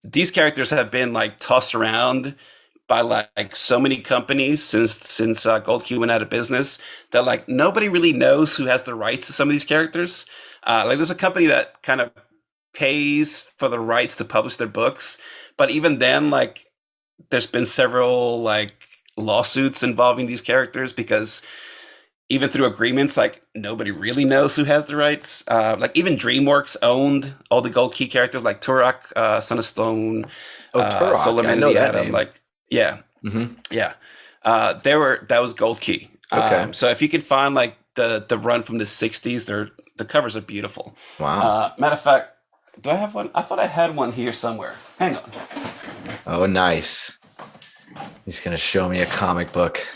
These characters have been like tossed around by like so many companies since Gold Key went out of business that like nobody really knows who has the rights to some of these characters. Like there's a company that kind of pays for the rights to publish their books, but even then, like there's been several like lawsuits involving these characters because even through agreements, like nobody really knows who has the rights. Like even DreamWorks owned all the Gold Key characters, like Turok, Son of Stone, Turok. Solar Man of the Atom. Name. Like, yeah, yeah. That was Gold Key. Okay. So if you could find like the run from the '60s, the covers are beautiful. Wow. Matter of fact, do I have one? I thought I had one here somewhere. Hang on. Oh, nice. He's gonna show me a comic book.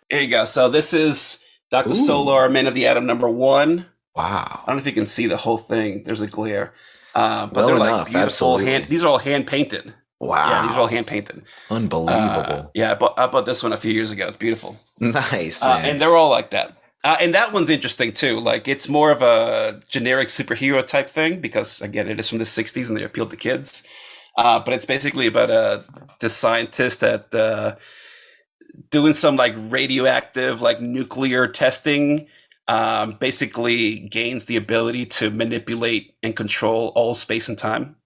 Here you go. So this is Dr. Solar, Men of the Atom #1. Wow. I don't know if you can see the whole thing. There's a glare. But well they're enough, like beautiful. These are all hand painted. Wow. Yeah, these are all hand painted. Unbelievable. Yeah, I bought this one a few years ago. It's beautiful. Nice, man. And they're all like that. And that one's interesting too. Like it's more of a generic superhero type thing because again, it is from the '60s and they appealed to kids. But it's basically about this scientist that doing some like radioactive, like nuclear testing, basically gains the ability to manipulate and control all space and time.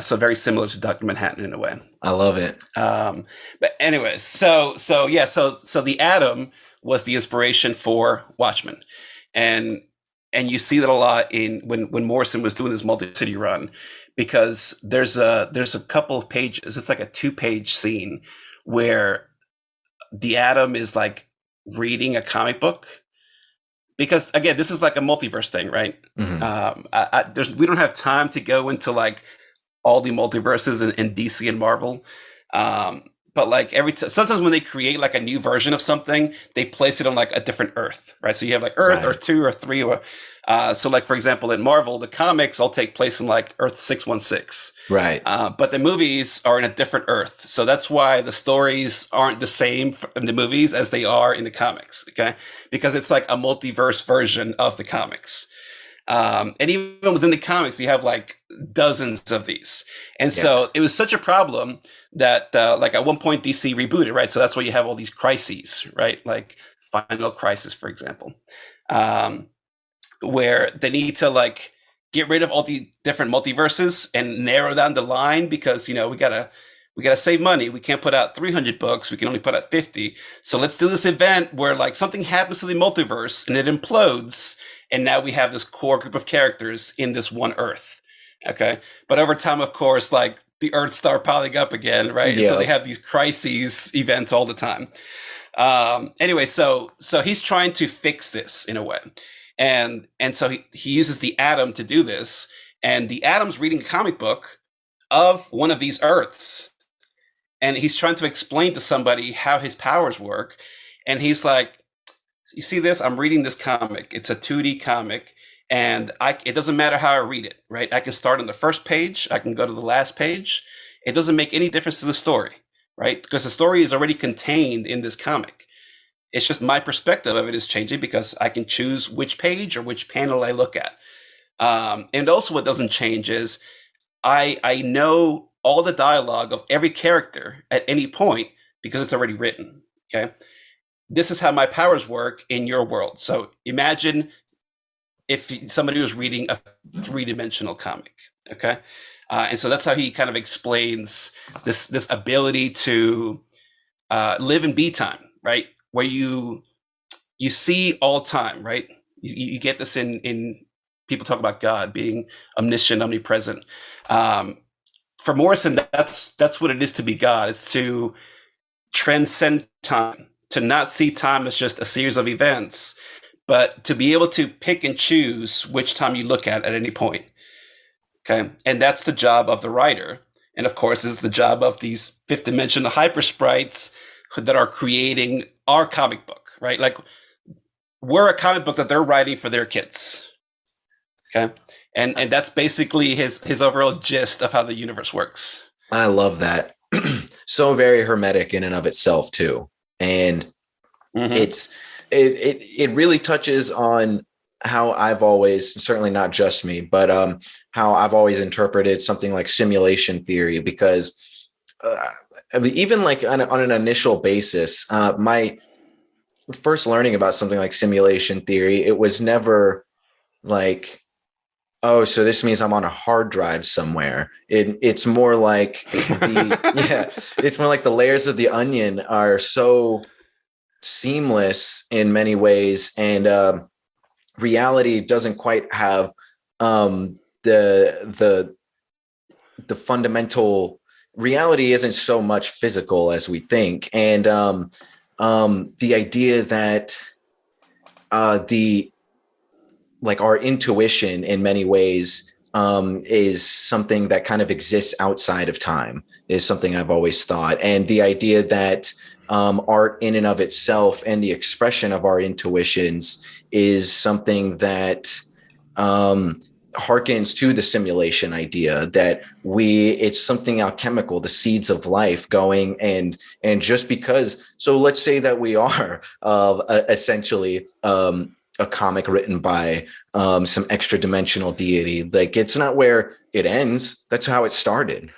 So very similar to Dr. Manhattan in a way. I love it. But anyways, so the Atom was the inspiration for Watchmen, and you see that a lot in when Morrison was doing his multi-city run, because there's a couple of pages. It's like a 2-page scene where the Atom is like reading a comic book. Because again, this is like a multiverse thing, right? Mm-hmm. We don't have time to go into like all the multiverses in DC and Marvel. But like sometimes when they create like a new version of something, they place it on like a different Earth, right? So you have like Earth, right. Earth 2, or 3, or so like for example in Marvel, the comics all take place in like Earth 616, right? But the movies are in a different Earth, so that's why the stories aren't the same in the movies as they are in the comics, okay? Because it's like a multiverse version of the comics. And even within the comics, you have like dozens of these. And so it was such a problem that like at one point DC rebooted, right? So that's why you have all these crises, right? Like Final Crisis, for example, where they need to like get rid of all the different multiverses and narrow down the line because, you know, we gotta save money. We can't put out 300 books. We can only put out 50. So let's do this event where like something happens to the multiverse and it implodes. And now we have this core group of characters in this one Earth. Okay. But over time, of course, like the Earths start piling up again, right? Yeah. And so they have these crises events all the time. Anyway, so he's trying to fix this in a way. And so he uses the Atom to do this. And the Atom's reading a comic book of one of these Earths. And he's trying to explain to somebody how his powers work. And he's like, you see this? I'm reading this comic. It's a 2D comic, and it doesn't matter how I read it, right? I can start on the first page. I can go to the last page. It doesn't make any difference to the story, right? Because the story is already contained in this comic. It's just my perspective of it is changing because I can choose which page or which panel I look at. And also what doesn't change is I know all the dialogue of every character at any point because it's already written. Okay. This is how my powers work in your world. So imagine if somebody was reading a 3-dimensional comic. Okay. And so that's how he kind of explains this ability to live in B time, right? Where you see all time, right? You get this in people talk about God being omniscient, omnipresent. For Morrison, that's what it is to be God. It's to transcend time, to not see time as just a series of events, but to be able to pick and choose which time you look at any point. Okay, and that's the job of the writer, and of course, is the job of these 5th-dimensional hyper sprites that are creating our comic book, right? Like we're a comic book that they're writing for their kids. Okay, and that's basically his overall gist of how the universe works. I love that. So very hermetic in and of itself too, and it really touches on how I've always, certainly not just me, but how I've always interpreted something like simulation theory, because I mean, even like on an initial basis, my first learning about something like simulation theory, it was never like, oh, so this means I'm on a hard drive somewhere. It's more like it's more like the layers of the onion are so seamless in many ways, and reality doesn't quite have the fundamental. Reality isn't so much physical as we think, and the idea that our intuition in many ways is something that kind of exists outside of time is something I've always thought. And the idea that art in and of itself and the expression of our intuitions is something that harkens to the simulation idea, that it's something alchemical, the seeds of life going, and just because, so let's say that we are essentially a comic written by some extra dimensional deity. Like, it's not where it ends. That's how it started.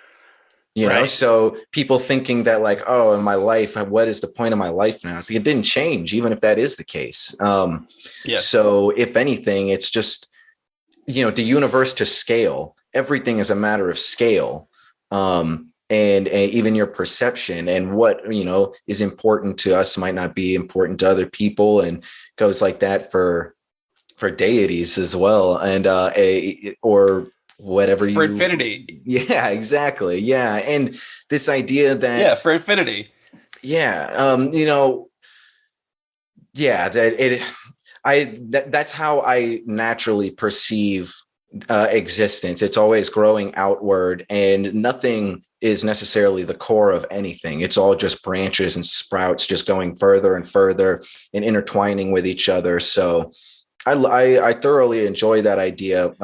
You know, so people thinking that like, oh, in my life, what is the point of my life now? It's like, it didn't change, even if that is the case. So if anything, it's just, you know, the universe to scale, everything is a matter of scale. And even your perception and what, you know, is important to us might not be important to other people, and goes like that for deities as well. And, or whatever for infinity. Yeah, exactly. Yeah. And this idea that for infinity. You know, that's how I naturally perceive existence. It's always growing outward, and nothing is necessarily the core of anything. It's all just branches and sprouts just going further and further and intertwining with each other. So I thoroughly enjoy that idea.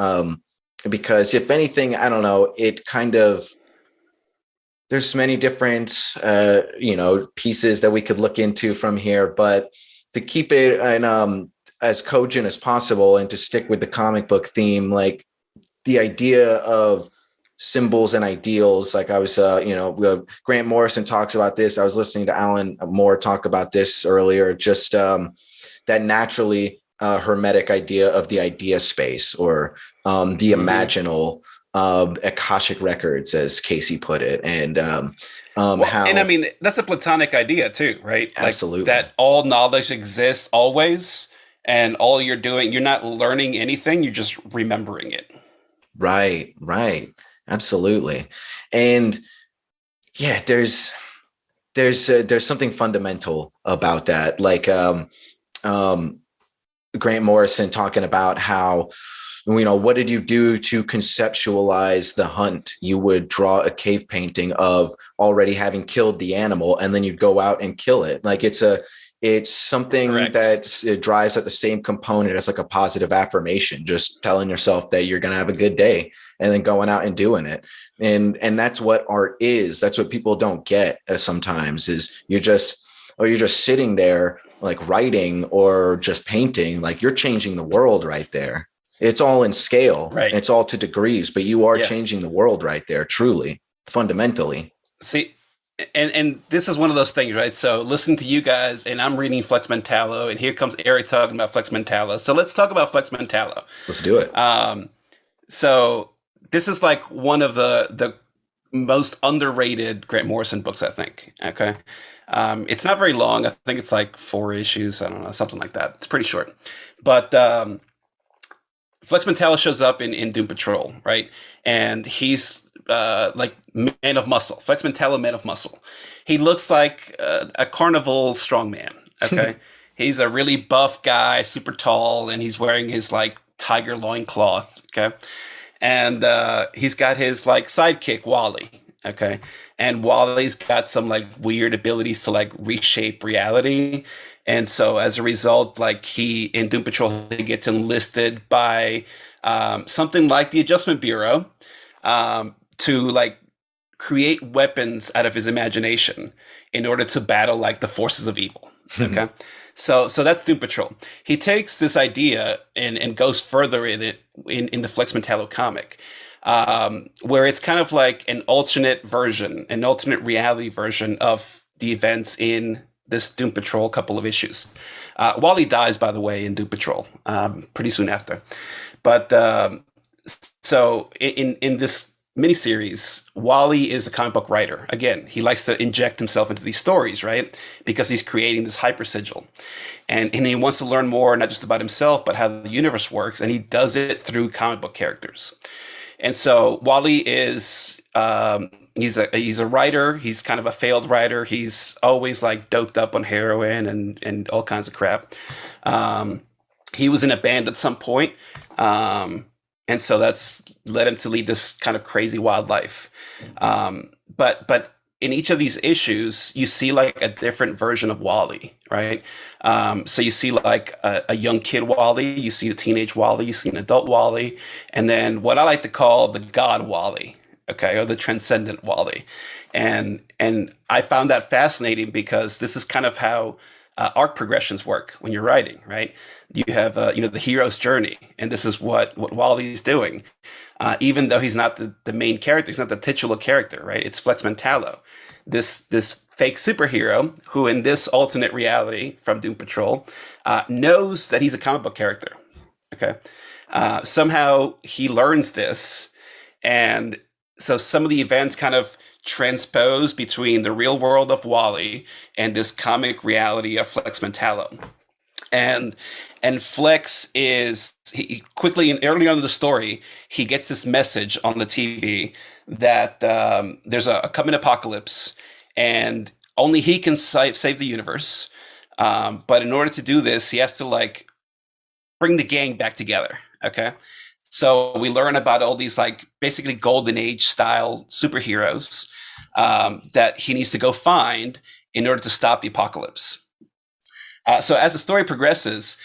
Because if anything, I don't know, it kind of, there's many different, you know, pieces that we could look into from here, but to keep it as cogent as possible and to stick with the comic book theme, like the idea of symbols and ideals, like I was, you know, Grant Morrison talks about this. I was listening to Alan Moore talk about this earlier, just that naturally hermetic idea of the idea space, or the imaginal Akashic records, as Casey put it. And and I mean, that's a Platonic idea too, right? Absolutely. Like, that all knowledge exists always, and all you're doing, you're not learning anything, you're just remembering it. Right. Absolutely. And yeah, there's something fundamental about that. Like Grant Morrison talking about how, you know, what did you do to conceptualize the hunt? You would draw a cave painting of already having killed the animal, and then you'd go out and kill it. Like, it's something that it drives at the same component as like a positive affirmation, just telling yourself that you're going to have a good day and then going out and doing it. And that's what art is. That's what people don't get sometimes, is you're just sitting there like writing or just painting, like you're changing the world right there. It's all in scale, Right? And it's all to degrees, but you are changing the world right there, truly, fundamentally. See, and this is one of those things, right? So listening to you guys, and I'm reading Flex Mentallo, and here comes Eric talking about Flex Mentallo. So let's talk about Flex Mentallo. Let's do it. So this is like one of the most underrated Grant Morrison books, I think. Okay. It's not very long. I think it's like 4 issues. I don't know, something like that. It's pretty short. But Flex Mentallo shows up in Doom Patrol, right? And he's like man of muscle. Flex Mentallo, man of muscle. He looks like a carnival strongman. Okay. He's a really buff guy, super tall, and he's wearing his like tiger loincloth. Okay. And he's got his like sidekick, Wally. Okay. And Wally's got some like weird abilities to like reshape reality. And so as a result, like he in Doom Patrol, he gets enlisted by something like the Adjustment Bureau to like create weapons out of his imagination in order to battle like the forces of evil. Okay. So that's Doom Patrol. He takes this idea and goes further in it in the Flex Mentallo comic, where it's kind of like an alternate version, an alternate reality version of the events in this Doom Patrol couple of issues. Wally dies, by the way, in Doom Patrol pretty soon after. But so in this miniseries, Wally is a comic book writer. Again, he likes to inject himself into these stories, right? Because he's creating this hyper sigil. And he wants to learn more, not just about himself, but how the universe works. And he does it through comic book characters. And so Wally is he's a writer. He's kind of a failed writer. He's always like doped up on heroin and all kinds of crap. He was in a band at some point. And so that's led him to lead this kind of crazy wild life. But in each of these issues, you see like a different version of Wally, right? So you see like a young kid Wally, you see a teenage Wally, you see an adult Wally, and then what I like to call the God Wally, okay, or the transcendent Wally. And I found that fascinating because this is kind of how arc progressions work when you're writing, right? You have the hero's journey, and this is what Wally's doing. Even though he's not the main character, he's not the titular character, right? It's Flex Mentallo, this fake superhero who, in this alternate reality from Doom Patrol, knows that he's a comic book character. Okay, somehow he learns this, and so some of the events kind of transpose between the real world of Wally and this comic reality of Flex Mentallo. And Flex is he quickly and early on in the story, he gets this message on the TV that there's a coming apocalypse and only he can save the universe. But in order to do this, he has to like bring the gang back together. Okay. So we learn about all these like basically golden age style superheroes that he needs to go find in order to stop the apocalypse. So as the story progresses,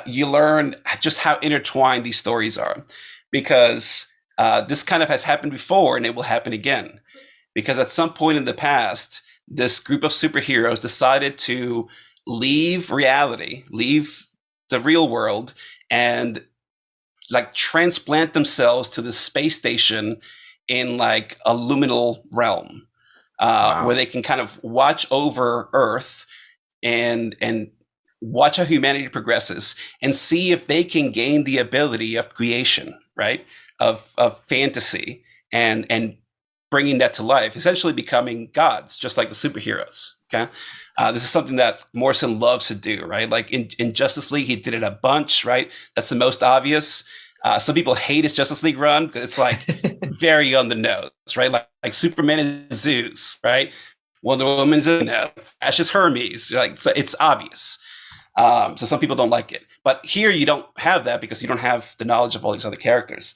you learn just how intertwined these stories are, because this kind of has happened before and it will happen again. Because at some point in the past, this group of superheroes decided to leave reality, leave the real world, and like transplant themselves to the space station in like a liminal realm, where they can kind of watch over Earth and watch how humanity progresses and see if they can gain the ability of creation, right? Of fantasy and bringing that to life, essentially becoming gods, just like the superheroes. Okay. This is something that Morrison loves to do, right? Like in Justice League, he did it a bunch, right? That's the most obvious. Some people hate his Justice League run because it's like very on the nose, right? Like Superman is Zeus, right? Wonder Woman's Flash is Hermes. Like, so it's obvious. So some people don't like it. But here you don't have that because you don't have the knowledge of all these other characters.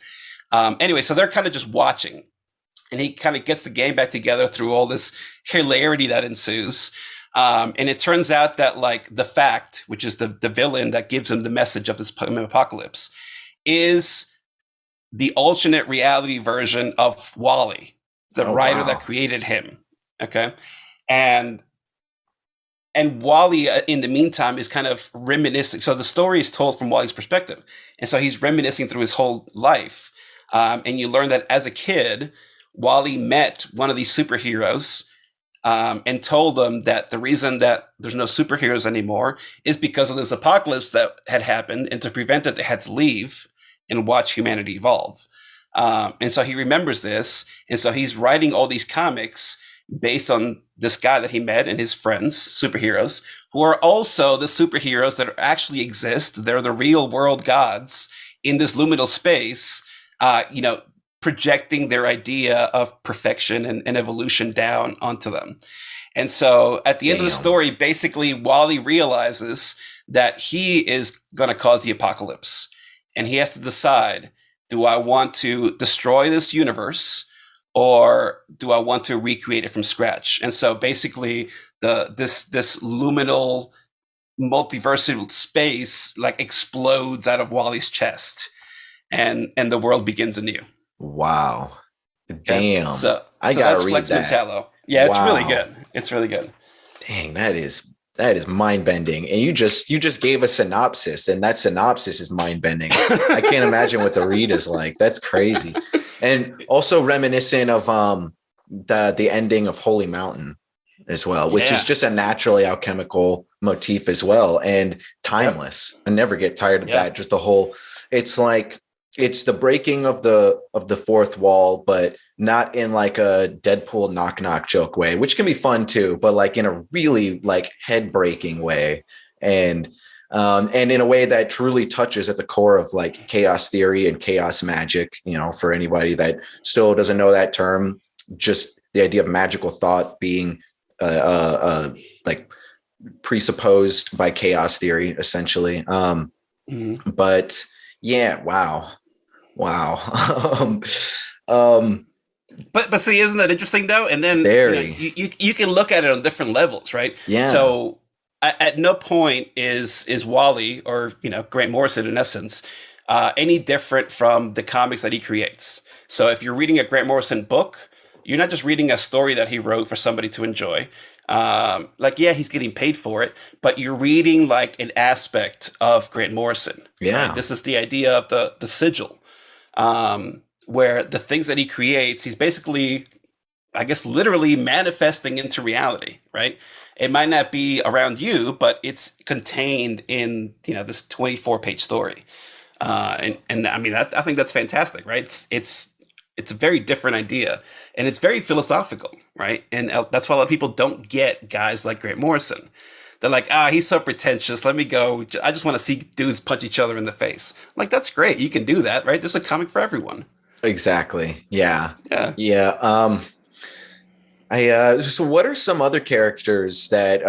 Anyway, so they're kind of just watching. And he kind of gets the gang back together through all this hilarity that ensues. And it turns out that like the Fact, which is the villain that gives him the message of this apocalypse, is the alternate reality version of Wally, the writer that created him. Okay. And And Wally, in the meantime, is kind of reminiscing. So the story is told from Wally's perspective. And so he's reminiscing through his whole life. And you learn that as a kid, Wally met one of these superheroes and told them that the reason that there's no superheroes anymore is because of this apocalypse that had happened. And to prevent it, they had to leave and watch humanity evolve. And so he remembers this. And so he's writing all these comics based on this guy that he met and his friends, superheroes, who are also the superheroes that actually exist. They're the real world gods in this liminal space, projecting their idea of perfection and evolution down onto them. And so at the end of the story, basically, Wally realizes that he is going to cause the apocalypse. And he has to decide, do I want to destroy this universe, or do I want to recreate it from scratch? And so basically this luminal multiversal space like explodes out of Wally's chest, and the world begins anew. Wow. Damn. So I gotta read Flex that. Mentallo. Yeah, it's Wow. really good. It's really good. Dang, that is mind bending. And you just gave a synopsis, and that synopsis is mind bending. I can't imagine what the read is like. That's crazy. And also reminiscent of the ending of Holy Mountain as well, which is just a naturally alchemical motif as well, and timeless. I never get tired of that. Just the whole, it's like, it's the breaking of the fourth wall, but not in like a Deadpool knock joke way, which can be fun too, but like in a really like head breaking way. And in a way that truly touches at the core of like chaos theory and chaos magic, for anybody that still doesn't know that term, just the idea of magical thought being like presupposed by chaos theory, essentially. But yeah, wow. But see, isn't that interesting though? And then you can look at it on different levels, right? Yeah. So at no point is Wally, or Grant Morrison in essence, any different from the comics that he creates. So if you're reading a Grant Morrison book, you're not just reading a story that he wrote for somebody to enjoy. He's getting paid for it, but you're reading like an aspect of Grant Morrison. Yeah. Right? This is the idea of the sigil, where the things that he creates, he's basically, I guess, literally manifesting into reality, right? It might not be around you, but it's contained in, this 24-page story. And I mean, I think that's fantastic, right? It's a very different idea, and it's very philosophical, right? And that's why a lot of people don't get guys like Grant Morrison. They're like, he's so pretentious. Let me go. I just want to see dudes punch each other in the face. Like, that's great. You can do that, right? There's a comic for everyone. Exactly. Yeah. Yeah. So what are some other characters that,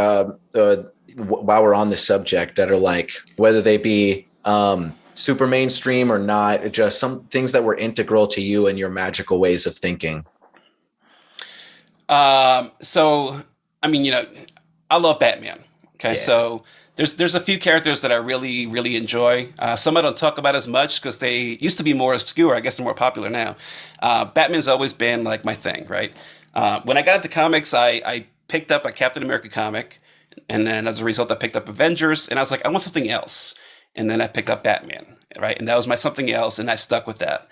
while we're on the subject, that are like, whether they be super mainstream or not, just some things that were integral to you and your magical ways of thinking? So, I mean, I love Batman. Okay. Yeah. So there's a few characters that I really, really enjoy. Some I don't talk about as much because they used to be more obscure. I guess they're more popular now. Batman's always been like my thing, right? When I got into comics, I picked up a Captain America comic, and then as a result, I picked up Avengers, and I was like, I want something else. And then I picked up Batman, right? And that was my something else, and I stuck with that.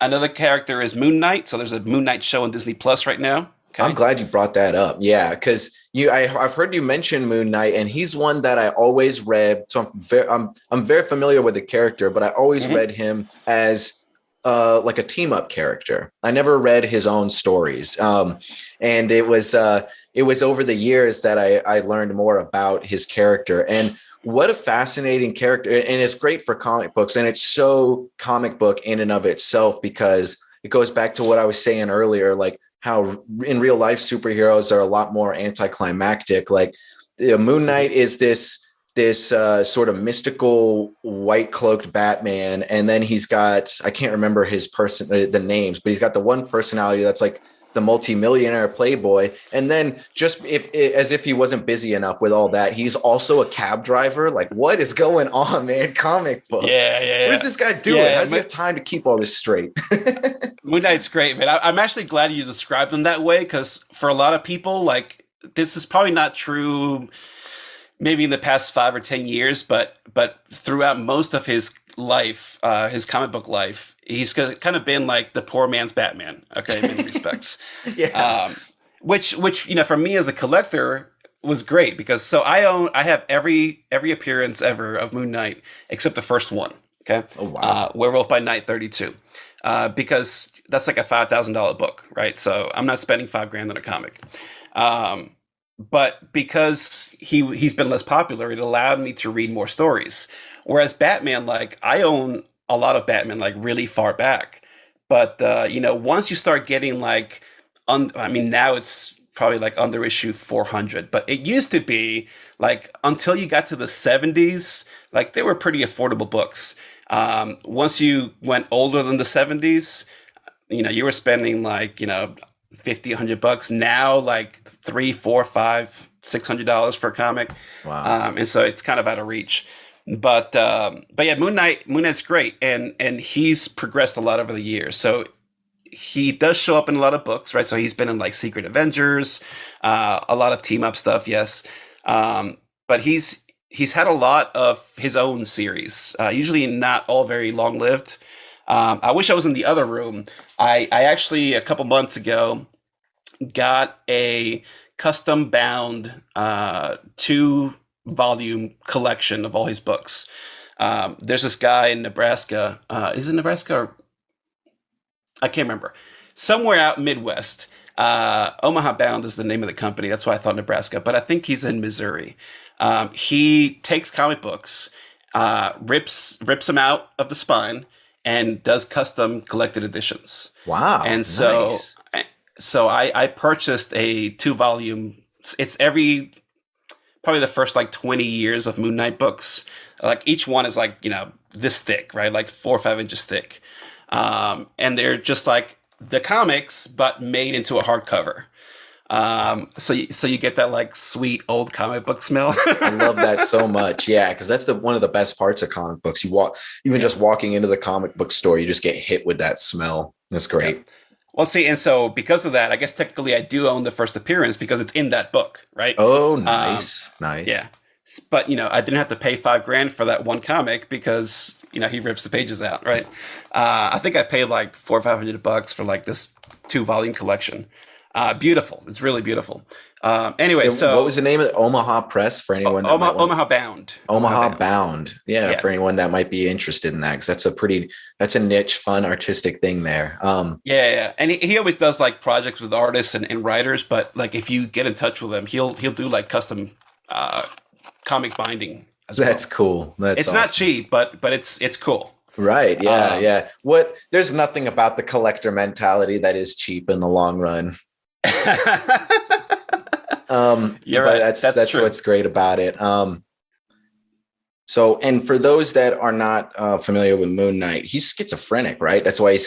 Another character is Moon Knight. So there's a Moon Knight show on Disney Plus right now. Okay. I'm glad you brought that up. Yeah, because I've heard you mention Moon Knight, and he's one that I always read. So I'm very familiar with the character, but I always read him as like a team up character. I never read his own stories, and it was over the years that I learned more about his character. And what a fascinating character. And it's great for comic books, and it's so comic book in and of itself, because it goes back to what I was saying earlier, like how in real life superheroes are a lot more anticlimactic. Like Moon Knight is this sort of mystical white cloaked Batman, and then he's got, I can't remember the names, but he's got the one personality that's like the multimillionaire playboy. And then just as if he wasn't busy enough with all that, he's also a cab driver. Like, what is going on, man? Comic books. Yeah. What is this guy doing? How does he have time to keep all this straight? Moon Knight's great, man. I'm actually glad you described him that way, because for a lot of people, like, this is probably not true maybe in the past 5 or 10 years, but throughout most of his life, his comic book life, he's kind of been like the poor man's Batman, okay, in many respects. Yeah. Which for me as a collector was great, because I have every appearance ever of Moon Knight except the first one. Okay. Oh wow. Werewolf by Night 32, because that's like a $5,000 book, right? So I'm not spending $5,000 on a comic. But because he's been less popular, it allowed me to read more stories. Whereas Batman, like I own a lot of Batman, like really far back. But once you start getting like, now it's probably like under issue 400. But it used to be like until you got to the 70s, like they were pretty affordable books. Once you went older than the 70s, you were spending like, $50, $100. Now like $300, $400, $500, $600 for a comic. Wow. And so it's kind of out of reach. But yeah, Moon Knight's great, and he's progressed a lot over the years. So he does show up in a lot of books, right? So he's been in like Secret Avengers, a lot of team up stuff, yes. But he's had a lot of his own series, usually not all very long lived. I wish I was in the other room. I actually a couple months ago got a custom bound 2-volume collection of all his books. There's this guy in Nebraska. Is it Nebraska or I can't remember. Somewhere out Midwest. Omaha Bound is the name of the company. That's why I thought Nebraska, but I think he's in Missouri. He takes comic books, rips them out of the spine, and does custom collected editions. Wow. And nice. so I purchased a 2-volume. It's probably the first like 20 years of Moon Knight books. Like each one is like, this thick, right? Like 4 or 5 inches thick. And they're just like the comics, but made into a hardcover. So you get that like sweet old comic book smell. I love that so much. Yeah, because that's one of the best parts of comic books. Just walking into the comic book store, you just get hit with that smell. That's great. Yeah. Well, see, and so because of that, I guess technically I do own the first appearance because it's in that book, right? Oh, nice, nice. Yeah, but I didn't have to pay $5,000 for that one comic because he rips the pages out, right? I think I paid like $400 or $500 for like this 2-volume collection. Beautiful. It's really beautiful. Anyway, so what was the name of it? Omaha Press for anyone? Omaha Bound. Omaha Bound. Yeah, for anyone that might be interested in that, because that's a niche, fun, artistic thing there. Yeah. And he always does like projects with artists and writers, but like if you get in touch with him, he'll do like custom comic binding as well. That's cool. It's awesome. Not cheap, but it's cool. Right. Yeah. Yeah. There's nothing about the collector mentality that is cheap in the long run. You're right. That's true. What's great about it. So, and for those that are not familiar with Moon Knight, he's schizophrenic, right? That's why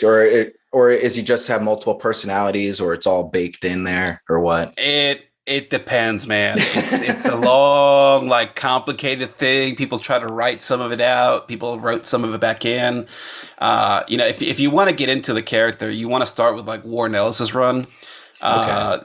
or is he just have multiple personalities, or it's all baked in there, or what? It depends, man. It's a long, like, complicated thing. People try to write some of it out. People wrote some of it back in. If you want to get into the character, you want to start with like Warren Ellis's run. Okay.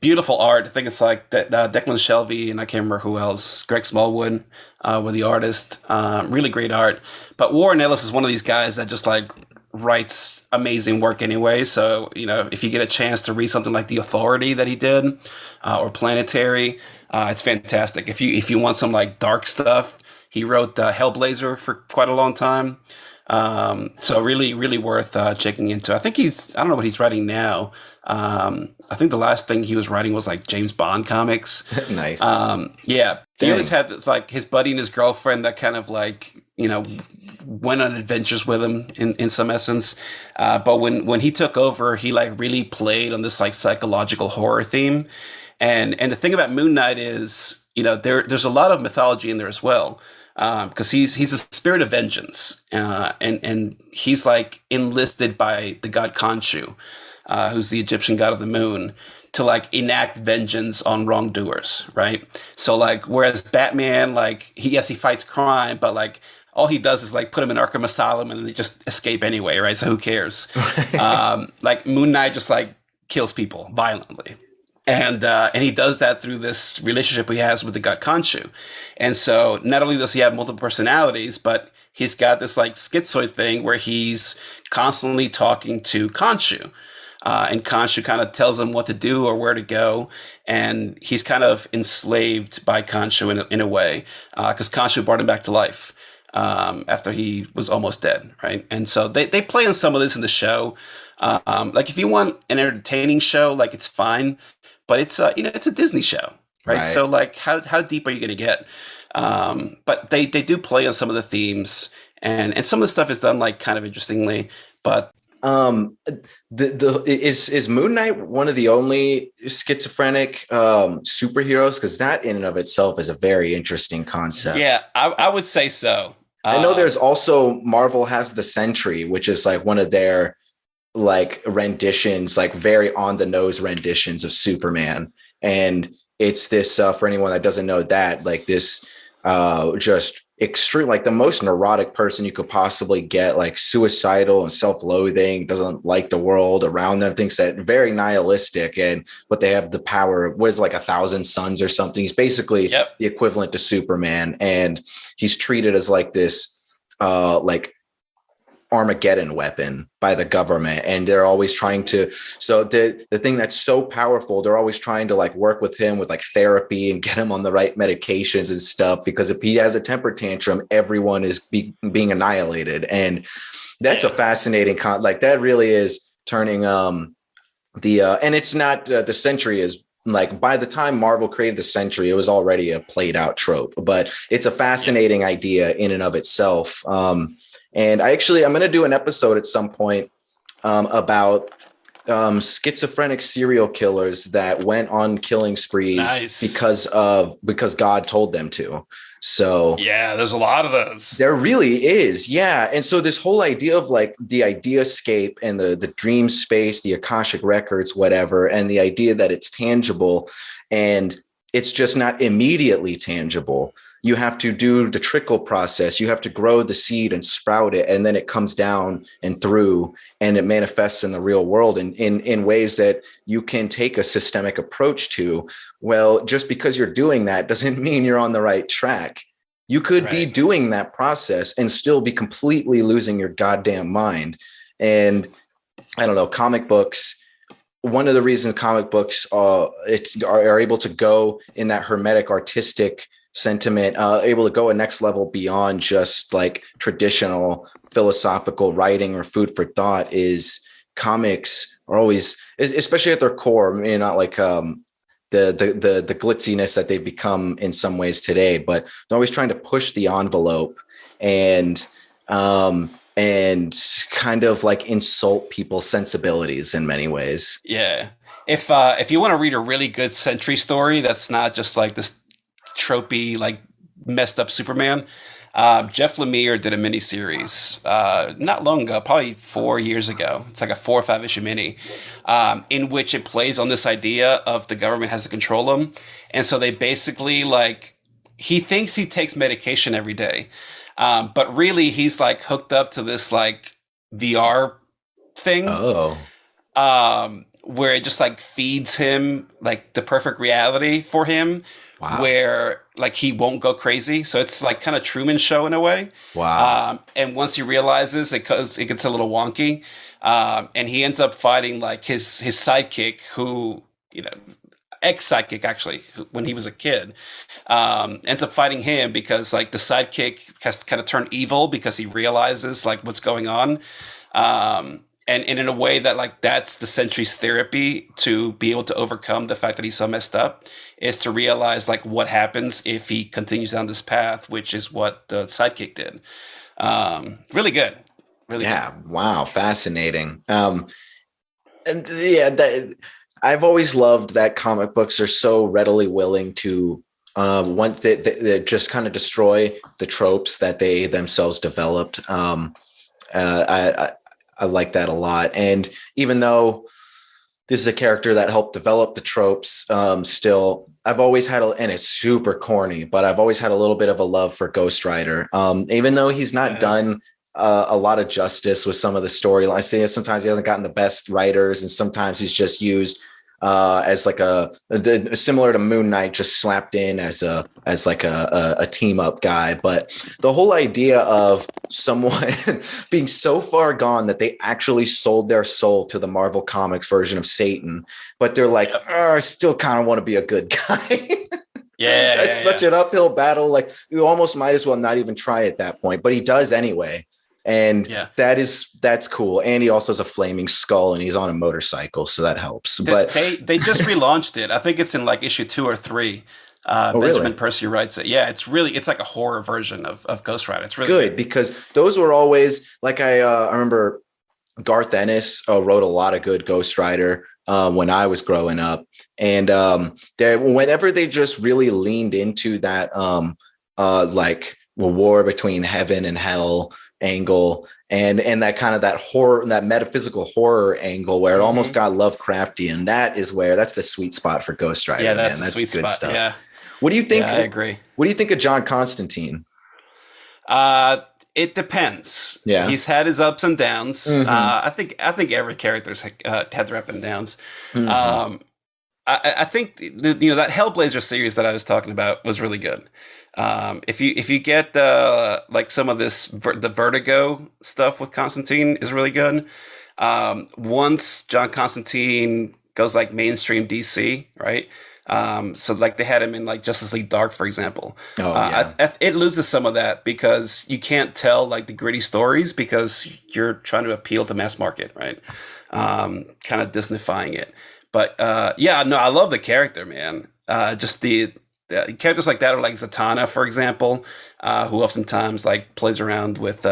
Beautiful art. I think it's like Declan Shelby and I can't remember who else. Greg Smallwood were the artist. Really great art. But Warren Ellis is one of these guys that just like writes amazing work anyway. So, if you get a chance to read something like The Authority that he did, or Planetary, it's fantastic. If you want some like dark stuff, he wrote Hellblazer for quite a long time. So really, really worth checking into. I think I don't know what he's writing now. I think the last thing he was writing was like James Bond comics. Nice. Yeah. Dang. He always had like his buddy and his girlfriend that kind of like, went on adventures with him in some essence. But when he took over, he like really played on this like psychological horror theme. And the thing about Moon Knight is, there's a lot of mythology in there as well. Because he's a spirit of vengeance, and he's like enlisted by the god Khonshu, who's the Egyptian god of the moon, to like enact vengeance on wrongdoers, right? So like, whereas Batman, like he fights crime, but like all he does is like put him in Arkham Asylum and they just escape anyway, right? So who cares? Like Moon Knight just like kills people violently. And he does that through this relationship he has with the god Khonshu. And so not only does he have multiple personalities, but he's got this like schizoid thing where he's constantly talking to Khonshu. And Khonshu kind of tells him what to do or where to go. And he's kind of enslaved by Khonshu in a way, because Khonshu brought him back to life after he was almost dead, right? And so they play on some of this in the show. Like if you want an entertaining show, like it's fine. But it's it's a Disney show, right? So like, how deep are you going to get? But they do play on some of the themes, and some of the stuff is done like kind of interestingly. But is Moon Knight one of the only schizophrenic superheroes? Because that in and of itself is a very interesting concept. Yeah, I would say so. I know there's also Marvel has the Sentry, which is like one of their like renditions, like very on the nose renditions of Superman. And it's this for anyone that doesn't know that, like this just extreme, like the most neurotic person you could possibly get, like suicidal and self-loathing, doesn't like the world around them, thinks that very nihilistic, but they have the power, what is like 1,000 suns or something. He's basically the equivalent to Superman, and he's treated as like this like Armageddon weapon by the government, and they're always trying to, so the thing that's so powerful, they're always trying to like work with him with like therapy and get him on the right medications and stuff, because if he has a temper tantrum, everyone is being annihilated. And that's a fascinating like that really is turning and it's not the Sentry is like, by the time Marvel created the Sentry, it was already a played out trope, but it's a fascinating idea in and of itself. And I'm going to do an episode at some point about schizophrenic serial killers that went on killing sprees because God told them to. So yeah, there's a lot of those. There really is. Yeah. And so this whole idea of like the ideascape and the dream space, the Akashic records, whatever, and the idea that it's tangible and it's just not immediately tangible. You have to do the trickle process. You have to grow the seed and sprout it, and then it comes down and through, and it manifests in the real world in ways that you can take a systemic approach to. Well, just because you're doing that doesn't mean you're on the right track. You could be doing that process and still be completely losing your goddamn mind. And I don't know, comic books, one of the reasons comic books are able to go in that hermetic artistic sentiment, able to go a next level beyond just like traditional philosophical writing or food for thought, is comics are always, especially at their core, I mean, not like the glitziness that they've become in some ways today, but they're always trying to push the envelope and kind of like insult people's sensibilities in many ways. Yeah. If you want to read a really good Sentry story that's not just like this tropey, like messed up Superman, Jeff Lemire did a miniseries not long ago, probably 4 years ago. It's like a 4 or 5 issue mini, in which it plays on this idea of the government has to control him. And so they basically like, he thinks he takes medication every day, but really he's like hooked up to this like VR thing. Where it just like feeds him like the perfect reality for him. Wow. Where like he won't go crazy. So it's like kind of Truman Show in a way. Wow. And once he realizes it gets a little wonky, and he ends up fighting like his sidekick, who, you know, ex-sidekick actually, when he was a kid, ends up fighting him because like the sidekick has to kind of turn evil because he realizes like what's going on. And in a way that like that's the Sentry's therapy to be able to overcome the fact that he's so messed up, is to realize like what happens if he continues down this path, which is what the sidekick did. Really good. Really good. Wow. Fascinating. And yeah, I've always loved that comic books are so readily willing to want that just kind of destroy the tropes that they themselves developed. I like that a lot. And even though this is a character that helped develop the tropes, still, I've always had and it's super corny, but I've always had a little bit of a love for Ghost Rider. Even though he's not done a lot of justice with some of the storylines. I say sometimes he hasn't gotten the best writers, and sometimes he's just used as like similar to Moon Knight, just slapped in as like a team up guy. But the whole idea of someone being so far gone that they actually sold their soul to the Marvel Comics version of Satan, but they're like, oh, I still kind of want to be a good guy. Yeah, that's such an uphill battle. Like you almost might as well not even try at that point, but he does anyway. And that's cool. And he also has a flaming skull and he's on a motorcycle, so that helps. But they just relaunched it. I think it's in like issue 2 or 3. Benjamin really? Percy writes it. Yeah, it's like a horror version of Ghost Rider. It's really good because those were always like I remember Garth Ennis wrote a lot of good Ghost Rider when I was growing up, and whenever they just really leaned into that like war between heaven and hell angle and that kind of that horror, that metaphysical horror angle where it almost got Lovecraftian, that's the sweet spot for Ghost Rider. Yeah, that's man. That's sweet good spot. stuff. Yeah. What do you think? Yeah, I agree. What do you think of John Constantine? It depends. Yeah, he's had his ups and downs. I think every character's had their ups and downs. I think that Hellblazer series that I was talking about was really good. If you get like some of the Vertigo stuff with Constantine is really good. Once John Constantine goes like mainstream DC, right? So like they had him in like Justice League Dark, for example. It loses some of that because you can't tell like the gritty stories because you're trying to appeal to mass market, right? Kind of Disneyfying it. But I love the character, man. Just the characters like that are like Zatanna, for example, who oftentimes like plays around with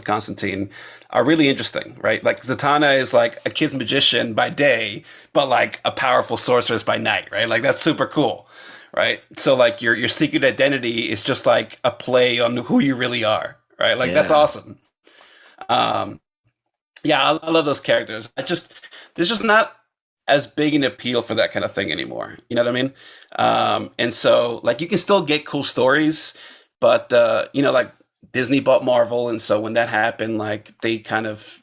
Constantine, are really interesting, right? Like Zatanna is like a kid's magician by day, but like a powerful sorceress by night, right? Like that's super cool, right? So like your secret identity is just like a play on who you really are, right? Like that's awesome. I love those characters. There's just not as big an appeal for that kind of thing anymore. You know what I mean? And so like you can still get cool stories, but like Disney bought Marvel, and so when that happened, like they kind of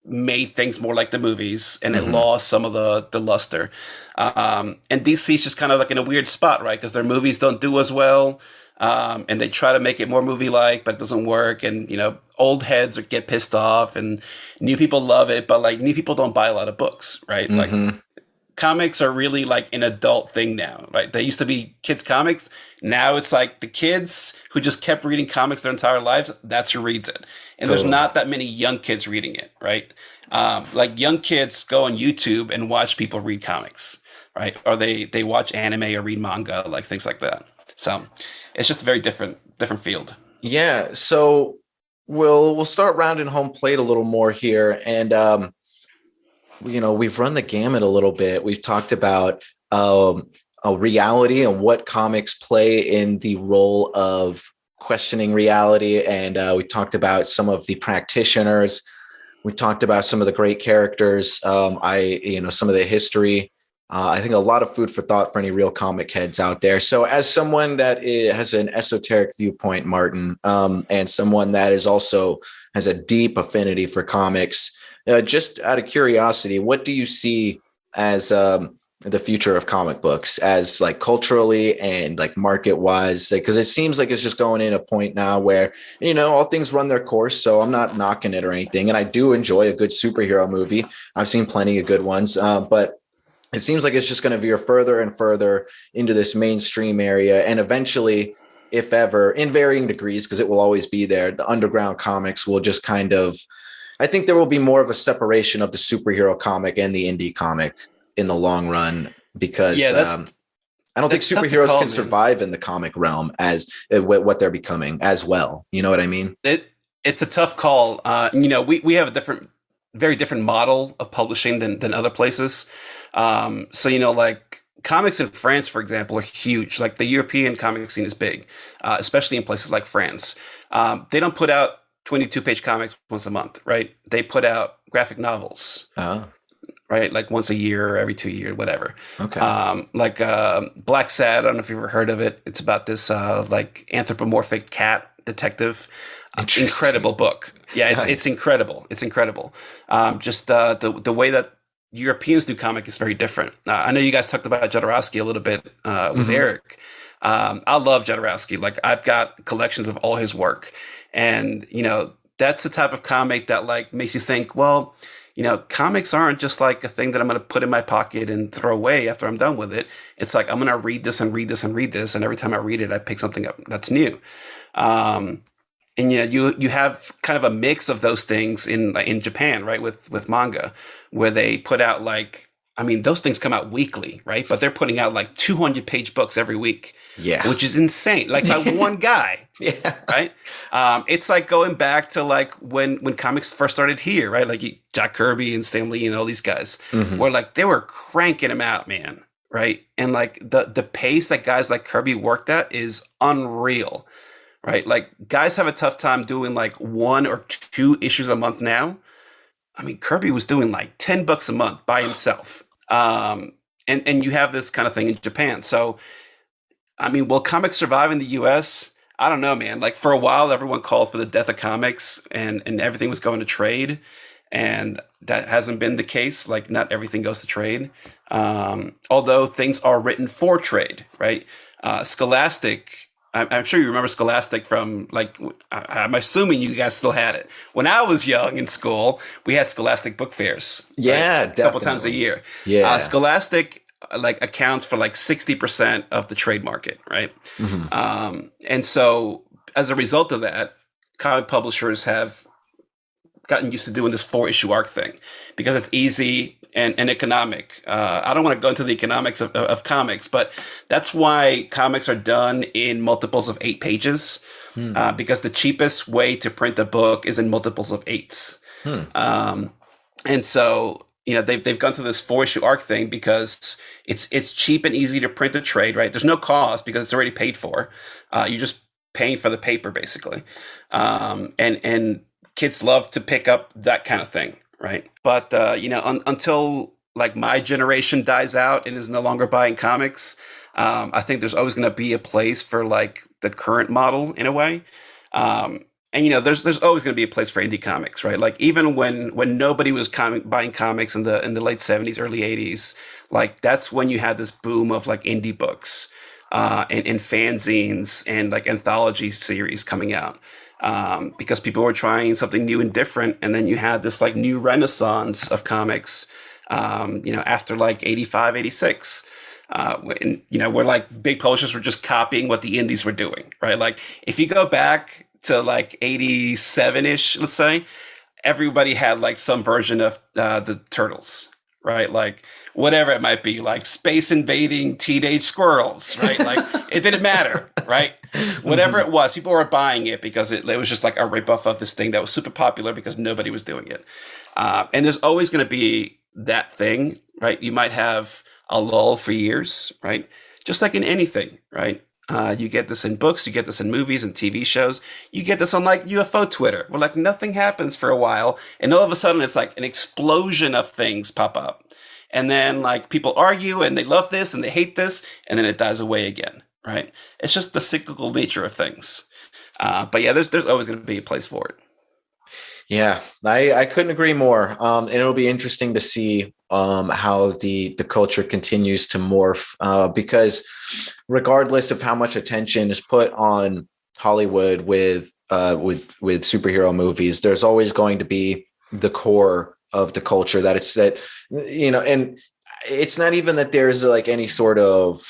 made things more like the movies, and it lost some of the luster. And DC's just kind of like in a weird spot, right? Because their movies don't do as well, and they try to make it more movie-like, but it doesn't work. And old heads get pissed off, and new people love it, but like new people don't buy a lot of books, right? Like comics are really like an adult thing now, right? They used to be kids' comics. Now it's like the kids who just kept reading comics their entire lives, that's who reads it. And there's not that many young kids reading it, right? Like young kids go on YouTube and watch people read comics, right? Or they watch anime or read manga, like things like that. So it's just a very different field. Yeah. So we'll start rounding home plate a little more here. And, we've run the gamut a little bit. We've talked about a reality and what comics play in the role of questioning reality. And we talked about some of the practitioners. We talked about some of the great characters. Some of the history. I think a lot of food for thought for any real comic heads out there. So as someone that has an esoteric viewpoint, Martin, and someone that is also has a deep affinity for comics, just out of curiosity, what do you see as the future of comic books as like culturally and like market wise? Because it seems like it's just going in a point now where, all things run their course. So I'm not knocking it or anything. And I do enjoy a good superhero movie. I've seen plenty of good ones, but it seems like it's just going to veer further and further into this mainstream area. And eventually, if ever, in varying degrees, because it will always be there, the underground comics will just kind of, I think there will be more of a separation of the superhero comic and the indie comic in the long run, because I don't think superheroes can survive in the comic realm as what they're becoming as well. You know what I mean? It's a tough call. We have a very different model of publishing than other places. So like comics in France, for example, are huge. Like the European comic scene is big, especially in places like France. They don't put out 22-page comics once a month, right? They put out graphic novels, right? Like once a year or every 2 years, whatever. Okay. Like Black Sad, I don't know if you've ever heard of it. It's about this like anthropomorphic cat detective. Incredible book. Yeah, it's incredible. It's incredible. Just the way that Europeans do comic is very different. I know you guys talked about Jodorowsky a little bit with Eric. I love Jodorowsky. Like, I've got collections of all his work, and that's the type of comic that like makes you think, well, comics aren't just like a thing that I'm going to put in my pocket and throw away after I'm done with it. It's like, I'm going to read this and read this and read this, and every time I read it, I pick something up that's new. And you have kind of a mix of those things in Japan, right? With manga, where they put out those things come out weekly, right? But they're putting out like 200-page books every week. Yeah. Which is insane. Like, by one guy. Yeah. Right. It's like going back to like when comics first started here, right? Like Jack Kirby and Stan Lee and all these guys, where like they were cranking them out, man. Right. And like the pace that guys like Kirby worked at is unreal. Right. Like, guys have a tough time doing like 1 or 2 issues a month now. I mean, Kirby was doing like 10 books a month by himself. And you have this kind of thing in Japan. So, I mean, will comics survive in the US? I don't know, man. Like, for a while, everyone called for the death of comics and everything was going to trade. And that hasn't been the case. Like, not everything goes to trade. Although things are written for trade, right? Scholastic, I'm sure you remember Scholastic from, like, I'm assuming you guys still had it. When I was young in school, we had Scholastic book fairs. Yeah, right? A couple times a year. Yeah. Scholastic, like, accounts for like 60% of the trade market, right? And so as a result of that, comic publishers have gotten used to doing this 4-issue arc thing because it's easy and economic. I don't want to go into the economics of comics, but that's why comics are done in multiples of 8 pages, because the cheapest way to print a book is in multiples of 8s. And so, they've gone through this 4-issue arc thing because it's cheap and easy to print a trade, right? There's no cost because it's already paid for. You're just paying for the paper, basically. And kids love to pick up that kind of thing, right? But until like my generation dies out and is no longer buying comics, I think there's always going to be a place for like the current model in a way. And there's always going to be a place for indie comics, right? Like, even when nobody was buying comics in the late 70s, early 80s, like, that's when you had this boom of like indie books and fanzines and like anthology series coming out. Because people were trying something new and different. And then you had this like new renaissance of comics, after like 85, 86, where like big publishers were just copying what the indies were doing, right? Like, if you go back to like 87-ish, let's say, everybody had like some version of the Turtles, right? Like, whatever it might be, like space invading teenage squirrels, right? Like, it didn't matter, right? Whatever it was, people were buying it because it was just like a ripoff of this thing that was super popular because nobody was doing it. And there's always going to be that thing, right? You might have a lull for years, right? Just like in anything, right? You get this in books, you get this in movies and TV shows, you get this on like UFO Twitter, where like nothing happens for a while, and all of a sudden it's like an explosion of things pop up. And then like people argue and they love this and they hate this, and then it dies away again, right? It's just the cyclical nature of things. But yeah, there's always going to be a place for it. Yeah, I couldn't agree more. And it'll be interesting to see how the culture continues to morph, because regardless of how much attention is put on Hollywood with superhero movies, there's always going to be the core of the culture and it's not even that there's like any sort of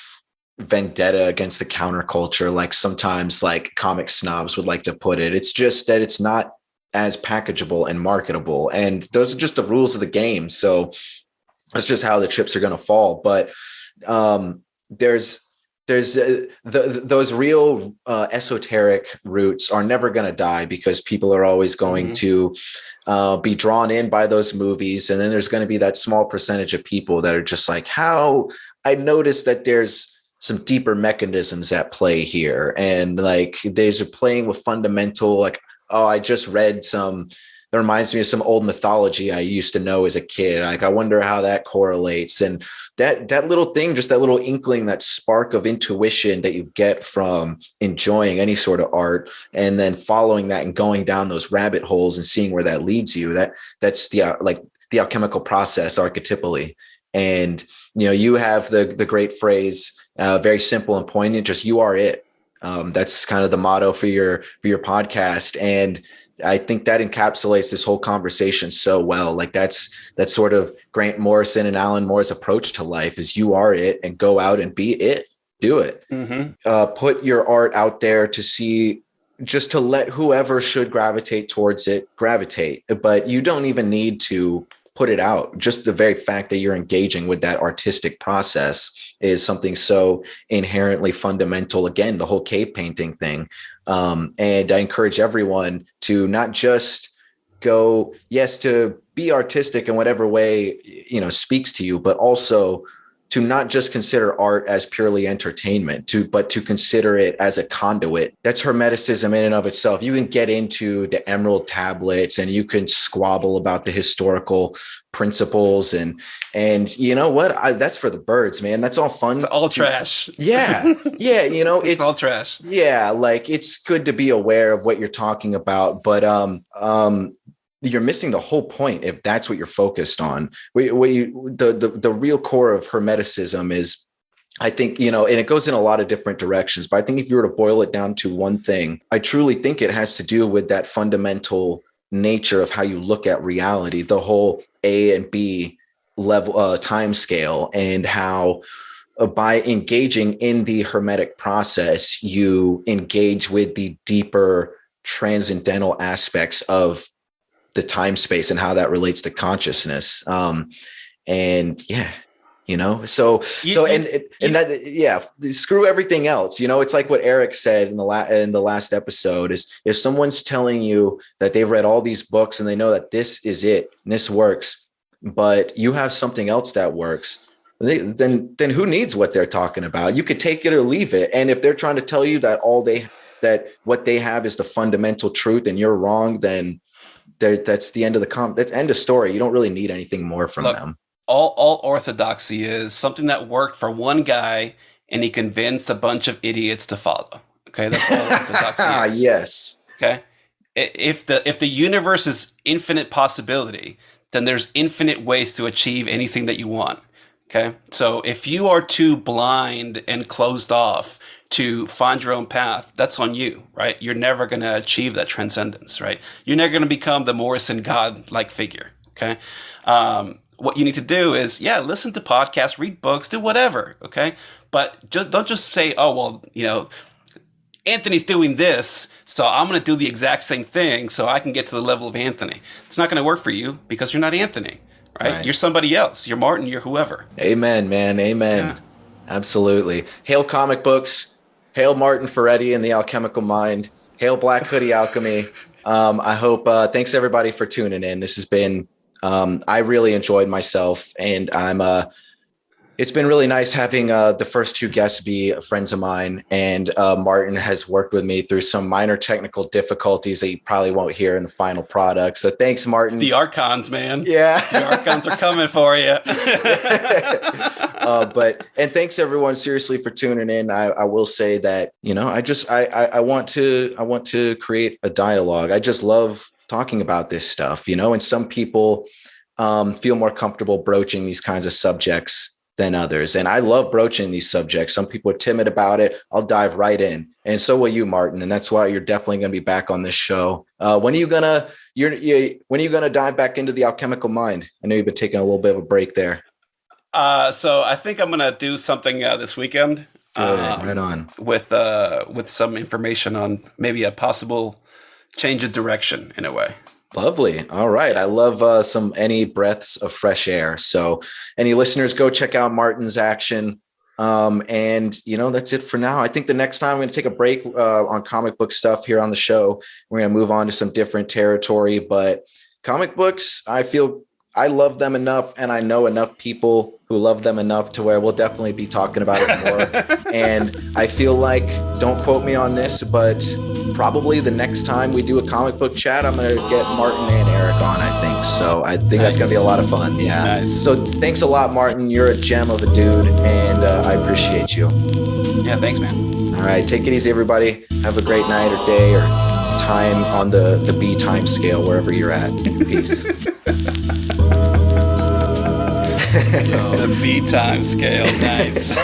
vendetta against the counterculture, like sometimes like comic snobs would like to put it. It's just that it's not as packageable and marketable, and those are just the rules of the game. So that's just how the chips are going to fall. But there's those real esoteric roots are never going to die, because people are always going to be drawn in by those movies. And then there's going to be that small percentage of people that are just like, how I noticed that there's some deeper mechanisms at play here. And like, they're playing with fundamental, like, oh, I just read that reminds me of some old mythology I used to know as a kid. Like, I wonder how that correlates. And that little thing, just that little inkling, that spark of intuition that you get from enjoying any sort of art, and then following that and going down those rabbit holes and seeing where that leads you. That's the like the alchemical process archetypally. And, you have the great phrase, very simple and poignant, just you are it. That's kind of the motto for your podcast. And I think that encapsulates this whole conversation so well. Like that's sort of Grant Morrison and Alan Moore's approach to life is you are it, and go out and be it. Do it. Put your art out there to see, just to let whoever should gravitate towards it gravitate. But you don't even need to put it out. Just the very fact that you're engaging with that artistic process is something so inherently fundamental. Again, the whole cave painting thing. And I encourage everyone to not just go, yes, to be artistic in whatever way, speaks to you, but also to not just consider art as purely entertainment, but to consider it as a conduit. That's Hermeticism in and of itself. You can get into the emerald tablets and you can squabble about the historical principles and you know what? That's for the birds, man. That's all fun. It's all trash. Yeah. Yeah. It's all trash. Yeah. Like it's good to be aware of what you're talking about, but, you're missing the whole point if that's what you're focused on. The real core of Hermeticism is, I think, and it goes in a lot of different directions, but I think if you were to boil it down to one thing, I truly think it has to do with that fundamental nature of how you look at reality, the whole A and B level time scale, and how by engaging in the Hermetic process, you engage with the deeper transcendental aspects of the time space and how that relates to consciousness. Screw everything else. It's like what Eric said in the last episode is, if someone's telling you that they've read all these books and they know that this is it and this works, but you have something else that works, then who needs what they're talking about? You could take it or leave it. And if they're trying to tell you that what they have is the fundamental truth and you're wrong, then that's the end of that's end of story. You don't really need anything more from them. All orthodoxy is something that worked for one guy and he convinced a bunch of idiots to follow. Okay, that's all orthodoxy is. Yes. Okay. If the universe is infinite possibility, then there's infinite ways to achieve anything that you want. Okay. So if you are too blind and closed off to find your own path, that's on you, right? You're never going to achieve that transcendence, right? You're never going to become the Morrison God-like figure, okay? What you need to do is, listen to podcasts, read books, do whatever, okay? But don't just say, oh, well, Anthony's doing this, so I'm going to do the exact same thing so I can get to the level of Anthony. It's not going to work for you because you're not Anthony, right? You're somebody else. You're Martin, you're whoever. Amen, man. Amen. Yeah. Absolutely. Hail comic books. Hail Martin Ferretti and the Alchemical Mind. Hail Black Hoodie Alchemy. I hope, thanks everybody for tuning in. This has been, I really enjoyed myself, and it's been really nice having the first two guests be friends of mine, and Martin has worked with me through some minor technical difficulties that you probably won't hear in the final product. So thanks, Martin. It's the Archons, man. Yeah. The Archons are coming for you. And thanks everyone seriously for tuning in. I will say that, I want to create a dialogue. I just love talking about this stuff, and some people feel more comfortable broaching these kinds of subjects than others. And I love broaching these subjects. Some people are timid about it. I'll dive right in. And so will you, Martin. And that's why you're definitely going to be back on this show. When are you going to dive back into the Alchemical Mind? I know you've been taking a little bit of a break there. So I think I'm going to do something this weekend. Right on. With some information on maybe a possible change of direction in a way. Lovely. All right. I love any breaths of fresh air. So any listeners, go check out Martin's action. And that's it for now. I think the next time I'm going to take a break on comic book stuff here on the show. We're going to move on to some different territory, but comic books, I feel I love them enough, and I know enough people who love them enough to where we'll definitely be talking about it more. And I feel like, don't quote me on this, but probably the next time we do a comic book chat, I'm going to get Martin and Eric on, I think. So I think that's going to be a lot of fun. Yeah. Nice. So thanks a lot, Martin. You're a gem of a dude, and I appreciate you. Yeah, thanks, man. All right. Take it easy, everybody. Have a great night or day or time on the B time scale, wherever you're at. Peace. The B time scale, nice. You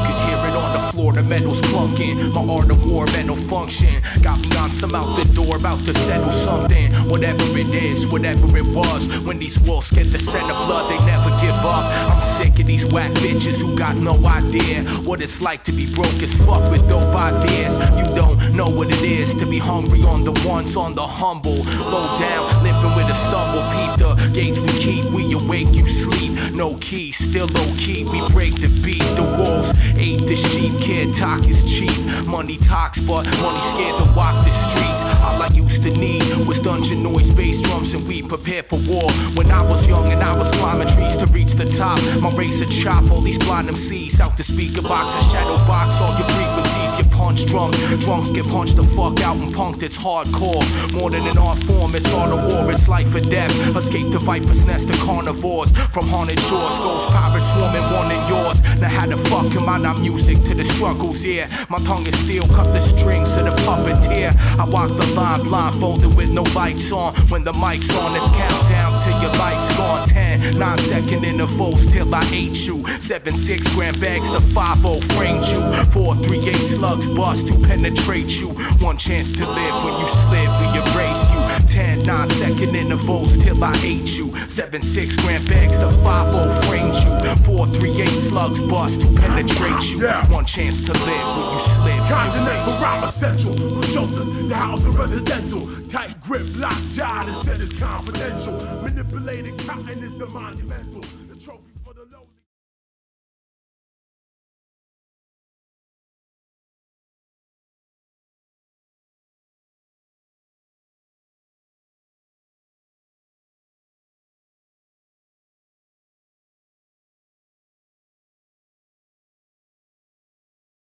could hear it on the floor, the metal's clunking. My art of war, mental function. Got me on some out the door, about to settle something. Whatever it is, whatever it was. When these wolves get the scent of blood, they never give up. I'm sick of these whack bitches who got no idea what it's like to be broke as fuck with dope ideas. You don't know what it is to be hungry on the ones on the humble. Low down, limping with a stumble. Peep the gates we keep, we awake, you sleep. No key, still low key, we break the beat. The wolves ate the sheep, kid talk is cheap. Money talks, but money scared to walk the streets. All I used to need was dungeon noise, bass drums, and we prepared for war. When I was young and I was climbing trees to reach the top, my razor chop all these blind MCs out the speaker box. I shadow box all your frequencies, your punch drum. Drunks get punched the fuck out and punked, it's hardcore. More than an art form, it's all a war, it's life or death. Escape the viper's nest of carnivores. From haunted shores, ghost pirates swarming, one in yours. Now how the fuck am I not music to the struggles, yeah? My tongue is steel, cut the strings to the puppeteer. I walk the line blindfolded with no lights on. When the mic's on, it's countdown till your life's gone. 10, 9-second intervals till I ate you. 7-6 gram bags to 5-0 framed you. 4-3-8 slugs bust to penetrate you. One chance to live when you slip, we erase you. 10, 9-second intervals till I ate you. 7-6 gram bags to 5-0 framed you. 4-3-8 slugs bust to penetrate you. One chance to live when you slip. Continental rhyme essential. Shelters, the house and residential. Tight grip, lockjaw, and said it's confidential. Manipulated cotton is the monumental. The trophy.